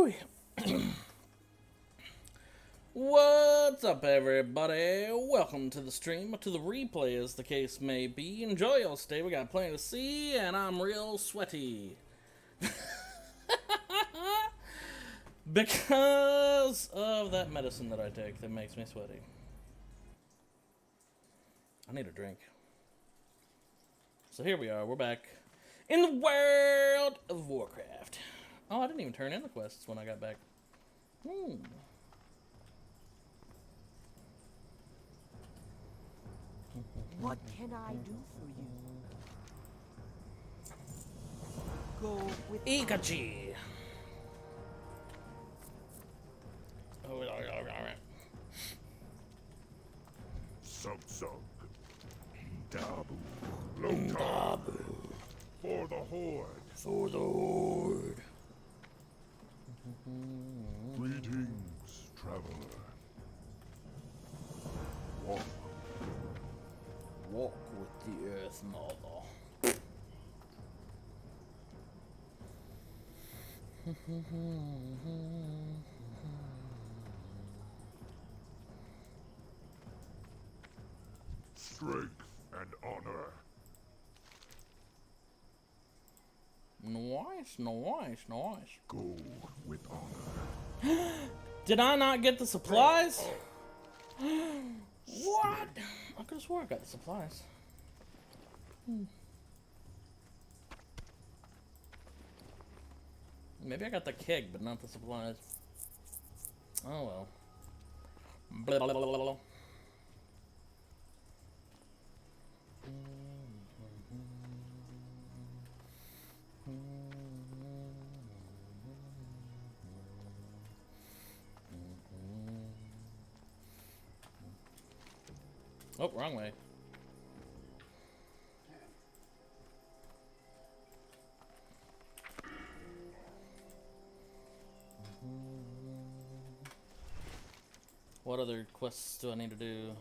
Woo! What's up, everybody? Welcome to the stream, to the replay, as the case may be. Enjoy your stay. We got plenty to see, and I'm real sweaty. Because of that medicine that I take that makes me sweaty. I need a drink. So here we are. We're back in the World of Warcraft. Oh, I didn't even turn in the quests when I got back. What can I do for you? Go with Ikachi. Oh, all right. Sug. Dabu. Lotabu. For the Horde. For the Horde. Greetings, traveler. Walk with the Earth Mother. Strength and honor. Nice. Go with honor. Did I not get the supplies? What? I could have swore I got the supplies. Maybe I got the keg, but not the supplies. Oh well. Blah, blah, blah, blah, blah. Oh, wrong way. What other quests do I need to do?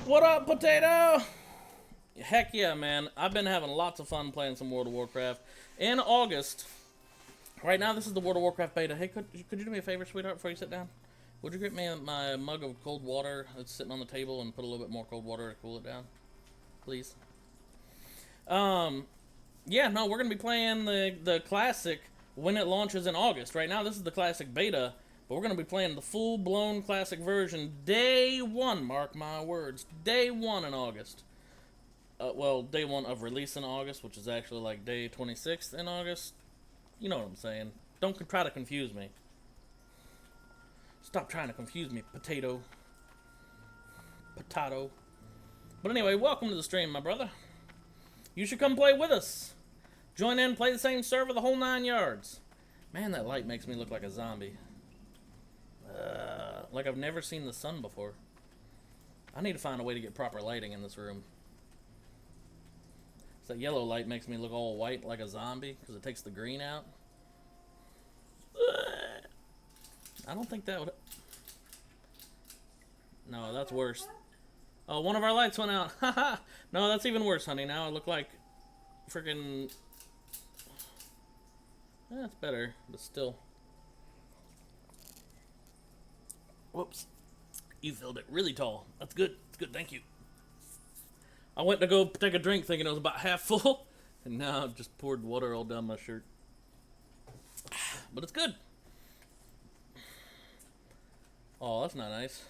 What up, Potato? Heck yeah, man. I've been having lots of fun playing some World of Warcraft. In August, right now this is the World of Warcraft beta. Hey, could you do me a favor, sweetheart, before you sit down? Would you get me my mug of cold water that's sitting on the table and put a little bit more cold water to cool it down? Please. Yeah, no, we're going to be playing the Classic when it launches in August. Right now, this is the Classic beta. But we're going to be playing the full-blown Classic version day one, mark my words. Day one in August. Well, day one of release in August, which is actually like day 26th in August. You know what I'm saying. Don't try to confuse me. Stop trying to confuse me, Potato. Potato. But anyway, welcome to the stream, my brother. You should come play with us. Join in, play the same server, the whole 9 yards. Man, that light makes me look like a zombie. Like I've never seen the sun before. I need to find a way to get proper lighting in this room. That yellow light makes me look all white like a zombie because it takes the green out. I don't think that would... No, that's worse. Oh, one of our lights went out. Haha. No, that's even worse, honey. Now I look like freaking... That's better, but still... Whoops. You filled it really tall. That's good. That's good. Thank you. I went to go take a drink thinking it was about half full, and now I've just poured water all down my shirt. But it's good. Oh, that's not nice.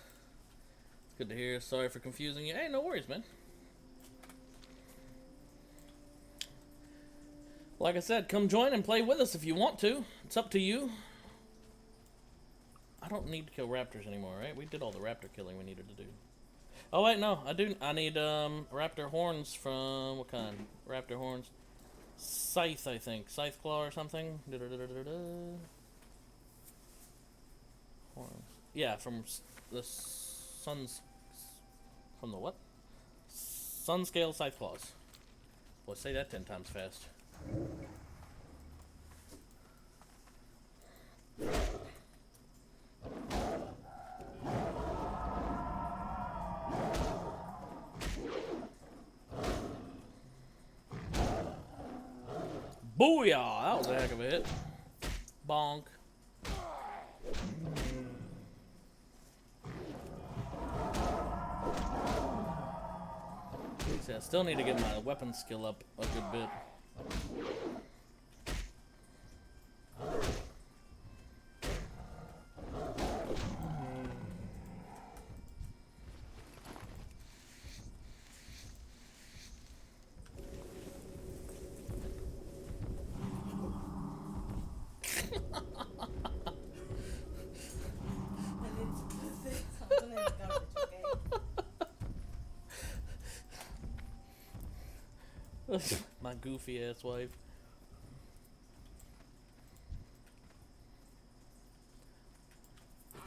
It's good to hear. Sorry for confusing you. Hey, no worries, man. Like I said, come join and play with us if you want to. It's up to you. I don't need to kill raptors anymore, right? We did all the raptor killing we needed to do. Oh wait, no, I do. I need raptor horns from what kind? Raptor horns. Scythe, I think. Scythe claw or something. Horns. Yeah, from the sun's. From the what? Sunscale scythe claws. Boy, say that 10 times fast. Booyah! That was a heck of a hit. Bonk. See, I still need to get my weapon skill up a good bit. My goofy ass wife.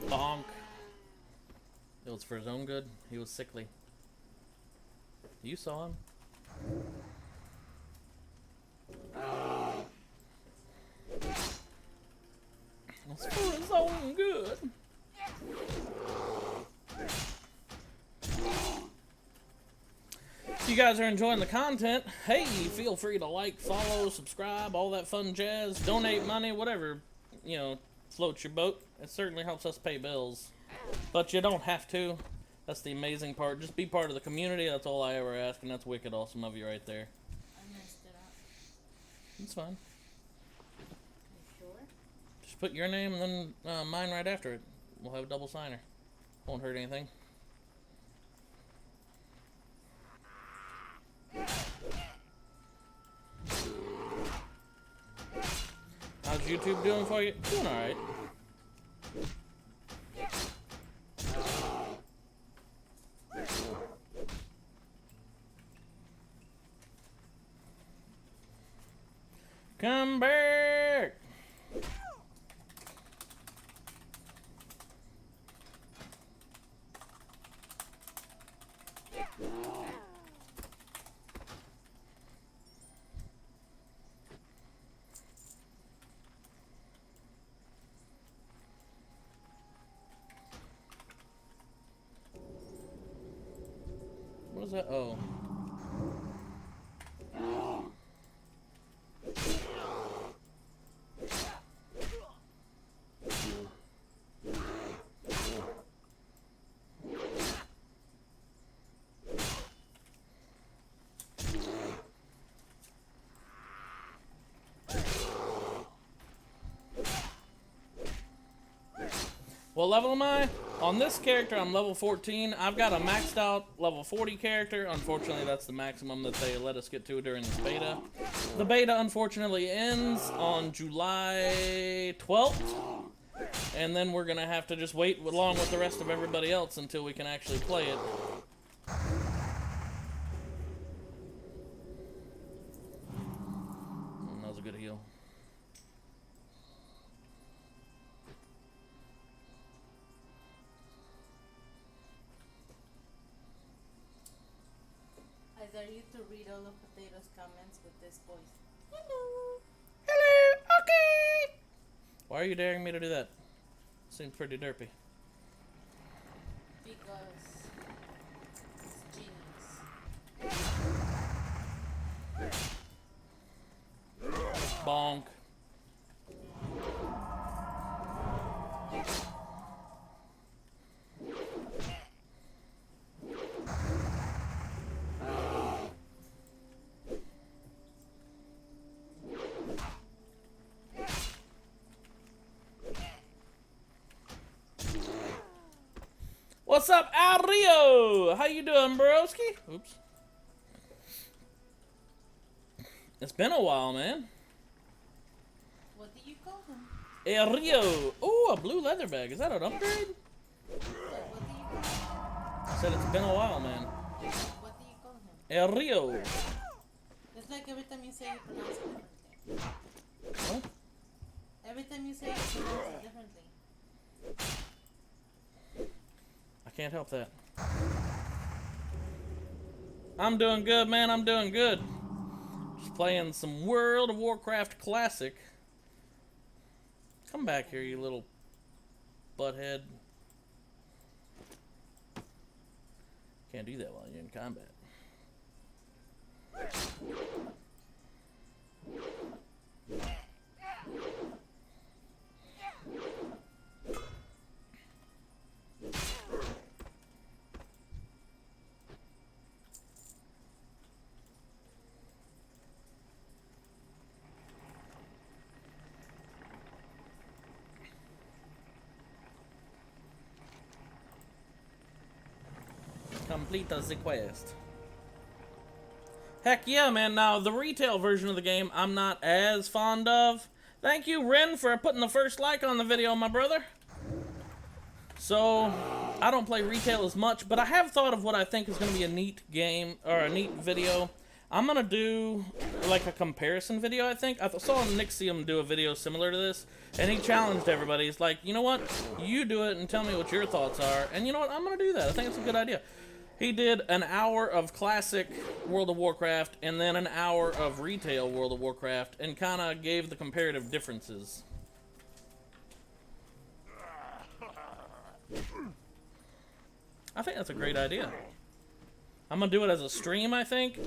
Bonk. It was for his own good. He was sickly. You saw him. It's for his own good. If you guys are enjoying the content, hey, feel free to like, follow, subscribe, all that fun jazz, donate money, whatever, you know, floats your boat. It certainly helps us pay bills. But you don't have to. That's the amazing part. Just be part of the community. That's all I ever ask, and that's wicked awesome of you right there. I messed it up. It's fine. You sure? Just put your name and then mine right after it. We'll have a double signer. Won't hurt anything. How's YouTube doing for you? Doing alright. Come back! What is that? Oh. What level am I? On this character, I'm level 14. I've got a maxed out level 40 character. Unfortunately, that's the maximum that they let us get to during this beta. The beta, unfortunately, ends on July 12th. And then we're going to have to just wait along with the rest of everybody else until we can actually play it. That was a good heal. I dare you to read all of Potato's comments with this voice. Hello. Hello, okay. Why are you daring me to do that? Seems pretty derpy. Because it's genius. Bonk. What's up, Al Rio? How you doing, broski? Oops. It's been a while, man. What do you call him? El Rio. Ooh, a blue leather bag. Is that an upgrade? What do you call him? I said it's been a while, man. What do you call him? El Rio. It's like every time you say it, you pronounce it differently. What? Every time you say it, you pronounce it differently. I can't help that. I'm doing good, man. I'm doing good. Just playing some World of Warcraft Classic. Come back here, you little butthead. Can't do that while you're in combat. Complete the quest. Heck yeah, man. Now, the retail version of the game, I'm not as fond of. Thank you, Ren, for putting the first like on the video, my brother. So, I don't play retail as much, but I have thought of what I think is going to be a neat game, or a neat video. I'm going to do, like, a comparison video, I think. I saw Nixium do a video similar to this, and he challenged everybody. He's like, you know what? You do it and tell me what your thoughts are. And you know what? I'm going to do that. I think it's a good idea. He did an hour of classic World of Warcraft and then an hour of retail World of Warcraft and kind of gave the comparative differences. I think that's a great idea. I'm going to do it as a stream, I think.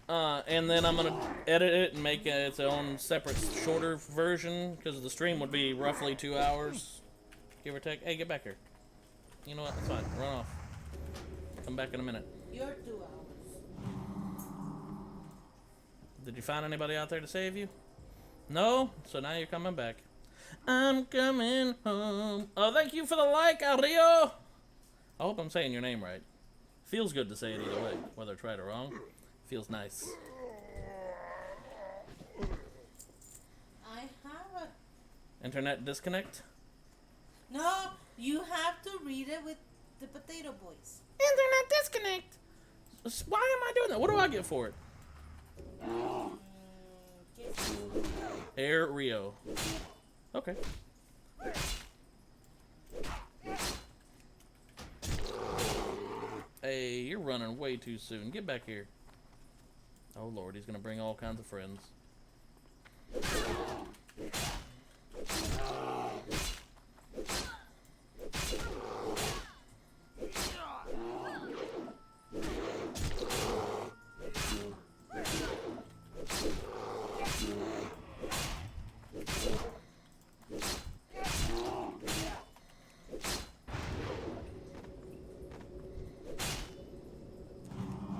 And then I'm going to edit it and make its own separate, shorter version because the stream would be roughly 2 hours, give or take. Hey, get back here. You know what? That's fine. Run off. Come back in a minute. You're 2 hours. Did you find anybody out there to save you? No? So now you're coming back. I'm coming home. Oh, thank you for the like, Ario. I hope I'm saying your name right. Feels good to say it either way, whether it's right or wrong. Feels nice. I have a... Internet disconnect? No, you have to read it with the potato boys. Internet disconnect. Why am I doing that? What do I get for it? Air Rio. Okay. Hey, you're running way too soon. Get back here. Oh Lord, he's gonna bring all kinds of friends.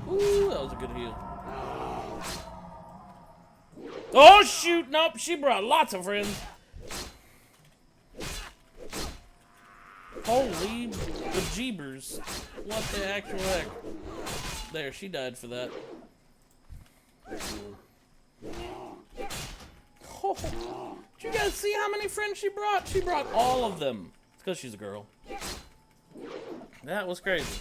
Ooh, that was a good heal. Oh shoot, nope, she brought lots of friends. Holy bejeebers. What the actual heck? There, she died for that. Oh, did you guys see how many friends she brought? She brought all of them. It's because she's a girl. That was crazy.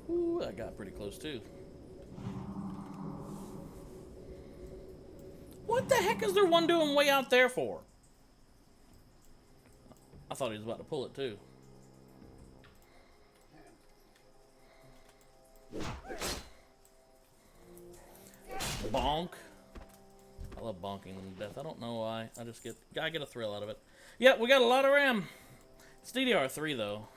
Ooh, that got pretty close too. What the heck is there one doing way out there for? I thought he was about to pull it too. Bonk. I love bonking them to death. I don't know why. I get a thrill out of it. Yeah, we got a lot of RAM. It's DDR3 though.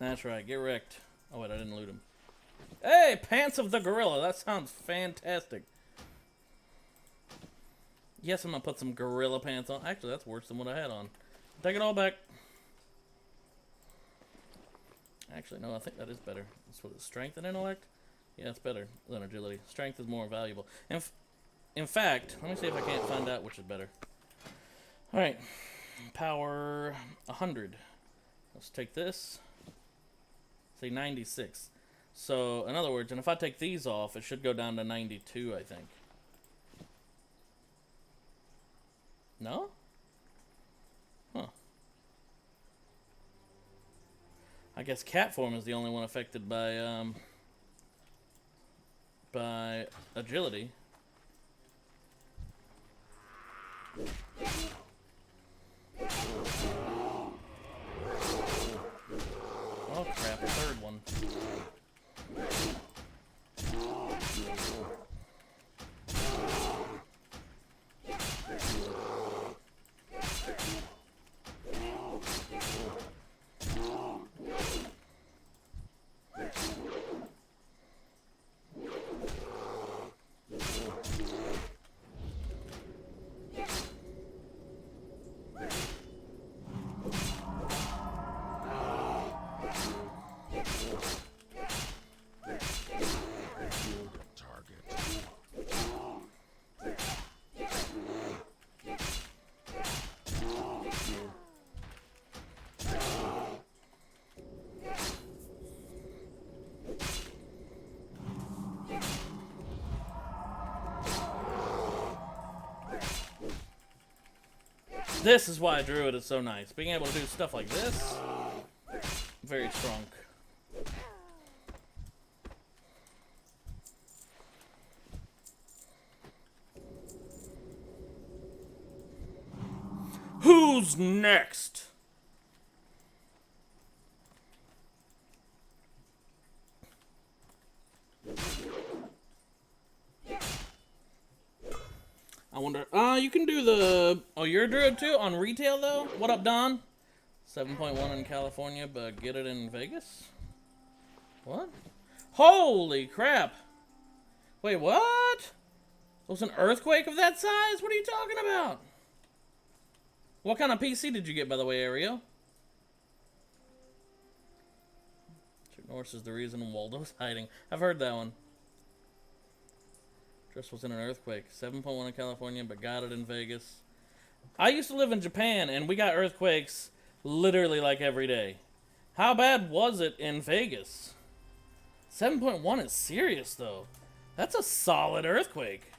That's right, get wrecked. Oh wait, I didn't loot him. Hey, Pants of the Gorilla. That sounds fantastic. Yes, I'm gonna put some gorilla pants on. Actually, that's worse than what I had on. Take it all back. Actually, no, I think that is better. That's what it's strength and intellect? Yeah, it's better than agility. Strength is more valuable. In fact, let me see if I can't find out which is better. Alright. Power 100. Let's take this. Say 96. So, in other words, and if I take these off, it should go down to 92, I think. No? Huh. I guess cat form is the only one affected by agility. Oh crap, a third one. This is why Druid is so nice. Being able to do stuff like this, very strong. Who's next? I wonder, you can do the, oh, you're a druid too? On retail though? What up, Don? 7.1 in California, but get it in Vegas? What? Holy crap! Wait, what? It was an earthquake of that size? What are you talking about? What kind of PC did you get, by the way, Ariel? Norse is the reason Waldo's hiding. I've heard that one. Just was in an earthquake. 7.1 in California, but got it in Vegas. I used to live in Japan, and we got earthquakes literally like every day. How bad was it in Vegas? 7.1 is serious, though. That's a solid earthquake.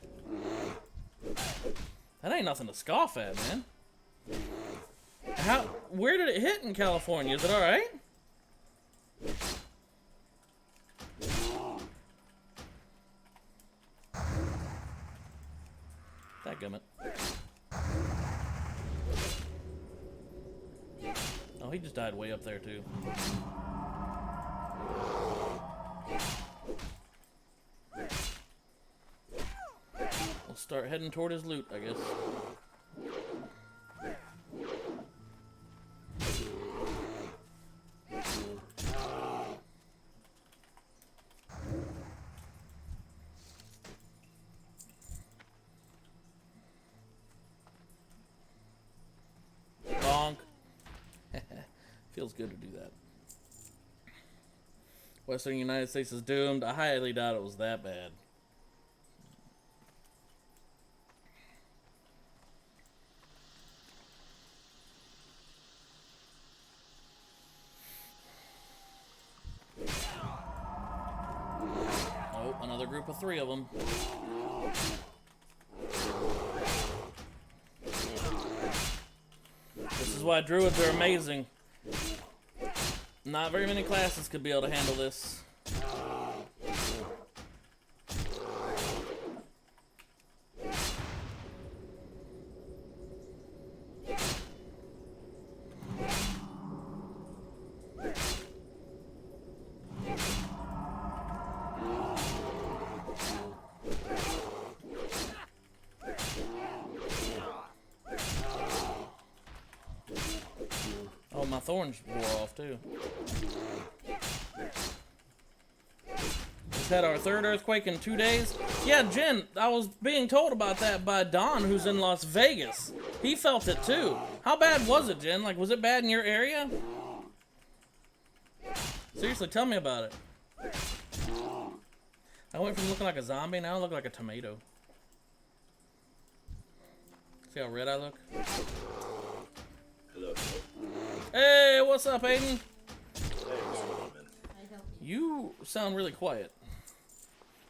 That ain't nothing to scoff at, man. Where did it hit in California? Is it alright? Dadgummit. Oh, he just died way up there, too. We'll start heading toward his loot, I guess. Bonk. Feels good to do that. Western United States is doomed. I highly doubt it was that bad. Oh, another group of 3 of them. This is why druids are amazing. Not very many classes could be able to handle this. thorns wore off too. Just had our 3rd earthquake in 2 days. Yeah, Jen, I was being told about that by Don, who's in Las Vegas. He felt it too. How bad was it, Jen? Like, was it bad in your area? Seriously, tell me about it. I went from looking like a zombie, now I look like a tomato. See how red I look? Hello. Hey, what's up, Aiden? Hey, what's going on, man? I help you. You sound really quiet.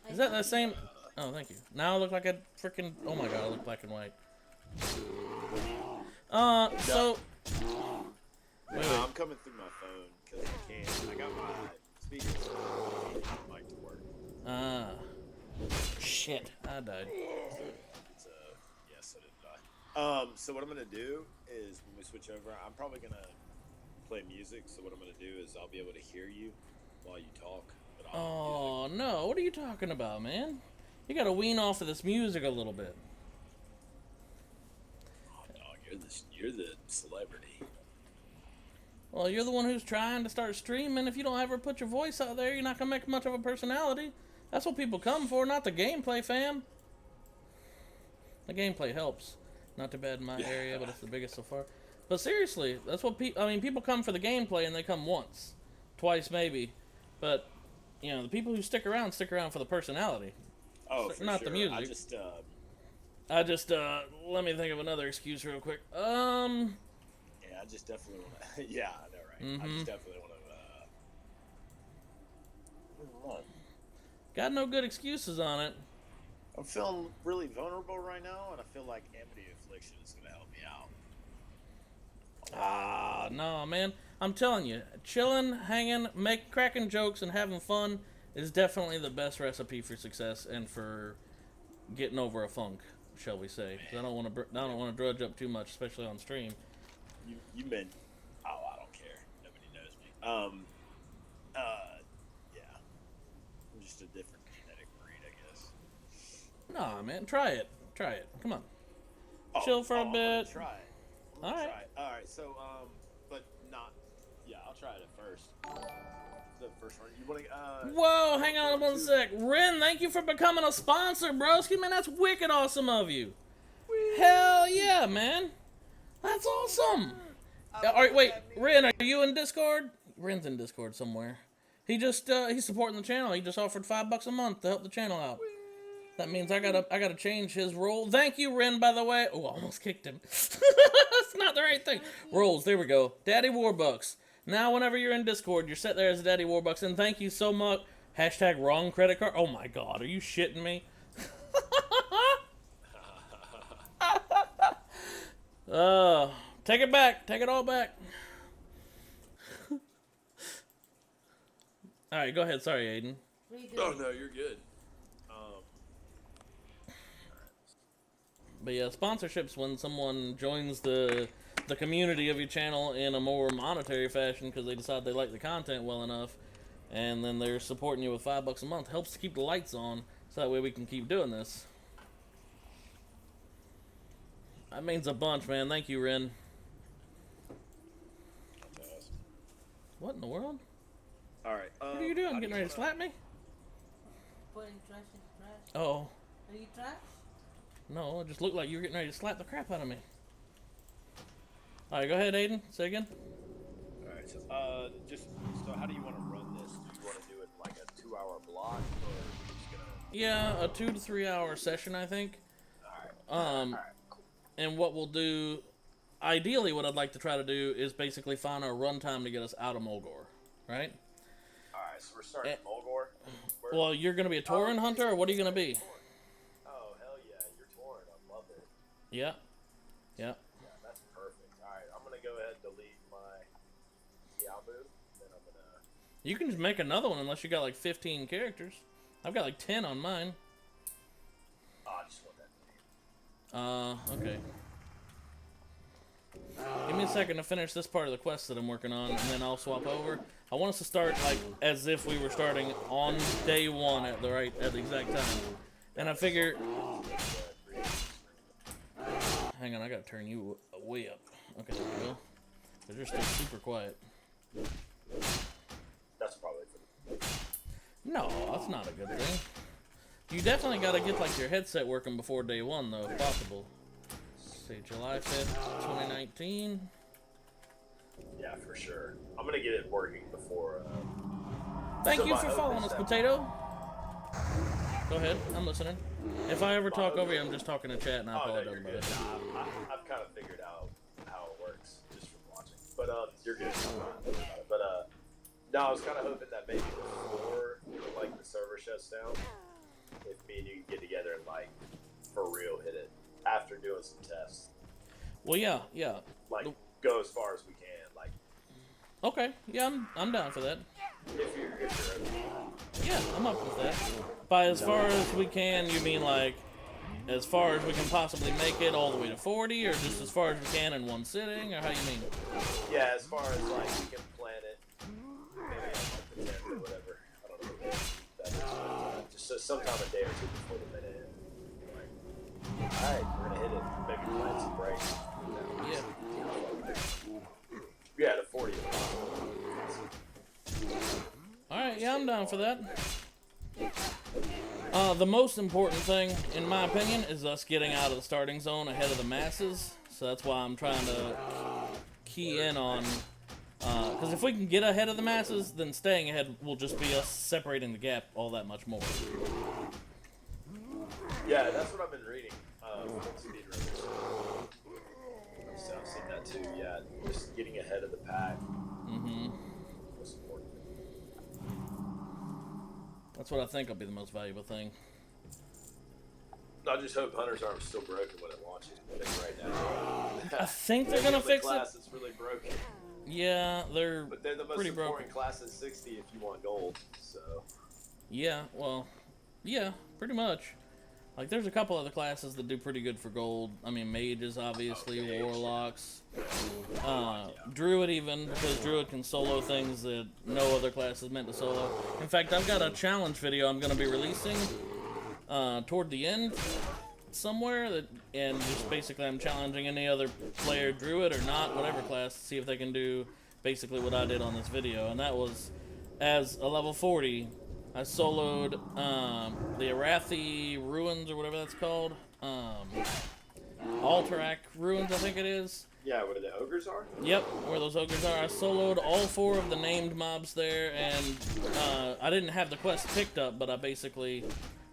Is that the same? Oh, thank you. Now I look like a freaking. Oh my god, I look black and white. So. Wait. I'm coming through my phone because I can't. I got my speakers. I can't get my mic to work. Shit, I died. It's, yeah, so did I. So what I'm gonna do is when we switch over, I'm probably gonna play music. So what I'm gonna do is I'll be able to hear you while you talk. But Oh no, what are you talking about, man? You gotta wean off of this music a little bit. Oh, dog, you're the celebrity. Well, you're the one who's trying to start streaming. If you don't ever put your voice out there, you're not gonna make much of a personality. That's what people come for, not the gameplay, fam. The gameplay helps. Not too bad in my area, but it's the biggest so far. But seriously, that's what people come for the gameplay, and they come once, twice maybe. But you know, the people who stick around for the personality. Oh, for not sure. the music. I just let me think of another excuse real quick. Yeah, I just definitely want to. Yeah, I know, right? I just definitely want to. Got no good excuses on it. I'm feeling really vulnerable right now, and I feel like Amity Affliction is going to help me out. No, man. I'm telling you, chilling, hanging, cracking jokes, and having fun is definitely the best recipe for success and for getting over a funk, shall we say? 'Cause I don't want to drudge up too much, especially on stream. You meant? Oh, I don't care. Nobody knows me. Yeah. I'm just a different genetic breed, I guess. Nah, man, try it. Come on. Oh, Chill for a I'm bit. gonna try it. All right. All right. So, but not. Yeah, I'll try it at first. The first one. You want to? Whoa, hang on 1 sec. Ren, thank you for becoming a sponsor, broski. Man, that's wicked awesome of you. Hell yeah, man. That's awesome. All right, wait, Ren, are you in Discord? Ren's in Discord somewhere. He's supporting the channel. He just offered $5 a month to help the channel out. That means I gotta change his role. Thank you, Ren, by the way. Oh, I almost kicked him. That's not the right thing. Roles, there we go. Daddy Warbucks. Now, whenever you're in Discord, you're set there as Daddy Warbucks, and thank you so much. Hashtag wrong credit card. Oh my god, are you shitting me? Take it back. Take it all back. Alright, go ahead. Sorry, Aiden. Oh no, you're good. But yeah, sponsorships when someone joins the community of your channel in a more monetary fashion because they decide they like the content well enough, and then they're supporting you with $5 a month helps to keep the lights on, so that way we can keep doing this. That means a bunch, man. Thank you, Ren. What in the world? All right. What are you doing? Getting ready to slap me? Putting trash in the trash. Oh. Are you trash? No, it just looked like you were getting ready to slap the crap out of me. Alright, go ahead, Aiden. Say again. Alright, so how do you want to run this? Do you want to do it like a 2-hour block, or are you just gonna... Yeah, a 2 to 3 hour session, I think. Alright, cool. And what we'll do, ideally what I'd like to try to do is basically find our runtime to get us out of Mulgore, right? Alright, so we're starting at Mulgore? Well, you're going to be a Tauren hunter, or what are you going to be? Oh, hell yeah, you're Tauren. I love it. Yeah. Yeah, that's perfect. Alright, I'm gonna go ahead and delete my Diabu, then I'm gonna... You can just make another one unless you got like 15 characters. I've got like 10 on mine. Oh, I just want that name. Okay. Give me a second to finish this part of the quest that I'm working on, and then I'll swap over. I want us to start like as if we were starting on day one at the exact time. And I figure... Hang on, I gotta turn you way up. Okay, there we go. They're just super quiet. That's probably for No, that's not a good thing. You definitely got to get like your headset working before day one, though, if possible. Let's see, July 5th, 2019. Yeah, for sure. I'm gonna get it working before. Thank So you my for hope following is us, that- Potato. Go ahead, I'm listening. If I ever talk over you, I'm just talking to chat, and I Oh, no, apologize you're about good. it. I've kind of figured out how it works just from watching. But you're good. But no, I was kind of hoping that maybe before like the server shuts down, if me and you can get together and like for real hit it after doing some tests, Well, yeah. like go as far as we can, like Okay, yeah, I'm down for that. if you're okay. Yeah, I'm up with that. By as far as we can, you mean like as far as we can possibly make it all the way to 40, or just as far as we can in one sitting, or how you mean? Yeah, as far as like we can plan it, maybe on like the 10th or whatever. I don't know. That is, just sometime a day or two before the minute. Like, all right, we're gonna hit it. Maybe plan some breaks. Yeah. Yeah, the 40. Alright, yeah, I'm down for that. The most important thing, in my opinion, is us getting out of the starting zone ahead of the masses. So that's why I'm trying to key in on... Because if we can get ahead of the masses, then staying ahead will just be us separating the gap all that much more. Yeah, that's what I've been reading. Speedrunners. So I've seen that too. Yeah, just getting ahead of the pack. Mm-hmm. Most important. That's what I think will be the most valuable thing. I just hope Hunter's Arm's still broken when it launches. I think right now. I think they're gonna fix it. Class is really broken. Yeah, they're But they're the most pretty important broken. class at 60 if you want gold. So. Yeah, well, yeah, pretty much. Like, there's a couple other classes that do pretty good for gold. I mean, mages, obviously, Mage. warlocks, druid even, because druid can solo things that no other class is meant to solo. In fact, I've got a challenge video I'm going to be releasing toward the end somewhere, and just basically I'm challenging any other player, druid or not, whatever class, to see if they can do basically what I did on this video, and that was, as a level 40, I soloed the Arathi Ruins, or whatever that's called. Alterac Ruins, I think it is. Yeah, where the ogres are? Yep, where those ogres are. I soloed all 4 of the named mobs there, and I didn't have the quest picked up, but I basically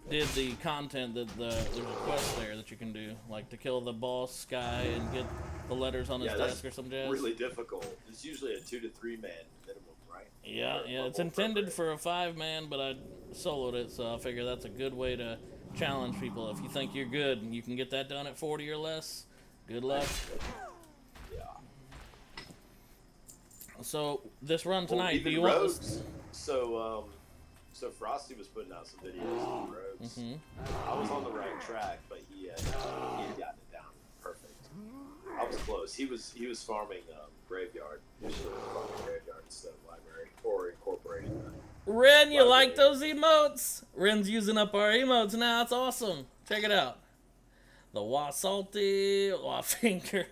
did the content that there's a quest there that you can do, like to kill the boss guy and get the letters on his desk or some jazz. Really difficult. It's usually a 2 to 3 man minimum, right? Yeah, it's intended for a 5-man, but I soloed it, so I figure that's a good way to challenge people. If you think you're good and you can get that done at 40 or less, good luck. Yeah. So, this run tonight, do even you want rogues. this? So Frosty was putting out some videos of rogues. Mm-hmm. I was on the right track, but he had gotten it down perfect. I was close. He was farming graveyard. He should have farming graveyard instead of library, or incorporating that. Ren, you like those emotes? Ren's using up our emotes now. It's awesome. Check it out. The Wa Salty, Wa Finger.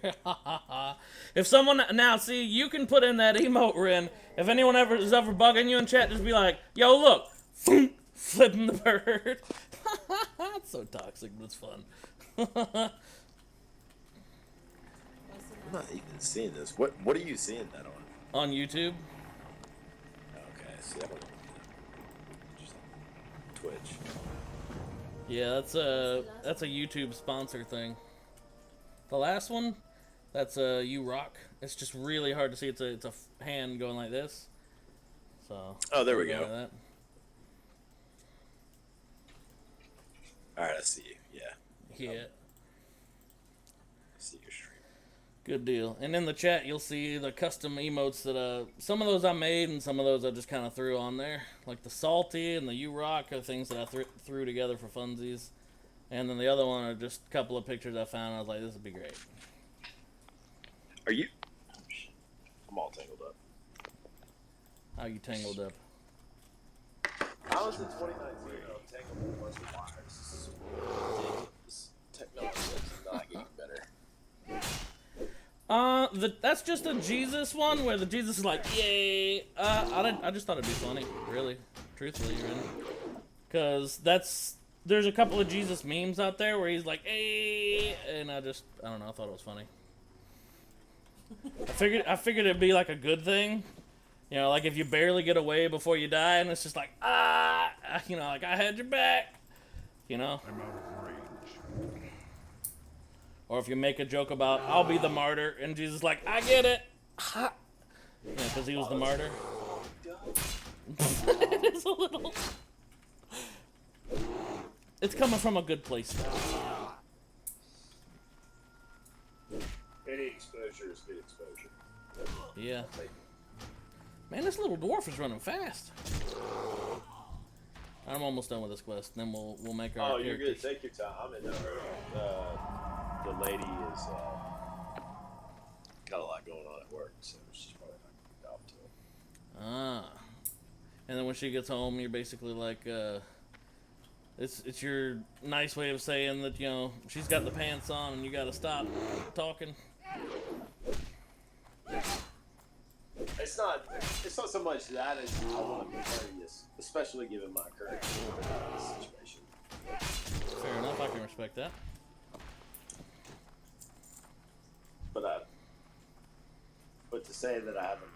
If someone, now see, you can put in that emote, Ren. If anyone is ever bugging you in chat, just be like, yo, look. Flipping the bird. It's so toxic, but it's fun. I'm not even seeing this. What are you seeing that on? On YouTube. Okay, see that one. Just Twitch. Yeah, that's a YouTube sponsor thing. The last one, that's You Rock. It's just really hard to see. It's a hand going like this. So. Oh, there we go. Like that. All right, I see you. Yeah. Yeah. I see your stream. Good deal. And in the chat, you'll see the custom emotes that some of those I made and some of those I just kind of threw on there. Like the Salty and the You Rock are things that I threw together for funsies. And then the other one are just a couple of pictures I found. I was like, this would be great. Are you? I'm all tangled up. How you tangled up? I was in 2019. I'm tangled with a bunch of wires. This is ridiculous. Technology is not getting better. That's just a Jesus one where the Jesus is like, yay. I just thought it'd be funny, really, truthfully, man. Cause there's a couple of Jesus memes out there where he's like, hey, and I don't know, I thought it was funny. I figured it'd be like a good thing, you know, like if you barely get away before you die, and it's just like, you know, like I had your back, you know. I'm out of range. Or if you make a joke about, I'll be the martyr, and Jesus is like, I get it. Yeah, because he was the martyr. It is a little. It's coming from a good place, though. Any exposure is good exposure. Yeah. Man, this little dwarf is running fast. I'm almost done with this quest, then we'll make our. Oh, you're characters. good. Take your time. I'm in no hurry. The lady is got a lot going on at work, so she's probably not gonna get off to it. And then when she gets home, you're basically like, it's your nice way of saying that, you know, she's got the pants on and you gotta stop talking. It's not so much that as I want to be courteous, especially given my current situation. Fair enough, I can respect that. But to say that I haven't,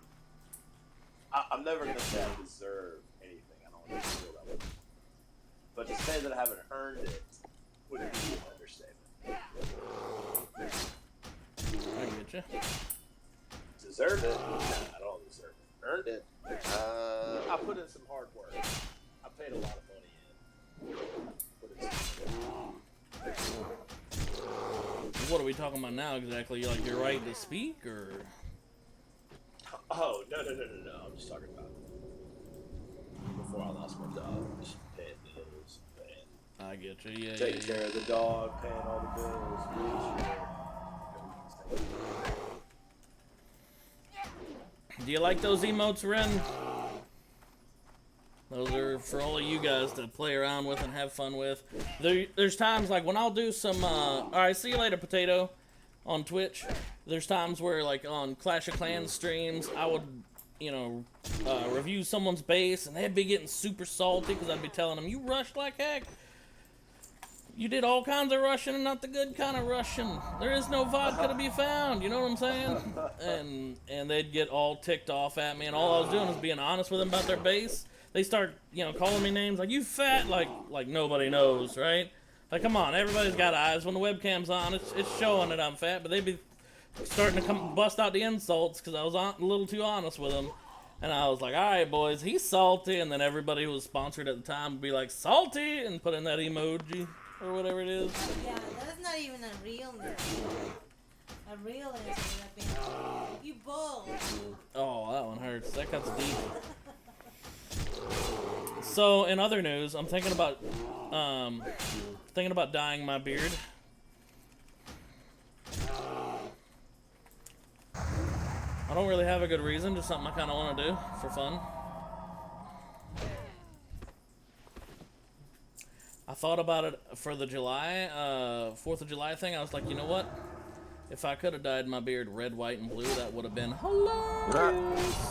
I'm never gonna say I deserve anything. I don't want to feel that way. But to say that I haven't earned it would be an understatement. I get you. Deserve it? Nah, I don't deserve it. Earned it? I put in some hard work. I paid a lot of money in. Put in some work. What are we talking about now exactly? Like your right to speak, or? Oh, no. I'm just talking about before I lost my job. Just paying bills, I get you. Yeah. taking care of the dog, paying all the bills. Do you like those emotes, Ren? Those are for all of you guys to play around with and have fun with. There's times like when I'll do some, alright, see you later, Potato, on Twitch. There's times where, like, on Clash of Clans streams, I would, you know, review someone's base, and they'd be getting super salty because I'd be telling them, you rushed like heck. You did all kinds of rushing and not the good kind of rushing. There is no vodka to be found, you know what I'm saying? And they'd get all ticked off at me, and all I was doing was being honest with them about their base. They start, you know, calling me names like, you fat, like nobody knows, right? Like, come on, everybody's got eyes. When the webcam's on, it's showing that I'm fat, but they'd be starting to bust out the insults because I was a little too honest with them. And I was like, all right, boys, he's salty. And then everybody who was sponsored at the time would be like, salty, and put in that emoji or whatever it is. Yeah, that's not even a real name. A real name would have been, you bull. Oh, that one hurts. That cuts deep. So, in other news, I'm thinking about dyeing my beard. I don't really have a good reason, just something I kind of want to do for fun. I thought about it for the July, 4th of July thing. I was like, you know what? If I could have dyed my beard red, white, and blue, that would have been hilarious.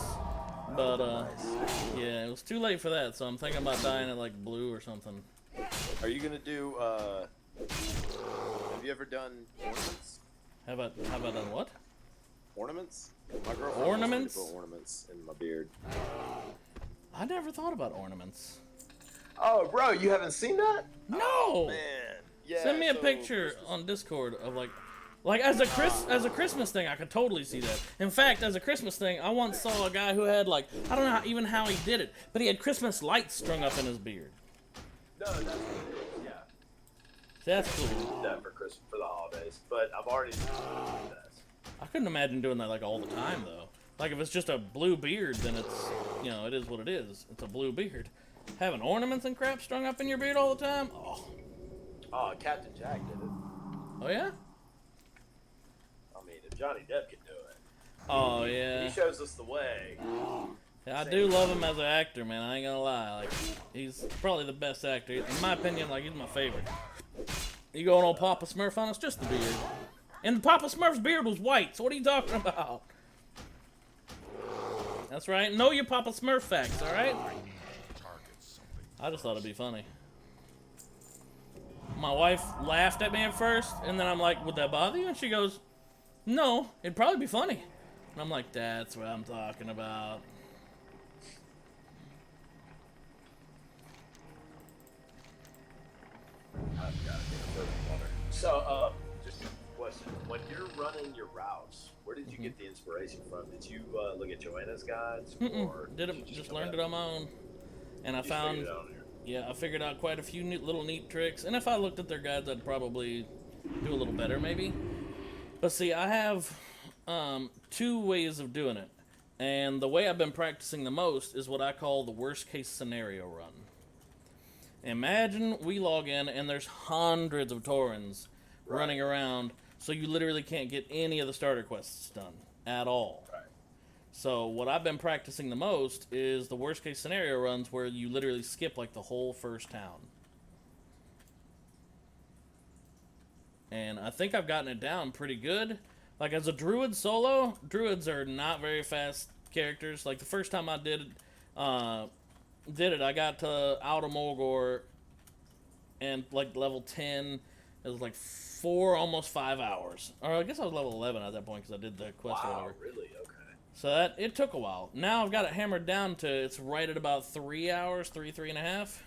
But, yeah, it was too late for that, so I'm thinking about dyeing it like blue or something. Are you gonna do? Have you ever done ornaments? Have I done what? Ornaments? My girlfriend Ornaments? wants me to put ornaments in my beard. I never thought about ornaments. Oh, bro, you haven't seen that? No! Oh, man. Yeah, Send me a so picture Christmas- on Discord of like as a Christmas thing. I could totally see that. In fact, as a Christmas thing, I once saw a guy who had like, I don't know even how he did it, but he had Christmas lights strung up in his beard. No, that's what it is. Yeah. That's cool. That for Christmas, for the holidays. But I've already seen that. I couldn't imagine doing that like all the time though. Like if it's just a blue beard, then it's, you know, it is what it is. It's a blue beard. Having ornaments and crap strung up in your beard all the time? Oh, Captain Jack did it. Oh yeah? I mean, if Johnny Depp can do it, Oh yeah. he shows us the way. Yeah, I do love him as an actor, man. I ain't gonna lie. Like, he's probably the best actor. In my opinion, like, he's my favorite. You going all Papa Smurf on us? Just the beard. And Papa Smurf's beard was white, so what are you talking about? That's right. Know your Papa Smurf facts, alright? I just thought it'd be funny. My wife laughed at me at first, and then I'm like, would that bother you? And she goes, no, it'd probably be funny. And I'm like, that's what I'm talking about. I've got to get a further water. So, just a question. When you're running your routes, where did you get the inspiration from? Did you look at Joanna's guides? Or Did it, just learned it on my own. And I found, yeah, I figured out quite a few little neat tricks. And if I looked at their guides, I'd probably do a little better, maybe. But see, I have 2 ways of doing it. And the way I've been practicing the most is what I call the worst case scenario run. Imagine we log in and there's hundreds of Taurens running around, so you literally can't get any of the starter quests done at all. Right. So what I've been practicing the most is the worst case scenario runs where you literally skip like the whole first town. And I think I've gotten it down pretty good. Like as a druid solo, druids are not very fast characters. Like the first time I did it, I got to Outer Mulgore and like level 10. It was like 4, almost 5 hours. Or I guess I was level 11 at that point because I did the quest or whatever. Really? Okay. So it took a while. Now I've got it hammered down to it's right at about 3 hours, 3.5.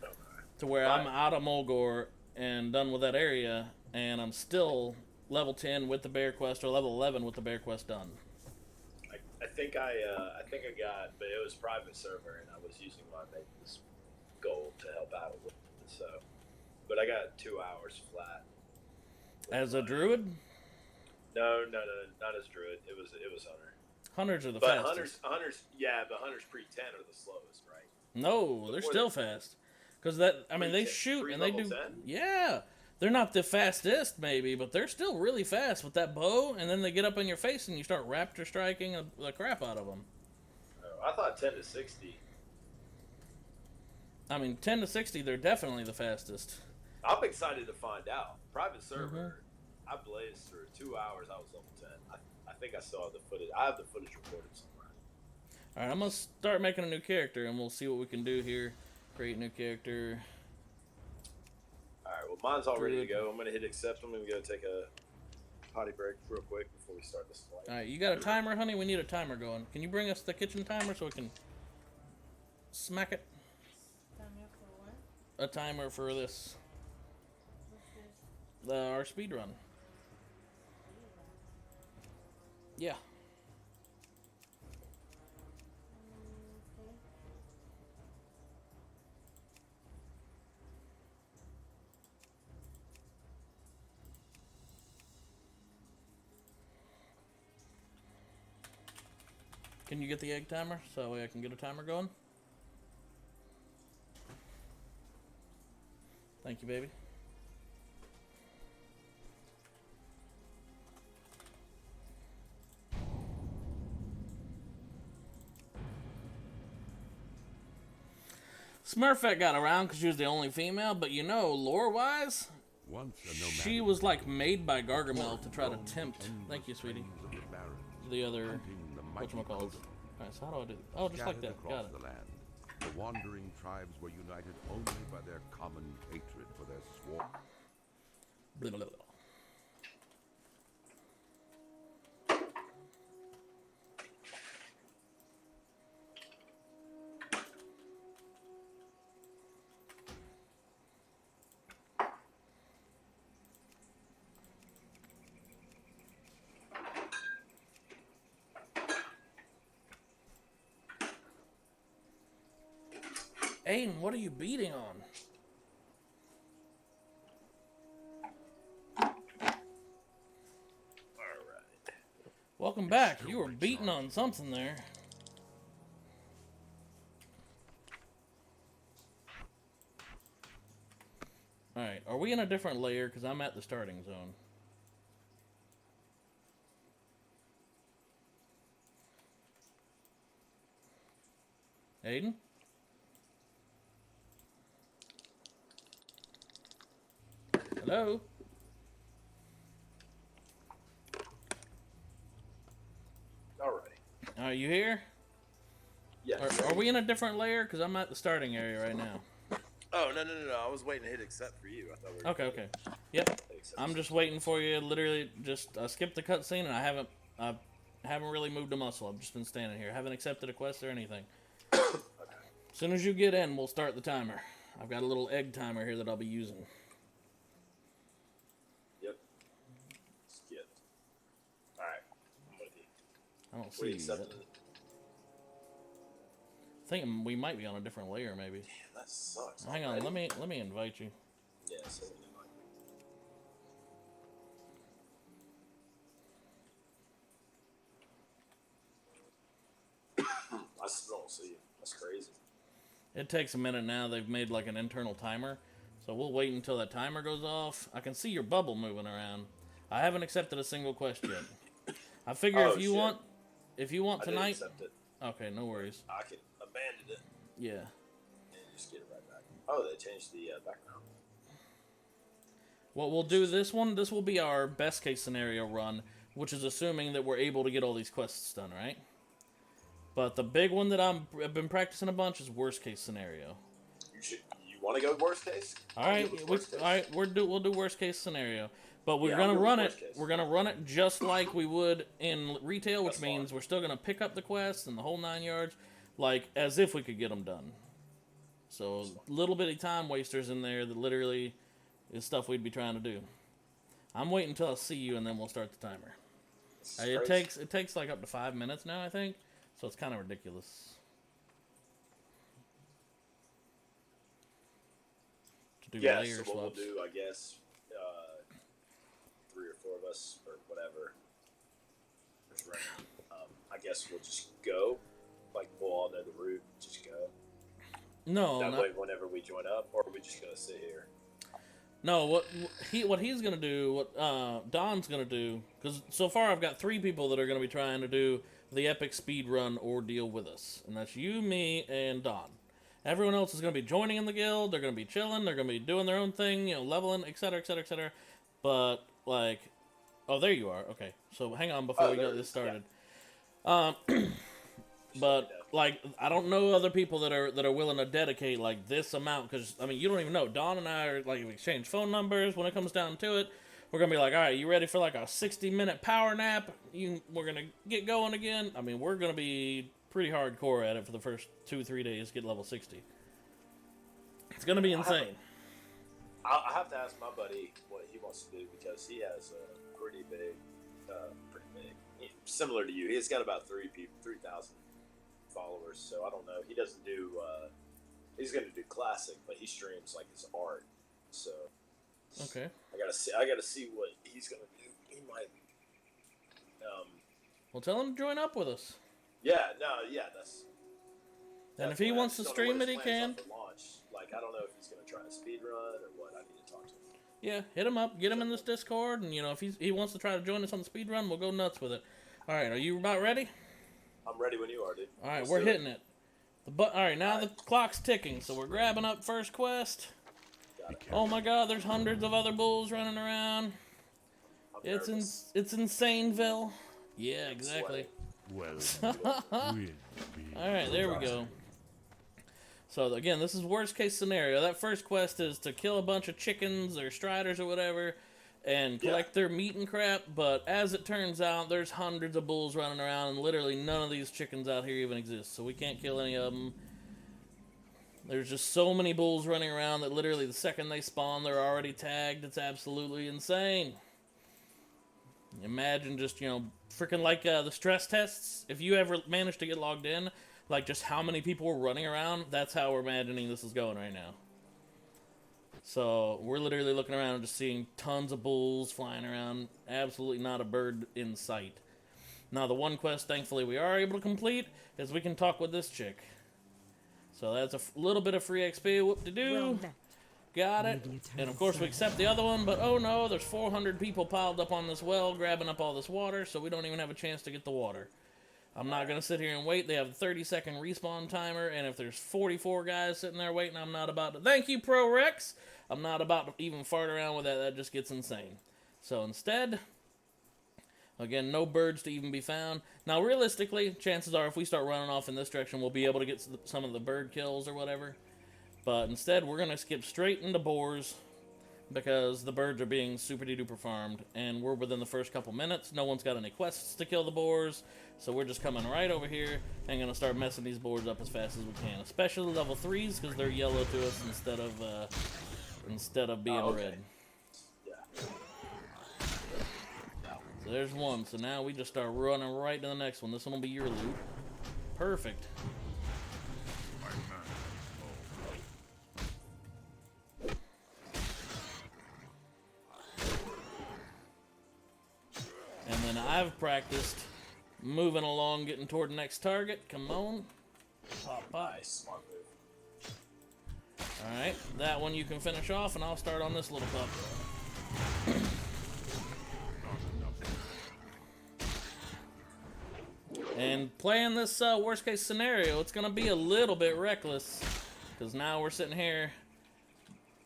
Okay. To where I'm out of Mulgore and done with that area, and I'm still level 10 with the bear quest or level 11 with the bear quest done. I think I got, but it was private server, and I was using my maintenance gold to help out with it. So, but I got 2 hours flat. As a druid? No, not as druid. It was hunter. Hunters are the But fastest. hunters, yeah, but hunters pre-10 are the slowest, right? No, they're still fast. Because they shoot and they do. 10? Yeah, they're not the fastest maybe, but they're still really fast with that bow. And then they get up in your face and you start raptor striking the crap out of them. Oh, I thought 10 to 60. I mean, 10 to 60, they're definitely the fastest. I'm excited to find out. Private server, I blazed through 2 hours. I was level 10. I think I saw the footage. I have the footage recorded somewhere. All right, I'm gonna start making a new character, and we'll see what we can do here. Create new character. All right. Well, mine's all ready to go. I'm gonna hit accept. I'm gonna go take a potty break real quick before we start this flight. All right, you got a timer, honey? We need a timer going. Can you bring us the kitchen timer so we can smack it? Timer for what? A timer for this. What's this? Our speed run. Yeah. Okay. Can you get the egg timer so that way I can get a timer going? Thank you, baby. Smurfette got around because she was the only female, but you know, lore-wise, she was like made by Gargamel to try to tempt. Thank you, sweetie. The other, whatchamacallit. Alright, so how do I do? Oh, just like that. Got it. The wandering tribes were united only by their common hatred for their swarm. Blah, blah, blah. Aiden, what are you beating on? Alright. Welcome back. You were beating on something there. Alright, are we in a different layer? Because I'm at the starting zone. Aiden? Hello? Alright, you here? Yes. Are we in a different layer? Because I'm at the starting area right now. Oh, no. I was waiting to hit accept for you. I thought we were Okay. Yep. accept. I'm just waiting for you. Literally, I skipped the cutscene and I haven't really moved a muscle. I've just been standing here. I haven't accepted a quest or anything. Okay. As soon as you get in, we'll start the timer. I've got a little egg timer here that I'll be using. Yep. Skipped. Alright. I'm with you. I don't see We you yet. accepted it. I think we might be on a different layer, maybe. Damn, that sucks. Hang on, already. let me invite you. Yeah, so we might. I still don't see you. That's crazy. It takes a minute now. They've made like an internal timer, so we'll wait until that timer goes off. I can see your bubble moving around. I haven't accepted a single quest yet. I figure Oh, if you want I did tonight. accept it. Okay, no worries. I can abandon it Yeah. and just get it right back. Oh, they changed the background. What we'll do this one. This will be our best case scenario run, which is assuming that we're able to get all these quests done, right? But the big one that I've been practicing a bunch is worst case scenario. You want to go worst case? All right, we'll do worst case scenario, but we're gonna run it. We're gonna run it just like we would in retail, which means we're still gonna pick up the quests and the whole 9 yards, like as if we could get them done. So little bitty time wasters in there that literally is stuff we'd be trying to do. I'm waiting until I see you and then we'll start the timer. It takes like up to 5 minutes now, I think. So it's kind of ridiculous to do Yeah, layer so what swaps. we'll do, I guess, 3 or 4 of us, or whatever, just random. I guess we'll just go, like we'll all know the route, just go. No, That not, way, whenever we join up, or are we just gonna sit here? no. What he's gonna do, what Don's gonna do, because so far I've got 3 people that are gonna be trying to do the epic speed run ordeal with us, and that's you, me, and Don. Everyone else is gonna be joining in the guild. They're gonna be chilling. They're gonna be doing their own thing, leveling, etc., etc., etc. But like, oh, there you are. Okay, so hang on before we get this started. Yeah. But like, I don't know other people that are willing to dedicate like this amount, because I mean, you don't even know. Dawn and I are like, we exchange phone numbers. When it comes down to it, we're gonna be like, all right, you ready for like a 60-minute power nap? We're gonna get going again. I mean, we're gonna be pretty hardcore at it for the first 2-3 days. Get level 60. It's gonna be insane. I have to ask my buddy what he wants to do, because he has a pretty big, similar to you. He's got about 3,000 followers. So I don't know. He doesn't do. He's gonna do classic, but he streams like his art. So Okay. I gotta see what he's gonna do. He might. Well, tell him to join up with us. Yeah. That's. And if he wants to stream it, he can. Launch. Like, I don't know if he's gonna try to speed run or what. I need to talk to him. Yeah, hit him up, get him in this Discord, and if he wants to try to join us on the speed run, we'll go nuts with it. All right, are you about ready? I'm ready when you are, dude. All right, Let's we're do hitting it. All right, now the clock's ticking, so we're grabbing up first quest. Got it. Oh my God, there's hundreds of other bulls running around. I'm It's nervous. it's Insaneville. Yeah, exactly. Well, All right, there we go. So again, this is worst case scenario. That first quest is to kill a bunch of chickens or striders or whatever, and collect their meat and crap. But as it turns out, there's hundreds of bulls running around, and literally none of these chickens out here even exist. So we can't kill any of them. There's just so many bulls running around that literally the second they spawn, they're already tagged. It's absolutely insane. Imagine just, freaking like the stress tests. If you ever managed to get logged in, like just how many people were running around, that's how we're imagining this is going right now. So we're literally looking around and just seeing tons of bulls flying around. Absolutely not a bird in sight. Now the one quest, thankfully, we are able to complete is we can talk with this chick. So that's a little bit of free XP. Whoop-de-doo. Well met. Got it. And of course we accept the other one, but oh no, there's 400 people piled up on this well, grabbing up all this water, so we don't even have a chance to get the water. I'm not going to sit here and wait. They have a 30-second respawn timer, and if there's 44 guys sitting there waiting, I'm not about to... Thank you, Pro Rex! I'm not about to even fart around with that. That just gets insane. So instead, Again, no birds to even be found. Now, realistically, chances are if we start running off in this direction, we'll be able to get some of the bird kills or whatever. But instead, we're going to skip straight into boars because the birds are being super-duper farmed. And we're within the first couple minutes. No one's got any quests to kill the boars. So we're just coming right over here and going to start messing these boars up as fast as we can. Especially level 3s because they're yellow to us instead of being red. Yeah. So there's one. So now we just start running right to the next one. This one will be your loot. Perfect. And then I've practiced moving along, getting toward the next target. Come on. Pop, pop. Nice. Smart move. Alright, that one you can finish off, and I'll start on this little pup. And playing this worst case scenario, it's going to be a little bit reckless. Because now we're sitting here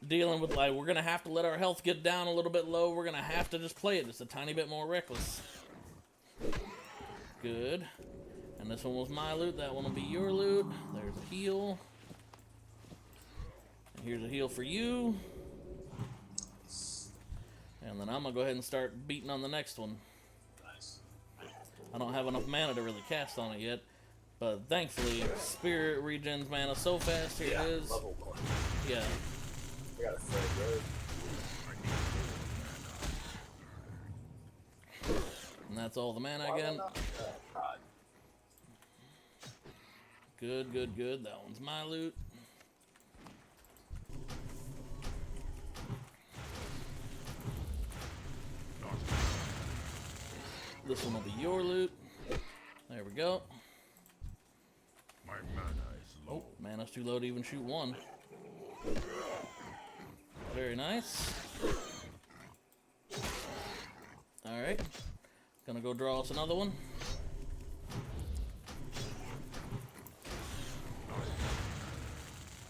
dealing with, like, we're going to have to let our health get down a little bit low. We're going to have to just play it just a tiny bit more reckless. Good. And this one was my loot. That one will be your loot. There's a heal. And here's a heal for you. And then I'm going to go ahead and start beating on the next one. Nice. I don't have enough mana to really cast on it yet. But thankfully, Spirit regens mana so fast. Here it is. Level 1. Yeah. We got a third road. And that's all the mana again. God. Good, good, good. That one's my loot. This one will be your loot. There we go. My mana is low. Oh, mana's too low to even shoot one. Very nice. Alright. Gonna go draw us another one.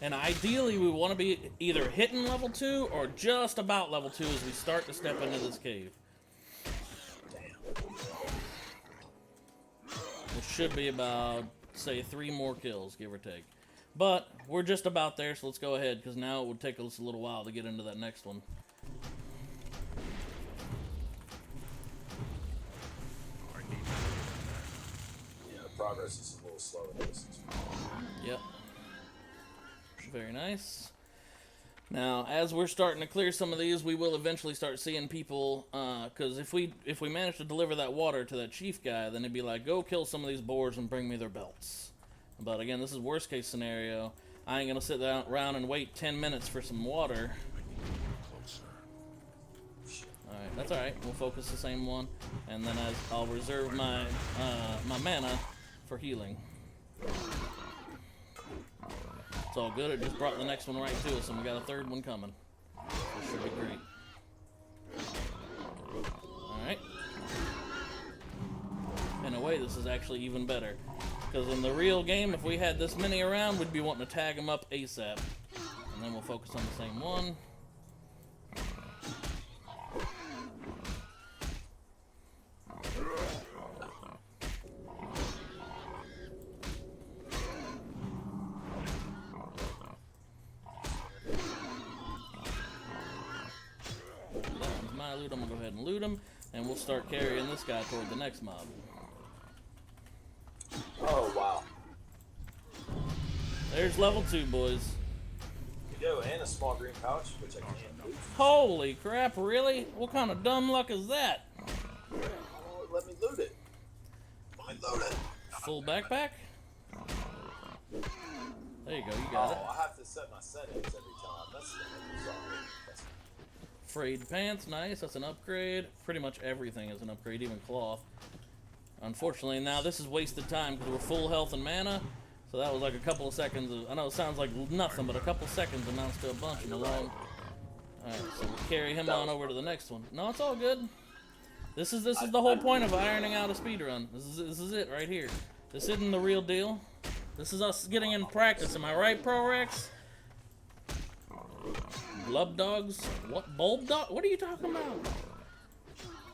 And ideally, we want to be either hitting level 2 or just about level 2 as we start to step into this cave. Which should be about, say, 3 more kills, give or take. But we're just about there, so let's go ahead, because now it would take us a little while to get into that next one. Yeah, progress is a little slow in this. Yep. Very nice. Now, as we're starting to clear some of these, we will eventually start seeing people, because if we manage to deliver that water to that chief guy, then he'd be like, go kill some of these boars and bring me their belts. But again, this is worst case scenario. I ain't gonna sit down around and wait 10 minutes for some water. Alright, that's alright. We'll focus the same one. And then I'll reserve my my mana for healing. It's all good. It just brought the next one right to us, and we got a third one coming. This should be great. Alright. In a way, this is actually even better. Because in the real game, if we had this many around, we'd be wanting to tag them up ASAP. And then we'll focus on the same one. Loot. I'm gonna go ahead and loot him, and we'll start carrying this guy toward the next mob. Oh, wow. There's level 2, boys. Yo, and a small green pouch, which I can't loot. Holy crap, really? What kind of dumb luck is that? Oh, let me loot it. Let me loot it. Full backpack? There you go, you got it. I have to set my settings every time. That's sorry. Frayed pants, nice, that's an upgrade. Pretty much everything is an upgrade, even cloth. Unfortunately, now this is wasted time because we're full health and mana. So that was like a couple of seconds of, I know it sounds like nothing, but a couple seconds amounts to a bunch in the long. Alright, so we'll carry him on over to the next one. No, it's all good. This is the whole point of ironing out a speedrun. This is it right here. This isn't the real deal. This is us getting in practice. Am I right, Pro Rex? Blub dogs? What? Bulb dog? What are you talking about?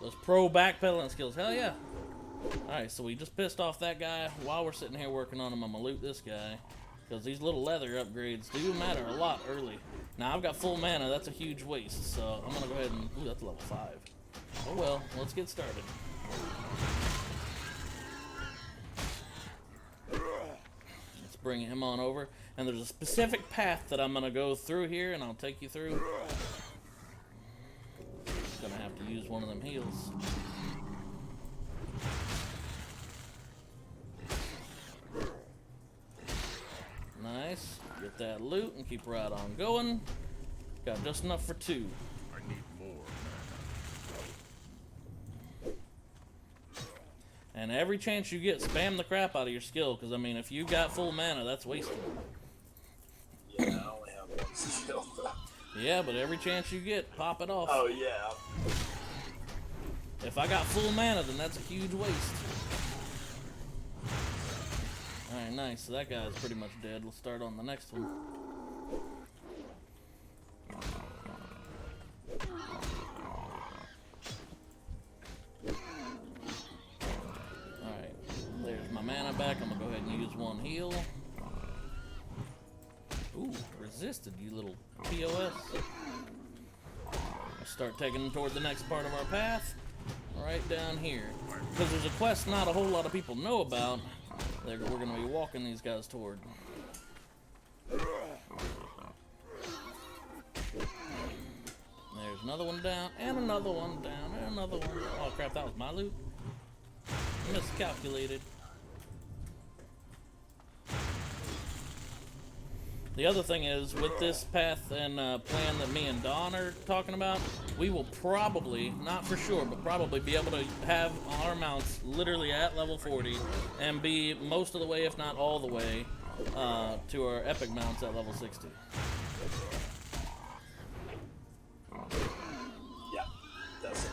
Those pro backpedaling skills. Hell yeah. Alright, so we just pissed off that guy. While we're sitting here working on him, I'm gonna loot this guy. Because these little leather upgrades do matter a lot early. Now, I've got full mana. That's a huge waste. So, I'm gonna go ahead and... Ooh, that's level 5. Oh well, let's get started. Let's bring him on over. And there's a specific path that I'm gonna go through here, and I'll take you through. Gonna have to use one of them heals. Nice. Get that loot and keep right on going. Got just enough for 2. I need more. And every chance you get, spam the crap out of your skill, because I mean, if you got full mana, that's wasted. Yeah, I only have 1 skill. Yeah, but every chance you get, pop it off. Oh yeah. If I got full mana, then that's a huge waste. Alright, nice. So that guy's pretty much dead. We'll start on the next one. Alright, there's my mana back. I'm gonna go ahead and use 1 heal. Ooh, resisted, you little POS. Let's start taking them toward the next part of our path. Right down here. Because there's a quest not a whole lot of people know about that we're going to be walking these guys toward. There's another one down, and another one down, and another one down. Oh crap, that was my loot? Miscalculated. The other thing is, with this path and plan that me and Don are talking about, we will probably, not for sure, but probably be able to have our mounts literally at level 40 and be most of the way, if not all the way, to our epic mounts at level 60. Yeah, that's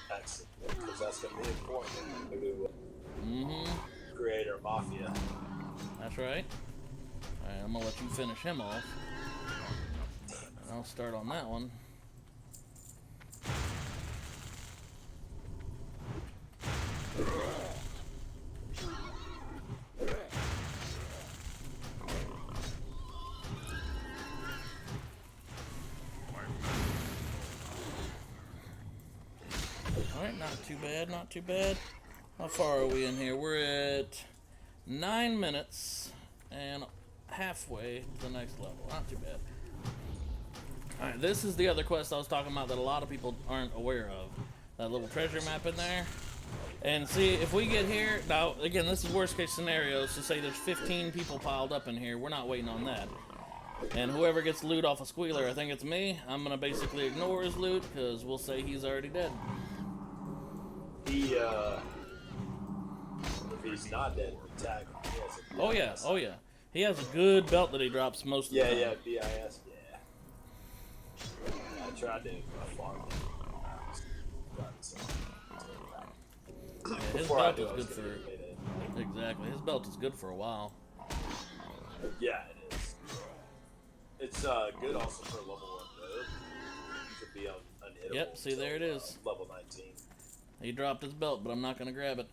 excellent. Because that's going to be important to create our mafia. That's right. Alright, I'm gonna let you finish him off. And I'll start on that one. Alright, not too bad, not too bad. How far are we in here? We're at 9 minutes and halfway to the next level. Not too bad. Alright, this is the other quest I was talking about that a lot of people aren't aware of. That little treasure map in there. And see, if we get here, now, again, this is worst case scenario, so say there's 15 people piled up in here, we're not waiting on that. And whoever gets loot off a Squealer, I think it's me, I'm gonna basically ignore his loot, because we'll say he's already dead. He, if he's not dead, tag him. He has a Oh yeah, oh yeah. He has a good belt that he drops most of the time. Yeah, BIS, yeah. I tried to farm him. Yeah, his belt is good for... Exactly, his belt is good for a while. Yeah, it is. It's good also for level 1 move. You could be unhittable. Yep, see, there it is. Level 19. He dropped his belt, but I'm not going to grab it.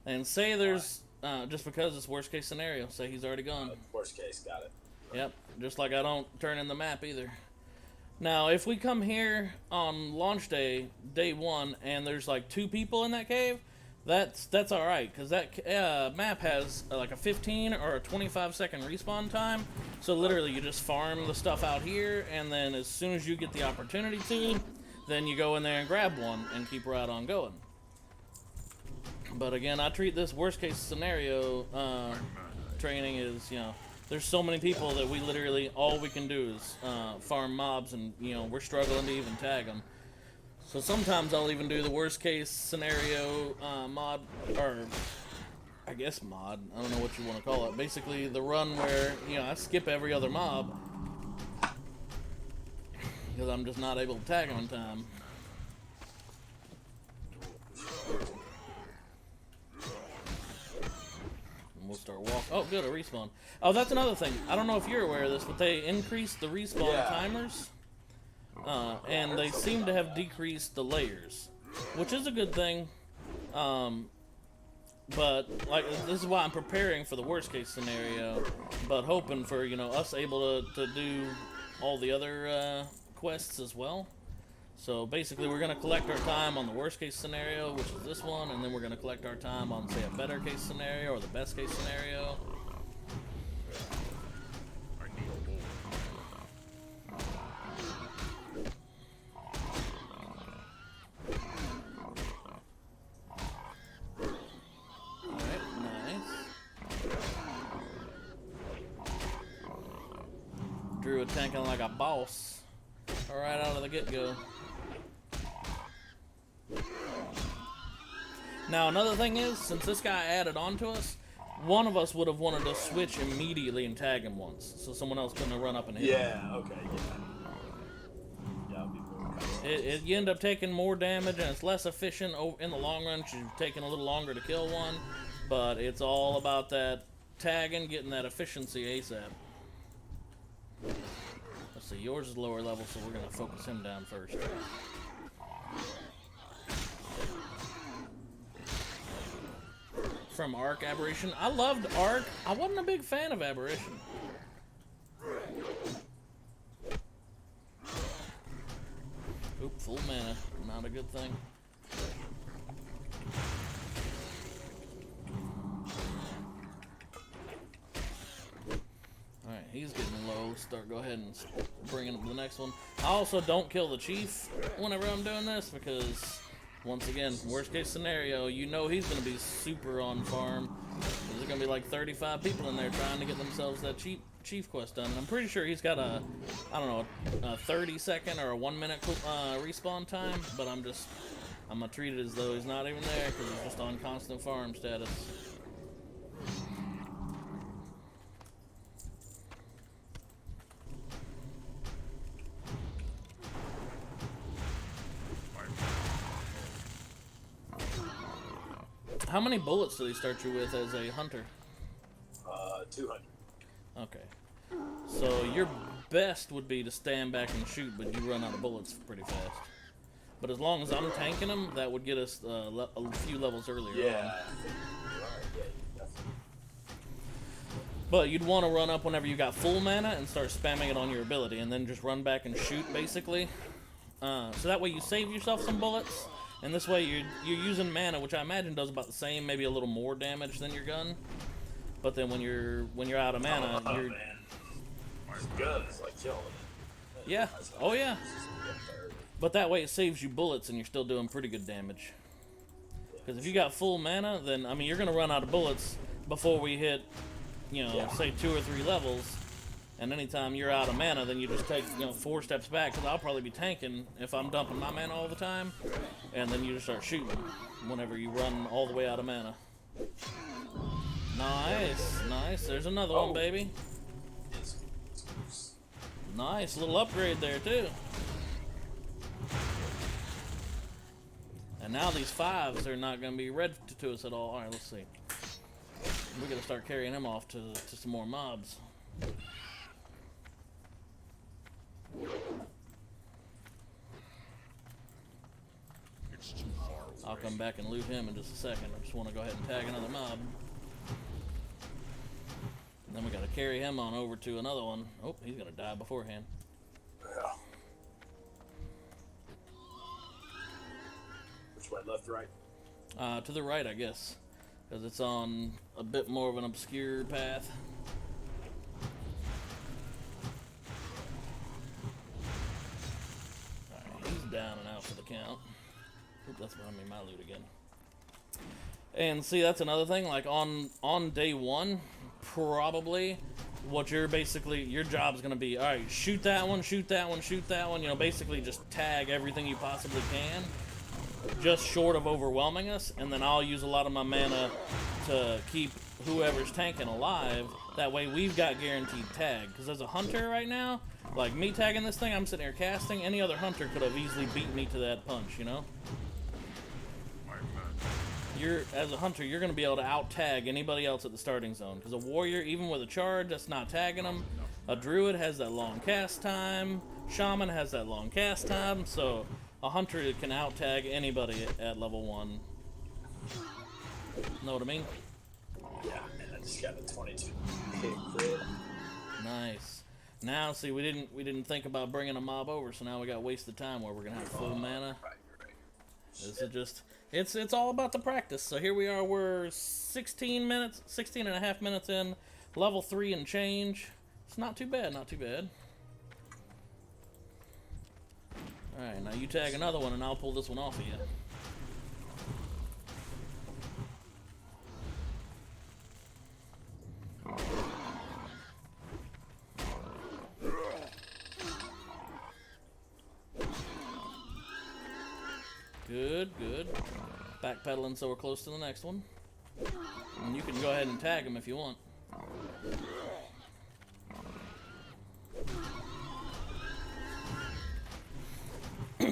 And say there's... just because it's worst case scenario, say he's already gone. Worst case, got it. Yep, just like I don't turn in the map either. Now, if we come here on launch day, day 1, and there's like 2 people in that cave, that's all right, because that map has like a 15 or a 25 second respawn time. So literally, you just farm the stuff out here, and then as soon as you get the opportunity to, then you go in there and grab one and keep right on going. But again, I treat this worst case scenario training as, you know, there's so many people that we literally, all we can do is farm mobs, and, you know, we're struggling to even tag them. So sometimes I'll even do the worst case scenario mod, or I guess mod, I don't know what you want to call it. Basically the run where, you know, I skip every other mob because I'm just not able to tag them in time. We'll start walking. Oh, good, a respawn. Oh, that's another thing. I don't know if you're aware of this, but they increased the respawn timers. And they seem to have decreased the layers. which is a good thing. But like this is why I'm preparing for the worst case scenario, but hoping for us able to do all the other quests as well. So basically, we're gonna collect our time on the worst case scenario, which is this one, and then we're gonna collect our time on say a better case scenario or the best case scenario. Druid tanking like a boss right out of the get-go. Now another thing is, since this guy added on to us, one of us would have wanted to switch immediately and tag him once, so someone else couldn't run up and hit him. Yeah, okay, yeah. You end up taking more damage and it's less efficient in the long run because you've taken a little longer to kill one, but it's all about that tagging, getting that efficiency ASAP. Let's see, yours is lower level, so we're going to focus him down first. From Arc Aberration. I loved Arc. I wasn't a big fan of Aberration. Oop, full mana. Not a good thing. Alright, he's getting low. Go ahead and bring him to the next one. I also don't kill the chief whenever I'm doing this because, once again, worst case scenario, he's going to be super on farm. There's going to be like 35 people in there trying to get themselves that chief quest done. And I'm pretty sure he's got a 30-second or a 1-minute respawn time, but I'm going to treat it as though he's not even there because he's just on constant farm status. How many bullets do they start you with as a hunter? 200. Okay. So your best would be to stand back and shoot, but you run out of bullets pretty fast. But as long as I'm tanking them, that would get us a few levels earlier on. But you'd want to run up whenever you got full mana and start spamming it on your ability, and then just run back and shoot, basically. So that way you save yourself some bullets. And this way you're using mana, which I imagine does about the same, maybe a little more damage than your gun. But then when you're out of mana, you're... Man. His gun's like killing it. Yeah. Oh yeah. But that way it saves you bullets and you're still doing pretty good damage. Because if you got full mana, then I mean you're gonna run out of bullets before we hit, say 2 or 3 levels. And anytime you're out of mana, then you just take, 4 steps back, because I'll probably be tanking if I'm dumping my mana all the time. And then you just start shooting whenever you run all the way out of mana. Nice, nice. There's another one, baby. Nice, little upgrade there, too. And now these 5s are not going to be red to us at all. Alright, let's see. We're going to start carrying him off to some more mobs. I'll come back and loot him in just a second. I just want to go ahead and tag another mob. And then we got to carry him on over to another one. Oh, he's going to die beforehand. Yeah. Which way, left, right? To the right, I guess. Because it's on a bit more of an obscure path. Down and out for the count. Oop, that's behind me, my loot again. And see, that's another thing, like on day 1, probably what your job's gonna be, alright, shoot that one, shoot that one, shoot that one, basically just tag everything you possibly can, just short of overwhelming us, and then I'll use a lot of my mana to keep whoever's tanking alive. That way we've got guaranteed tag, because as a hunter right now, like me tagging this thing, I'm sitting here casting. Any other hunter could have easily beat me to that punch, As a hunter, you're going to be able to out-tag anybody else at the starting zone. Because a warrior, even with a charge, that's not tagging them. A druid has that long cast time. Shaman has that long cast time. So a hunter can out tag anybody at level 1. Know what I mean? Yeah, and I just got a 22 hit crit. Nice. Now, see, we didn't think about bringing a mob over, so now we got wasted time where we're gonna have full mana. Right. This is just, it's all about the practice. So here we are, we're 16 and a half minutes in, level 3 and change. It's not too bad, not too bad. Alright, now you tag another one and I'll pull this one off of you. Good, good. Backpedaling so we're close to the next one. And you can go ahead and tag him if you want. See,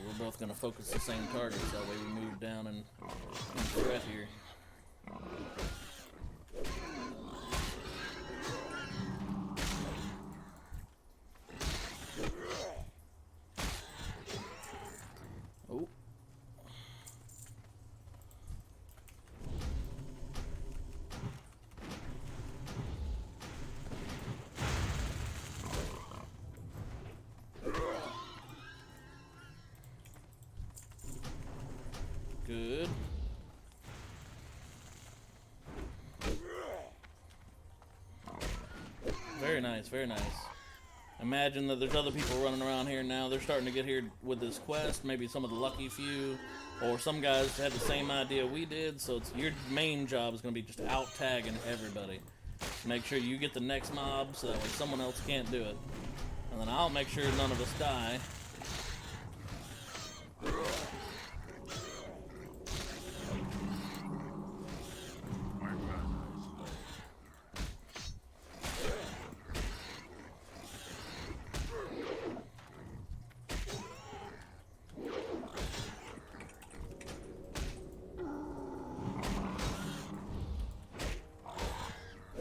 we're both going to focus the same targets, that way we move down and threat here. Oh. Good. Very nice, very nice. Imagine that there's other people running around here now. They're starting to get here with this quest. Maybe some of the lucky few. Or some guys had the same idea we did. So it's your main job is going to be just out tagging everybody. Make sure you get the next mob so that way someone else can't do it. And then I'll make sure none of us die.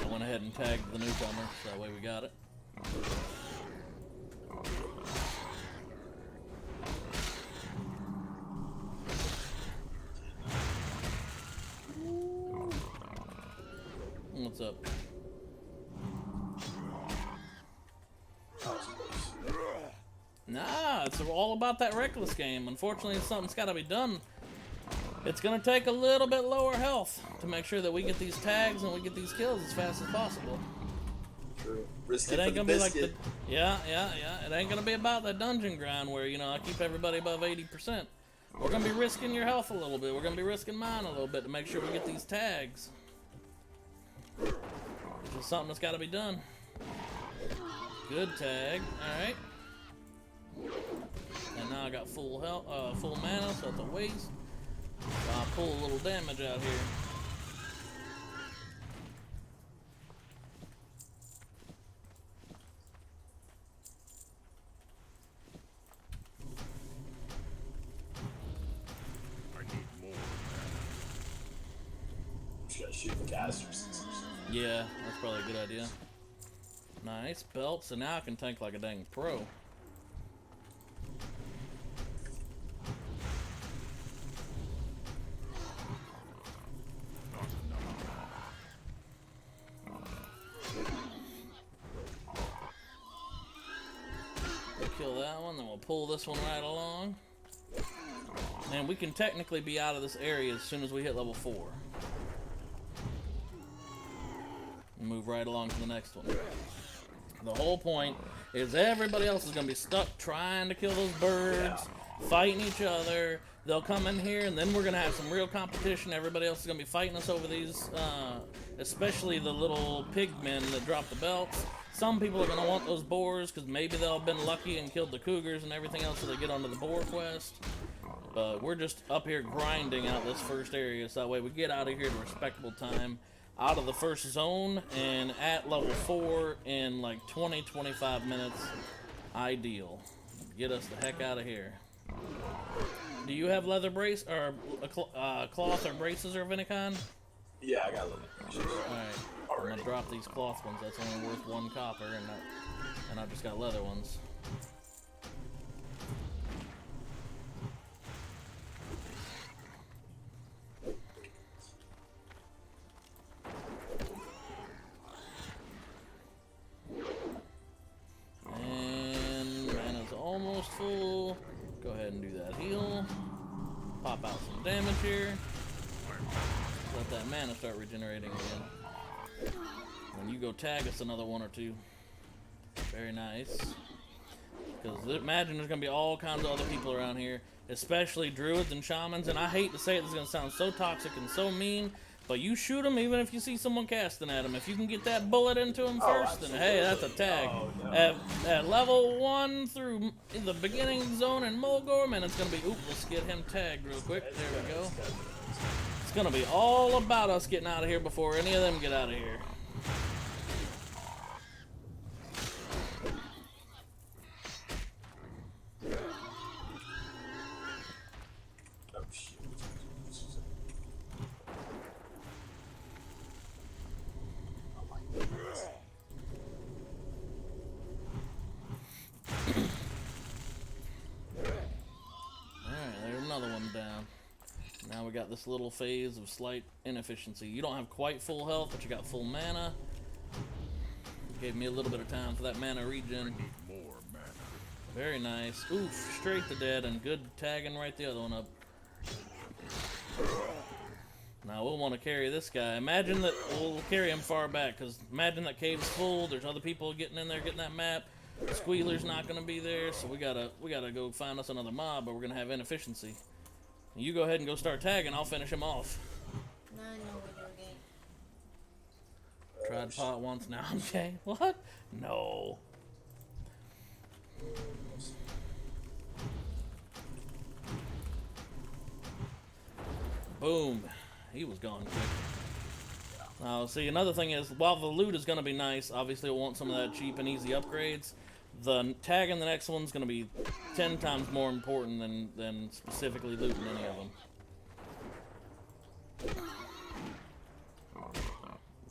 I went ahead and tagged the newcomer, so that way we got it. What's up? Nah, it's all about that reckless game. Unfortunately, something's got to be done. It's going to take a little bit lower health to make sure that we get these tags and we get these kills as fast as possible. True. Risk It it ain't for going the to be like the... biscuit. Yeah. It ain't going to be about that dungeon grind where, you know, I keep everybody above 80%. We're going to be risking your health a little bit. We're going to be risking mine a little bit to make sure we get these tags. It's just something that's got to be done. Good tag. Alright. And now I got full health, full mana, so it's a waste. So I'll pull a little damage out here. I need more. Just gotta shoot the casters. Yeah, that's probably a good idea. Nice belt, so now I can tank like a dang pro. Kill that one, then we'll pull this one right along. And we can technically be out of this area as soon as we hit level 4. And move right along to the next one. The whole point is everybody else is going to be stuck trying to kill those birds, fighting each other. They'll come in here, and then we're going to have some real competition. Everybody else is going to be fighting us over these, especially the little pigmen that drop the belts. Some people are going to want those boars because maybe they'll have been lucky and killed the cougars and everything else so they get onto the boar quest. But we're just up here grinding out this first area so that way we get out of here at a respectable time, out of the first zone, and at level 4 in like 20-25 minutes. Ideal. Get us the heck out of here. Do you have leather brace or cloth or braces or of any kind? Yeah, I got a little bit. Alright, I'm gonna drop these cloth ones. That's only worth 1 copper, and I just got leather ones. And mana's almost full. Go ahead and do that heal. Pop out some damage here. Let that mana start regenerating again. When you go tag us another 1 or 2. Very nice. Because imagine there's going to be all kinds of other people around here, especially druids and shamans, and I hate to say it, this is going to sound so toxic and so mean, but you shoot them even if you see someone casting at them. If you can get that bullet into them first, then hey, that's a tag. At level 1 through the beginning zone in Mulgore, man, it's going to be, oop, let's get him tagged real quick. There we go. It's going to be all about us getting out of here before any of them get out of here. Oh, shit. Oh, my goodness. Alright, there's another one down. Now we got this little phase of slight inefficiency. You don't have quite full health, but you got full mana. Gave me a little bit of time for that mana regen. More mana. Very nice. Oof, straight to dead, and good tagging right the other one up. Now we'll want to carry this guy. Imagine that we'll carry him far back, because imagine that cave's full, there's other people getting in there, getting that map. Squealer's not going to be there, so we gotta go find us another mob, but we're going to have inefficiency. You go ahead and go start tagging, I'll finish him off. Now I know what you're getting. Tried pot once, now I'm okay. What? No. Boom. He was gone quick. Now, see, another thing is, while the loot is going to be nice, obviously we'll want some of that cheap and easy upgrades. The tag in the next one's going to be 10 times more important than specifically looting any of them.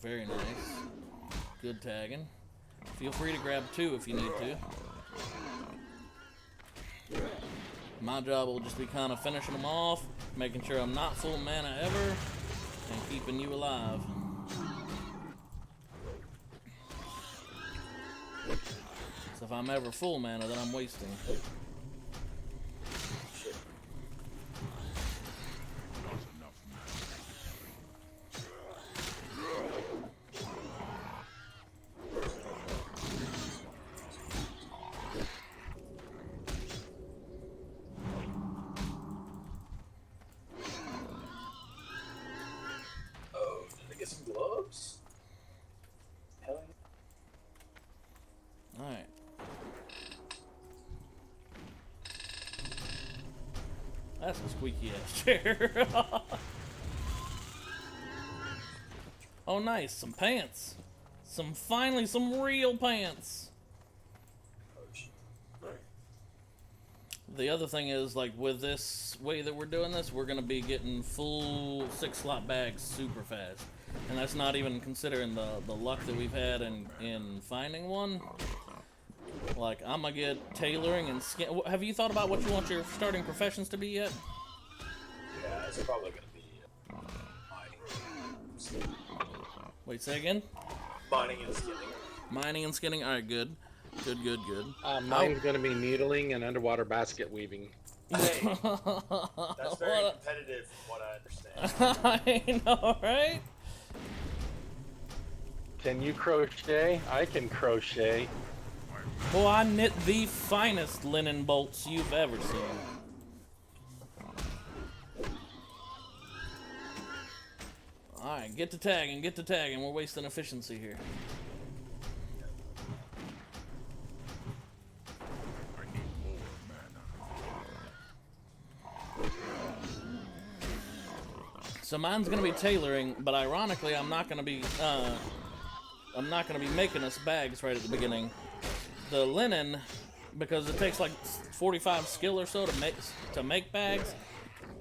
Very nice. Good tagging. Feel free to grab 2 if you need to. My job will just be kind of finishing them off, making sure I'm not full mana ever, and keeping you alive. So if I'm ever full mana, then I'm wasting. Oh, did I get some gloves? Hell yeah. Alright. That's a squeaky ass chair. Oh nice, some pants. Finally some real pants. Oh, shit. The other thing is, like, with this way that we're doing this, we're gonna be getting full 6-slot bags super fast. And that's not even considering the luck that we've had in finding one. Like, I'm gonna get tailoring and skin. Have you thought about what you want your starting professions to be yet? Yeah, it's probably gonna be mining. Wait, say again? Mining and skinning. Mining and skinning? Alright, good. Good. Mine's going to be needling and underwater basket weaving. Hey, that's very competitive from what I understand. I know, right? Can you crochet? I can crochet. Boy, I knit the finest linen bolts you've ever seen. Alright, get to tagging. We're wasting efficiency here. I need more mana. So mine's gonna be tailoring, but ironically, I'm not gonna be making us bags right at the beginning. The linen, because it takes like 45 skill or so to make bags.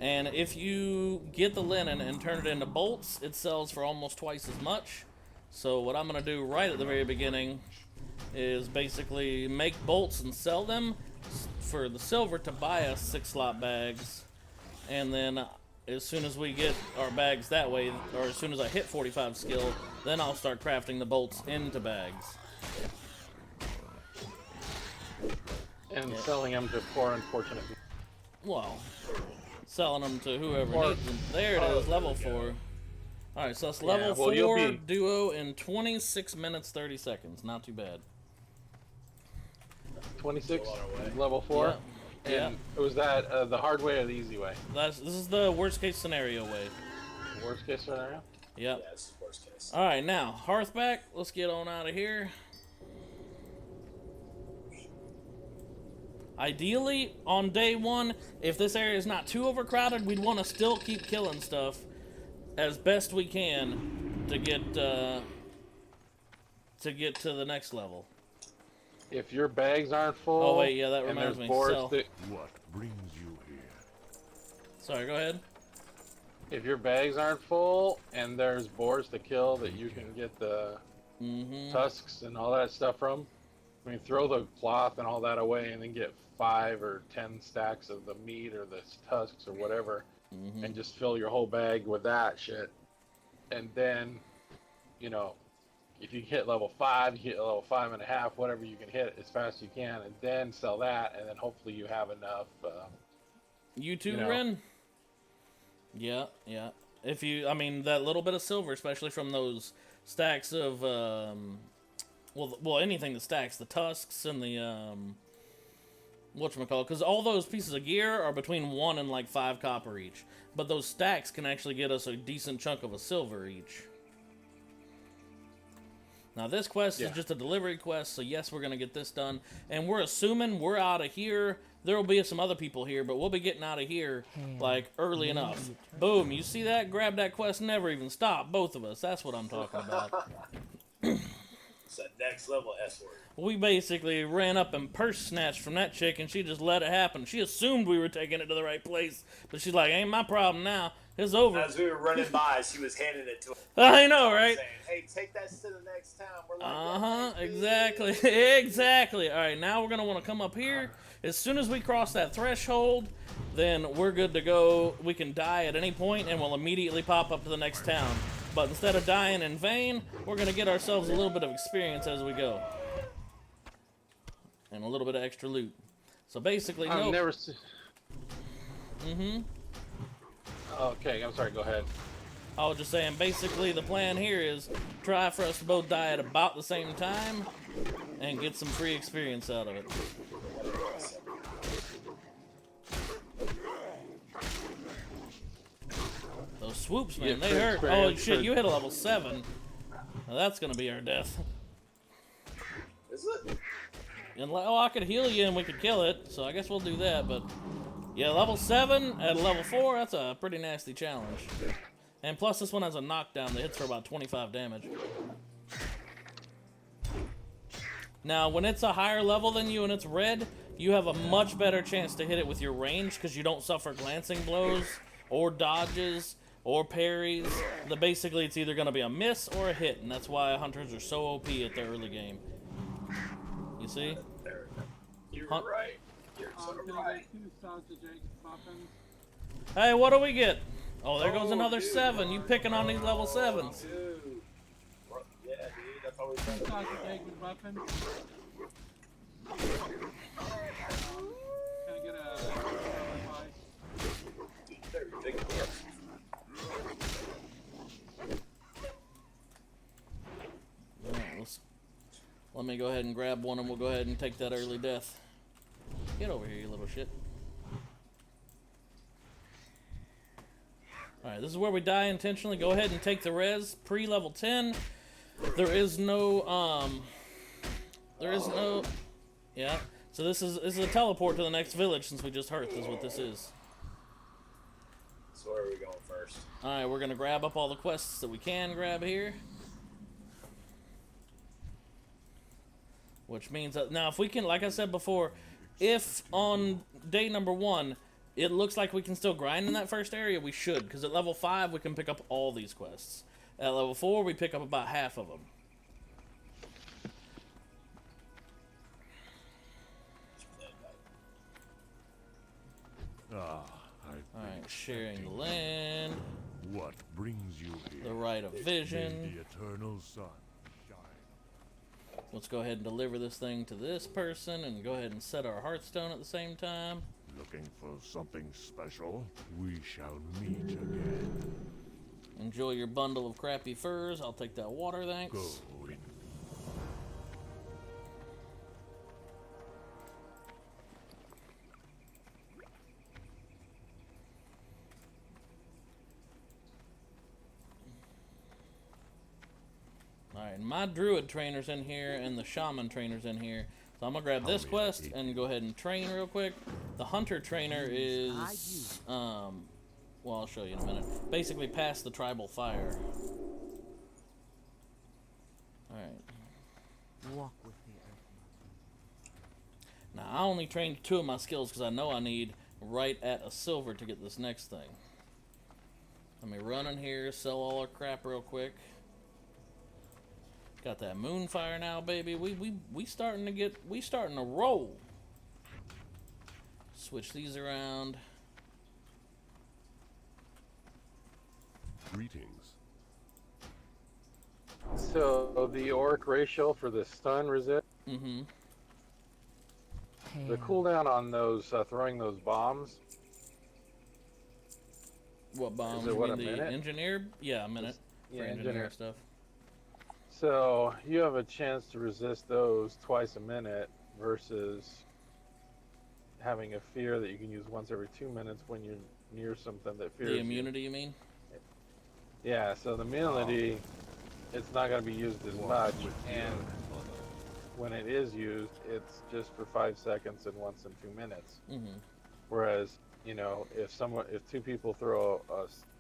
And if you get the linen and turn it into bolts, it sells for almost twice as much. So what I'm going to do right at the very beginning is basically make bolts and sell them for the silver to buy us 6 slot bags. And then as soon as we get our bags that way, or as soon as I hit 45 skill, then I'll start crafting the bolts into bags. And selling them to poor, unfortunate people. Well, selling them to whoever Or- needs them. There it is, level 4. Alright, so that's level well, you'll 4 be- duo in 26 minutes 30 seconds. Not too bad. 26, Still on our way. level 4. Yeah. And was that the hard way or the easy way? This is the worst case scenario way. Worst case scenario? Yep. Yeah, this is worst case. Alright, now, Hearthback, let's get on out of here. Ideally, on day 1, if this area is not too overcrowded, we'd want to still keep killing stuff as best we can to get to the next level. If your bags aren't full, Oh, wait, yeah, that and reminds there's me. boards Sell. that- What brings you here? Sorry, go ahead. if your bags aren't full and there's boars to kill that you can get the tusks and all that stuff from, I mean, throw the cloth and all that away and then get 5 or 10 stacks of the meat or the tusks or whatever, and just fill your whole bag with that shit. And then, you know, if you hit level 5, you hit level 5.5, whatever you can hit as fast as you can, and then sell that, and then hopefully you have enough. You too, You know. Ren? Yeah, yeah. If you, I mean, that little bit of silver, especially from those stacks of, well, anything that stacks, the tusks and the, whatchamacallit, because all those pieces of gear are between 1 and like 5 copper each. But those stacks can actually get us a decent chunk of a silver each. Now this quest is just a delivery quest, so yes, we're going to get this done. And we're assuming we're out of here. There will be some other people here, but we'll be getting out of here, like, early enough. Boom, you see that? Grab that quest, never even stop. Both of us. That's what I'm talking about. It's that next level S word. We basically ran up and purse snatched from that chick, and she just let it happen. She assumed we were taking it to the right place, but she's like, ain't my problem now. It's over. As we were running by, she was handing it to us. I know, right? Saying, hey, take that to the next town. We're like, Uh-huh, "Okay, exactly, dude." exactly. All right, now we're going to want to come up here. As soon as we cross that threshold, then we're good to go. We can die at any point, and we'll immediately pop up to the next town. But instead of dying in vain, we're going to get ourselves a little bit of experience as we go. And a little bit of extra loot. So basically, I've no... never seen. Okay, I'm sorry. Go ahead. I was just saying, basically the plan here is try for us to both die at about the same time and get some free experience out of it. Those swoops, man, Get they free hurt. Oh experience shit, for- you hit a level 7. Now that's gonna be our death. Is it? And I could heal you and we could kill it, so I guess we'll do that, but yeah, level 7 at level 4, that's a pretty nasty challenge. And plus this one has a knockdown that hits for about 25 damage. Now, when it's a higher level than you and it's red, you have a much better chance to hit it with your range because you don't suffer glancing blows or dodges or parries. Basically, it's either going to be a miss or a hit, and that's why hunters are so OP at the early game. You see? There we go. You're Huh? right. You're so right. Hey, what do we get? Oh, there goes another 7. You picking on these level 7s. Dude. Yeah, dude. That's all we're trying to do. Dude, they're ridiculous. Alright, let me go ahead and grab one and we'll go ahead and take that early death. Get over here, you little shit. Alright, this is where we die intentionally. Go ahead and take the res pre-level 10. There is no, yeah. So this is a teleport to the next village since we just heard is what this is. So where are we going first? Alright, we're gonna grab up all the quests that we can grab here. Which means that, now if we can, like I said before, if on day number 1, it looks like we can still grind in that first area. We should, because at level 5 we can pick up all these quests. At level 4 we pick up about half of them. Alright, sharing the land. What brings you here? The right of May vision. the eternal sun shine. Let's go ahead and deliver this thing to this person and go ahead and set our Hearthstone at the same time. Looking for something special? We shall meet again. Enjoy your bundle of crappy furs. I'll take that water, thanks. Go in. Alright, my druid trainer's in here and the shaman trainer's in here. So I'm gonna grab this quest and go ahead and train real quick. The hunter trainer is, well, I'll show you in a minute. Basically past the tribal fire. Alright. Walk with the earth. Now, I only trained 2 of my skills because I know I need right at a silver to get this next thing. Let me run in here, sell all our crap real quick. Got that moonfire now, baby. We starting to roll. Switch these around. Greetings. So the orc ratio for the stun resist, Mm-hmm. the cooldown on those throwing those bombs. What bombs? Is it, You what, mean a the minute? engineer? Yeah, a minute. Yeah, For engineer stuff. So you have a chance to resist those twice a minute versus having a fear that you can use once every 2 minutes when you're near something that fears The you. immunity, you mean? Yeah, so the immunity, it's not going to be used as much, and when it is used, it's just for 5 seconds and once in 2 minutes. Mm-hmm. Whereas, you know, if 2 people throw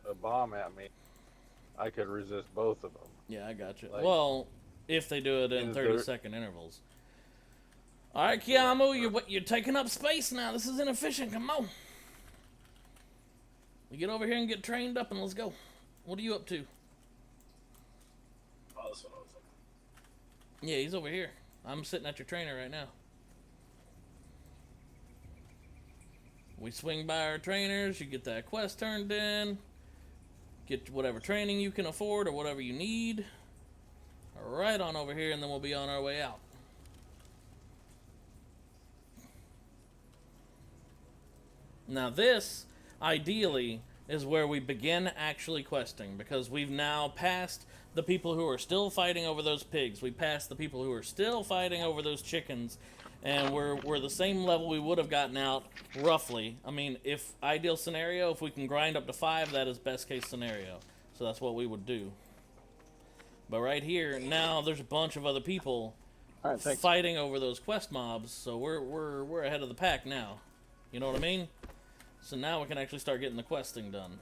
a bomb at me, I could resist both of them. Yeah, I got you. Like, well, if they do it in in 30-second intervals. All right, Kiamu, you're taking up space now. This is inefficient. Come on. You get over here and get trained up, and let's go. What are you up to? Oh, that's what I was looking. Yeah, he's over here. I'm sitting at your trainer right now. We swing by our trainers. You get that quest turned in. Get whatever training you can afford or whatever you need. Right on over here, and then we'll be on our way out. Now this, ideally, is where we begin actually questing, because we've now passed the people who are still fighting over those pigs. We passed the people who are still fighting over those chickens, and we're the same level we would have gotten out, roughly. I mean, if ideal scenario, if we can grind up to 5, that is best case scenario. So that's what we would do. But right here, now there's a bunch of other people fighting over those quest mobs, so we're ahead of the pack now. You know what I mean? So now we can actually start getting the questing done.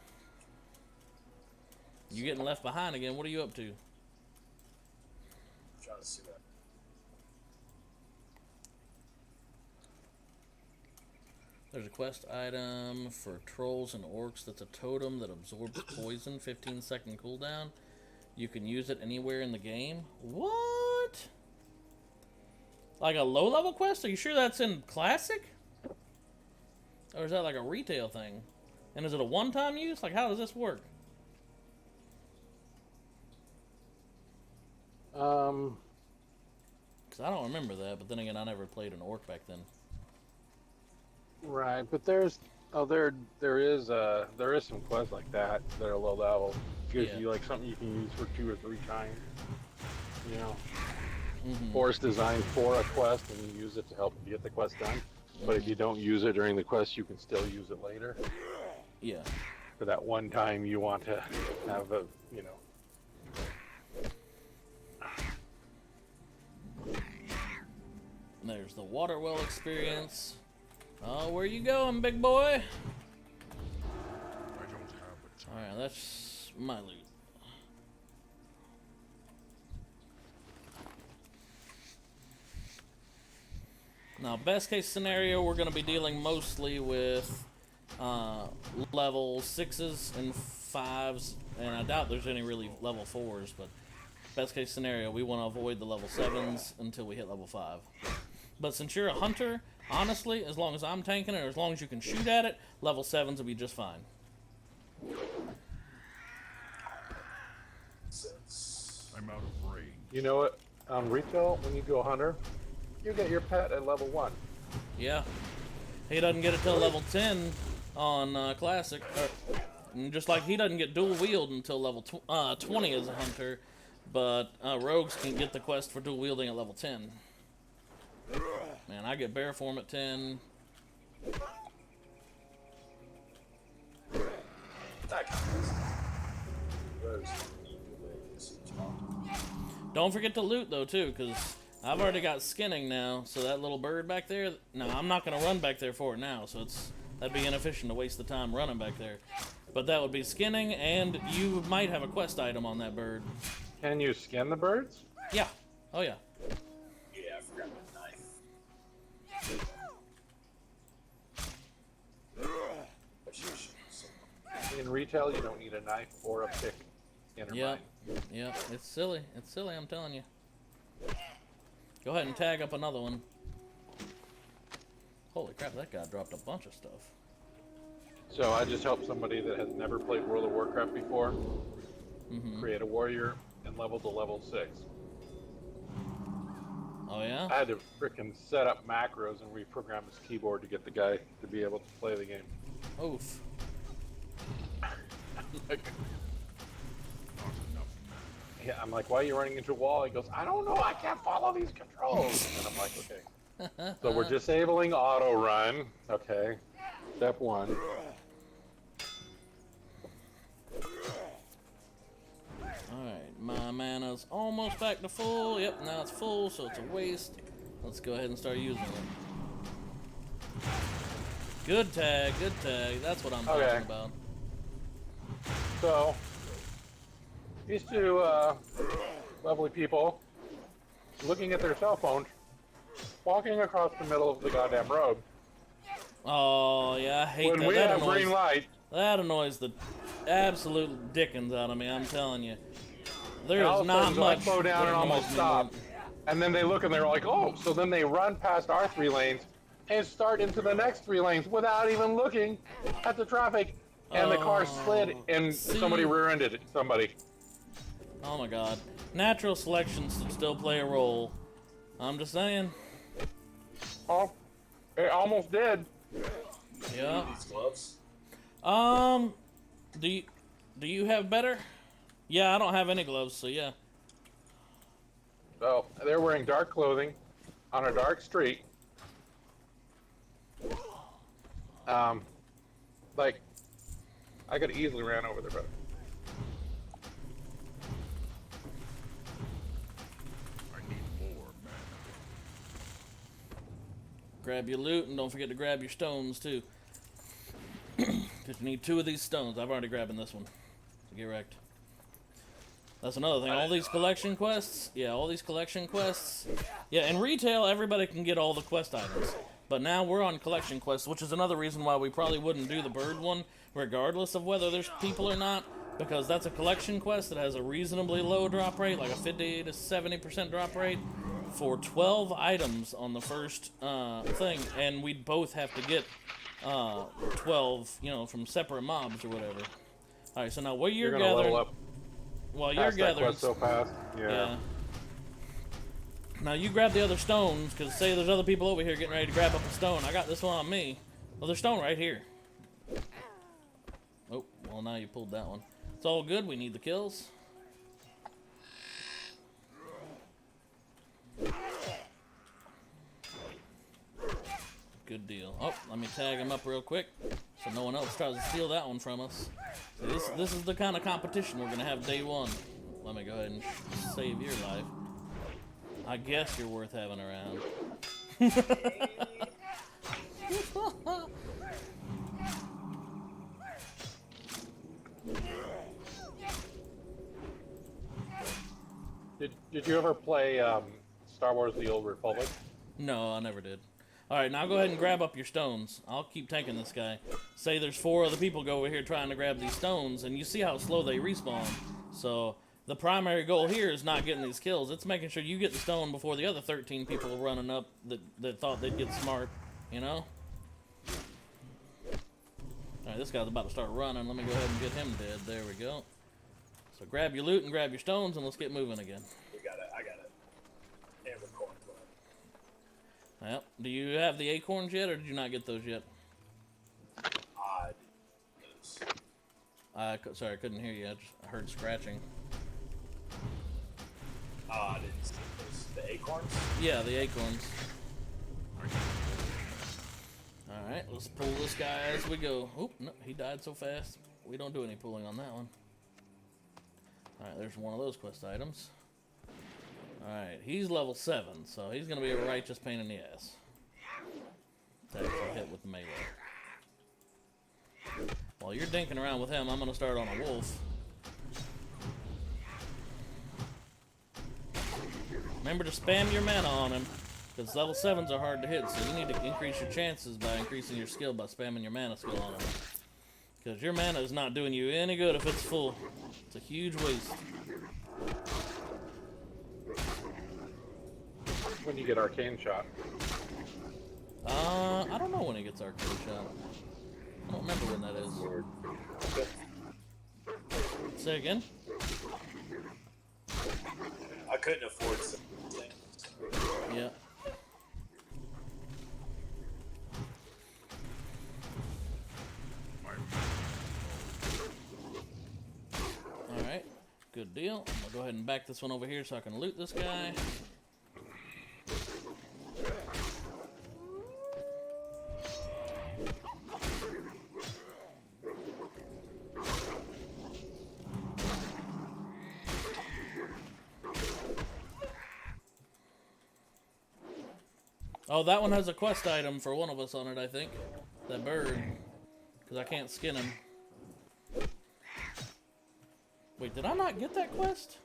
You getting left behind again. What are you up to? I'm trying to see that. There's a quest item for trolls and orcs that's a totem that absorbs poison, 15-second cooldown. You can use it anywhere in the game. What? Like a low-level quest? Are you sure that's in Classic? Or is that like a retail thing? And is it a one-time use? Like, how does this work? Because I don't remember that, but then again, I never played an orc back then. Right, but there is some quests like that that are low level. Gives you like something you can use for 2 or 3 times. You know, or it's designed for a quest and you use it to help get the quest done. But if you don't use it during the quest, you can still use it later. Yeah. For that one time you want to have a, you know. There's the water well experience. Oh, where you going, big boy? Alright, that's my loot. Now, best case scenario, we're going to be dealing mostly with level 6s and 5s, and I doubt there's any really level 4s, but best case scenario, we want to avoid the level 7s until we hit level 5. But since you're a hunter, honestly, as long as I'm tanking it, or as long as you can shoot at it, level 7s will be just fine. I'm out of range. You know what? On retail, when you go hunter, you get your pet at level 1. Yeah. He doesn't get it till level 10 on Classic. Just like he doesn't get dual wield until level 20 as a hunter, but rogues can get the quest for dual wielding at level 10. Man, I get bear form at 10. Don't forget to loot though too, because I've already got skinning now. So that little bird back there, no, I'm not gonna run back there for it now. So that'd be inefficient to waste the time running back there. But that would be skinning, and you might have a quest item on that bird. Can you skin the birds? Yeah. Oh yeah. Yeah, I forgot my knife. In retail, you don't need a knife or a pick. Yep. Yep. It's silly. It's silly, I'm telling you. Go ahead and tag up another one. Holy crap, that guy dropped a bunch of stuff. So I just helped somebody that has never played World of Warcraft before create a warrior and level to level 6. Oh yeah? I had to frickin' set up macros and reprogram his keyboard to get the guy to be able to play the game. Oof. Yeah, I'm like, why are you running into a wall? He goes, I don't know, I can't follow these controls. And I'm like, okay. So we're disabling auto run. Okay. Step 1. Alright, my mana's almost back to full. Yep, now it's full, so it's a waste. Let's go ahead and start using it. Good tag, good tag. That's what I'm talking about. So, these two lovely people looking at their cell phones, walking across the middle of the goddamn road. Oh, yeah, I hate When that. we That have green light, that annoys the absolute dickens out of me, I'm telling you. There and all is of a not sudden, I much. slow down that and almost annoys me stop. more. And then they look and they're like, oh, so then they run past our 3 lanes and start into the next 3 lanes without even looking at the traffic. And the car slid and somebody rear-ended somebody. Oh my god. Natural selection should still play a role. I'm just saying. Oh, it almost did. Yeah. These gloves. Do you have better? Yeah, I don't have any gloves, so yeah. So they're wearing dark clothing on a dark street. Like, I could easily ran over their brother. I need more mana. Grab your loot and don't forget to grab your stones too. Because you need 2 of these stones. I've already grabbed this one. So get wrecked. That's another thing. All these collection quests. Yeah, all these collection quests. Yeah, in retail, everybody can get all the quest items. But now we're on collection quests, which is another reason why we probably wouldn't do the bird one, regardless of whether there's people or not. Because that's a collection quest that has a reasonably low drop rate, like a 50 to 70% drop rate, for 12 items on the first thing. And we'd both have to get 12, you know, from separate mobs or whatever. Alright, so now what you're gonna gathering... level up While you're past that gathering... quest so fast. Yeah. Now you grab the other stones, because say there's other people over here getting ready to grab up a stone. I got this one on me. Well, there's stone right here. Oh, well now you pulled that one. It's all good, we need the kills. Good deal. Oh, let me tag him up real quick, so no one else tries to steal that one from us. So this is the kind of competition we're going to have day 1. Let me go ahead and save your life. I guess you're worth having around. Did you ever play Star Wars: The Old Republic? No, I never did. Alright, now go ahead and grab up your stones. I'll keep tanking this guy. Say there's 4 other people go over here trying to grab these stones, and you see how slow they respawn. So, the primary goal here is not getting these kills. It's making sure you get the stone before the other 13 people running up that thought they'd get smart, you know? Alright, this guy's about to start running. Let me go ahead and get him dead. There we go. So grab your loot and grab your stones, and let's get moving again. We got it. I got it. And the coin. Well, do you have the acorns yet, or did you not get those yet? Sorry, I couldn't hear you. I heard scratching. I didn't see those. The acorns? Yeah, the acorns. Alright, let's pull this guy as we go. Oop, no, he died so fast. We don't do any pulling on that one. Alright, there's one of those quest items. Alright, he's level 7, so he's going to be a righteous pain in the ass. To actually hit with the melee. While you're dinking around with him, I'm going to start on a wolf. Remember to spam your mana on him, because level 7s are hard to hit, so you need to increase your chances by increasing your skill by spamming your mana skill on him. Because your mana is not doing you any good if it's full. It's a huge waste. When you get arcane shot. I don't know when he gets arcane shot. I don't remember when that is. Say again? I couldn't afford something. Yeah. Alright, good deal. I'll go ahead and back this one over here so I can loot this guy. Oh, that one has a quest item for one of us on it, I think. That bird. Because I can't skin him. Wait, did I not get that quest?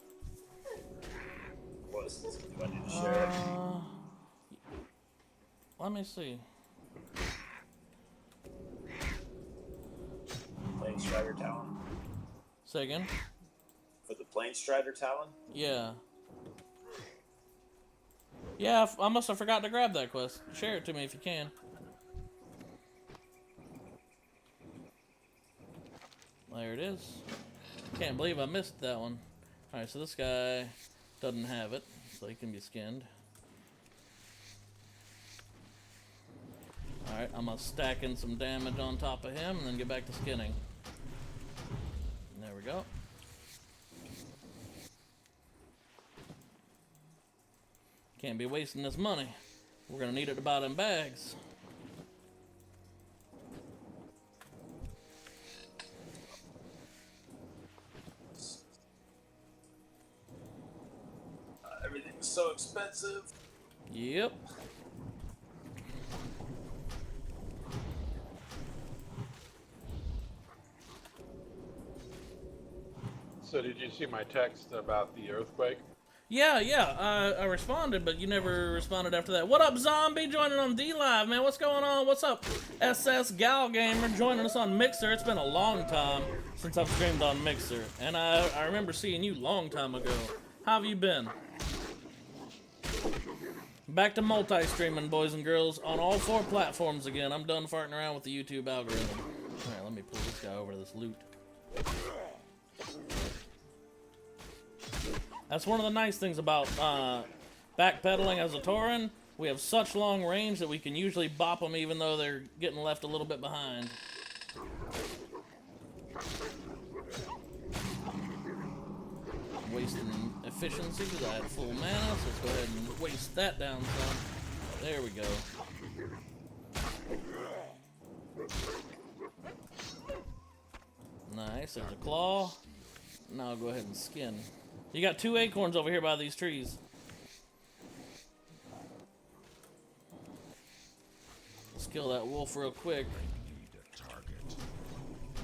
What is this? Do I need to share it? Let me see. Plane Strider Talon? Say again? For the Plane Strider Talon? Yeah. Yeah, I must have forgot to grab that quest. Share it to me if you can. There it is. Can't believe I missed that one. Alright, so this guy doesn't have it, so he can be skinned. Alright, I'm gonna stack in some damage on top of him and then get back to skinning. There we go. Can't be wasting this money. We're gonna need it to buy them bags. Everything's so expensive. Yep. So did you see my text about the earthquake? Yeah, I responded, but you never responded after that. What up, Zombie? Joining on D-Live, man. What's going on? What's up, SS Gal Gamer? Joining us on Mixer. It's been a long time since I've streamed on Mixer, and I remember seeing you long time ago. How have you been? Back to multi-streaming, boys and girls, on all 4 platforms again. I'm done farting around with the YouTube algorithm. Alright, let me pull this guy over to this loot. That's one of the nice things about backpedaling as a Tauren. We have such long range that we can usually bop them even though they're getting left a little bit behind. Wasting efficiency because I had full mana, so let's go ahead and waste that down some. There we go. Nice, there's a claw. Now I'll go ahead and skin. You got 2 acorns over here by these trees. Let's kill that wolf real quick.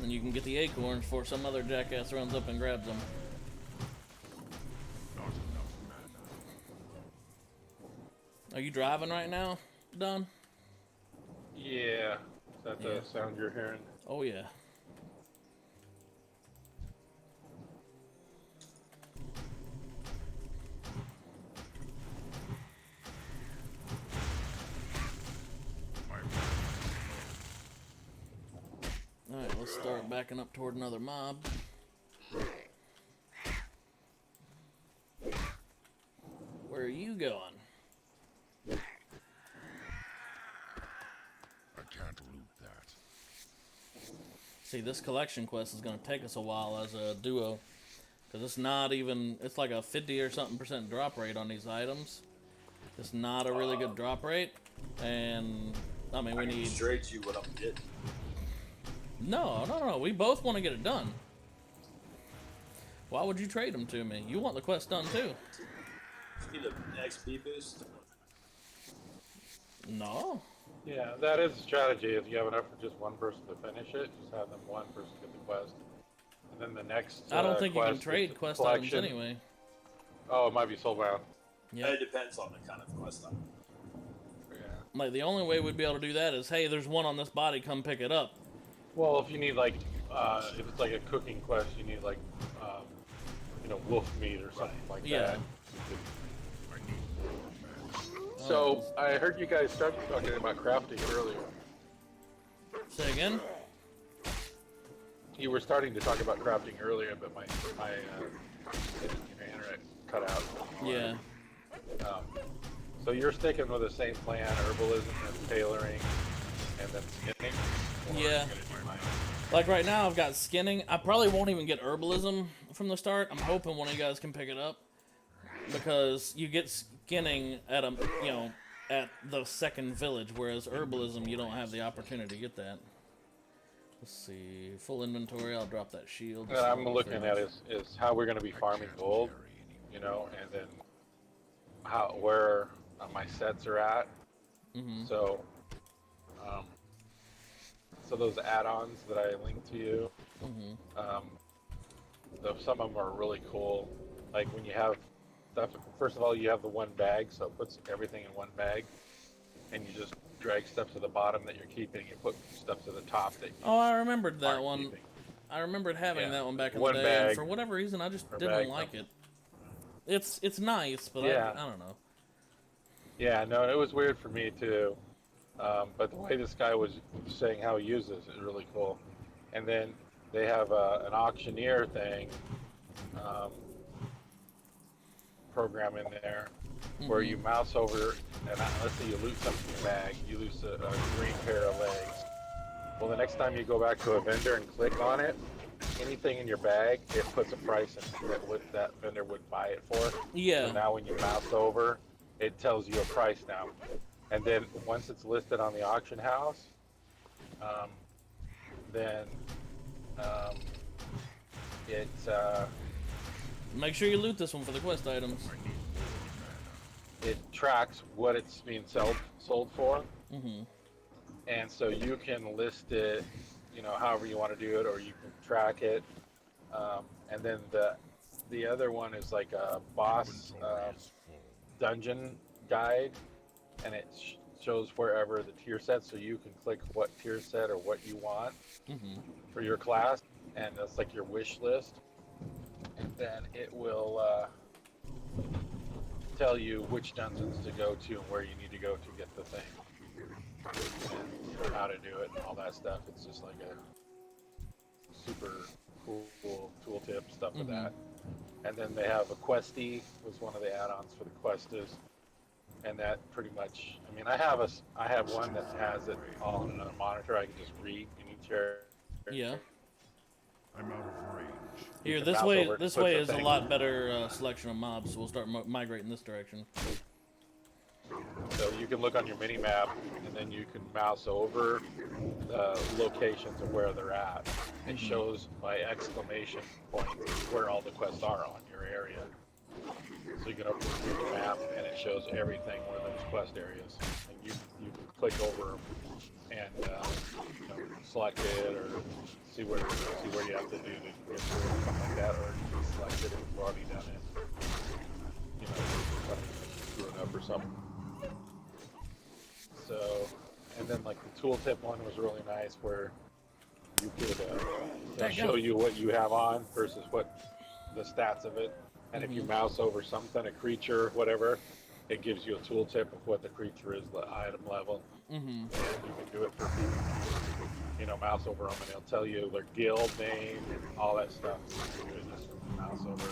Then you can get the acorns before some other jackass runs up and grabs them. Are you driving right now, Don? Yeah. Is that the Yeah. sound you're hearing? Oh yeah. Alright, let's start backing up toward another mob. Where are you going? I can't loot that. See, this collection quest is going to take us a while as a duo. Because it's not even, it's like a 50 or something % drop rate on these items. It's not a really good drop rate. And, I mean, we I can need... trade you what I'm getting. No. We both want to get it done. Why would you trade them to me? You want the quest done too. You need an XP boost. No. Yeah, that is a strategy. If you have enough for just one person to finish it, just have them one person get the quest. And then the next I don't think you can quest is trade the quest collection. items anyway. Oh, it might be soulbound. Yeah. It depends on the kind of quest item. Yeah. Like, the only way we'd be able to do that is, hey, there's one on this body, come pick it up. Well, if you need like, if it's like a cooking quest, you need like, you know, wolf meat or something like Yeah. that. So I heard you guys start talking about crafting earlier. Say again? You were starting to talk about crafting earlier, but my internet cut out. Yeah. So you're sticking with the same plan, herbalism and tailoring, and then skinning? Or Yeah. you're gonna do my own? Like right now, I've got skinning. I probably won't even get herbalism from the start. I'm hoping one of you guys can pick it up because you get skinning at at the second village, whereas herbalism you don't have the opportunity to get that. Let's see, full inventory. I'll drop that shield. What I'm looking at is how we're going to be farming gold, you know, and then where my sets are at. Mm-hmm. So, so those add-ons that I linked to you, some of them are really cool. Like when you have stuff, first of all, you have the one bag, so it puts everything in one bag, and you just drag stuff to the bottom that you're keeping. You put stuff to the top that you I remembered that aren't one. keeping. I remembered having Yeah. that one back in One the day, and bag for whatever reason, I just per didn't bag like comes- it. It's nice, but Yeah. I don't know. Yeah, no, it was weird for me too. But the way this guy was saying how he uses it is really cool. And then they have an auctioneer thing program in there where you mouse over and let's say you loot something in your bag, you lose a green pair of legs. Well, the next time you go back to a vendor and click on it, anything in your bag, it puts a price in that vendor would buy it for. Yeah. So now when you mouse over, it tells you a price now. And then once it's listed on the auction house, then Make sure you loot this one for the quest items. it tracks what it's being sold for. Mm-hmm. And so you can list it, you know, however you want to do it, or you can track it. And then the other one is like a boss dungeon guide, and it shows wherever the tier set, so you can click what tier set or what you want for your class, and that's like your wish list. And then it will tell you which dungeons to go to and where you need to go to get the thing, and how to do it and all that stuff. It's just like a super cool tooltip stuff with that. And then they have a Questy, was one of the add-ons for the Questas, and that pretty much, I mean, I have one that has it all on another monitor. I can just read in each area. Yeah. I'm out of range. Here, can this mouse way over it, this puts way the is a thing. lot better selection of mobs, so we'll start migrating this direction. So you can look on your mini map, and then you can mouse over the locations of where they're at. It shows by exclamation point where all the quests are on your area. So you can open your map, and it shows everything where those quest areas. And you can click over and you know, select it, or see where you have to do to get through it, something like that, or you can select it if you've already done it. You know, screwing up or something. So, and And then like the tooltip one was really nice, where you could There show you what you have on versus what the stats of it. And if you mouse over something, a creature, whatever, it gives you a tooltip of what the creature is, the item level. And you can do it for PvP. You know, mouse over them, and it'll tell you their guild name and all that stuff. You can do it just from mouse over.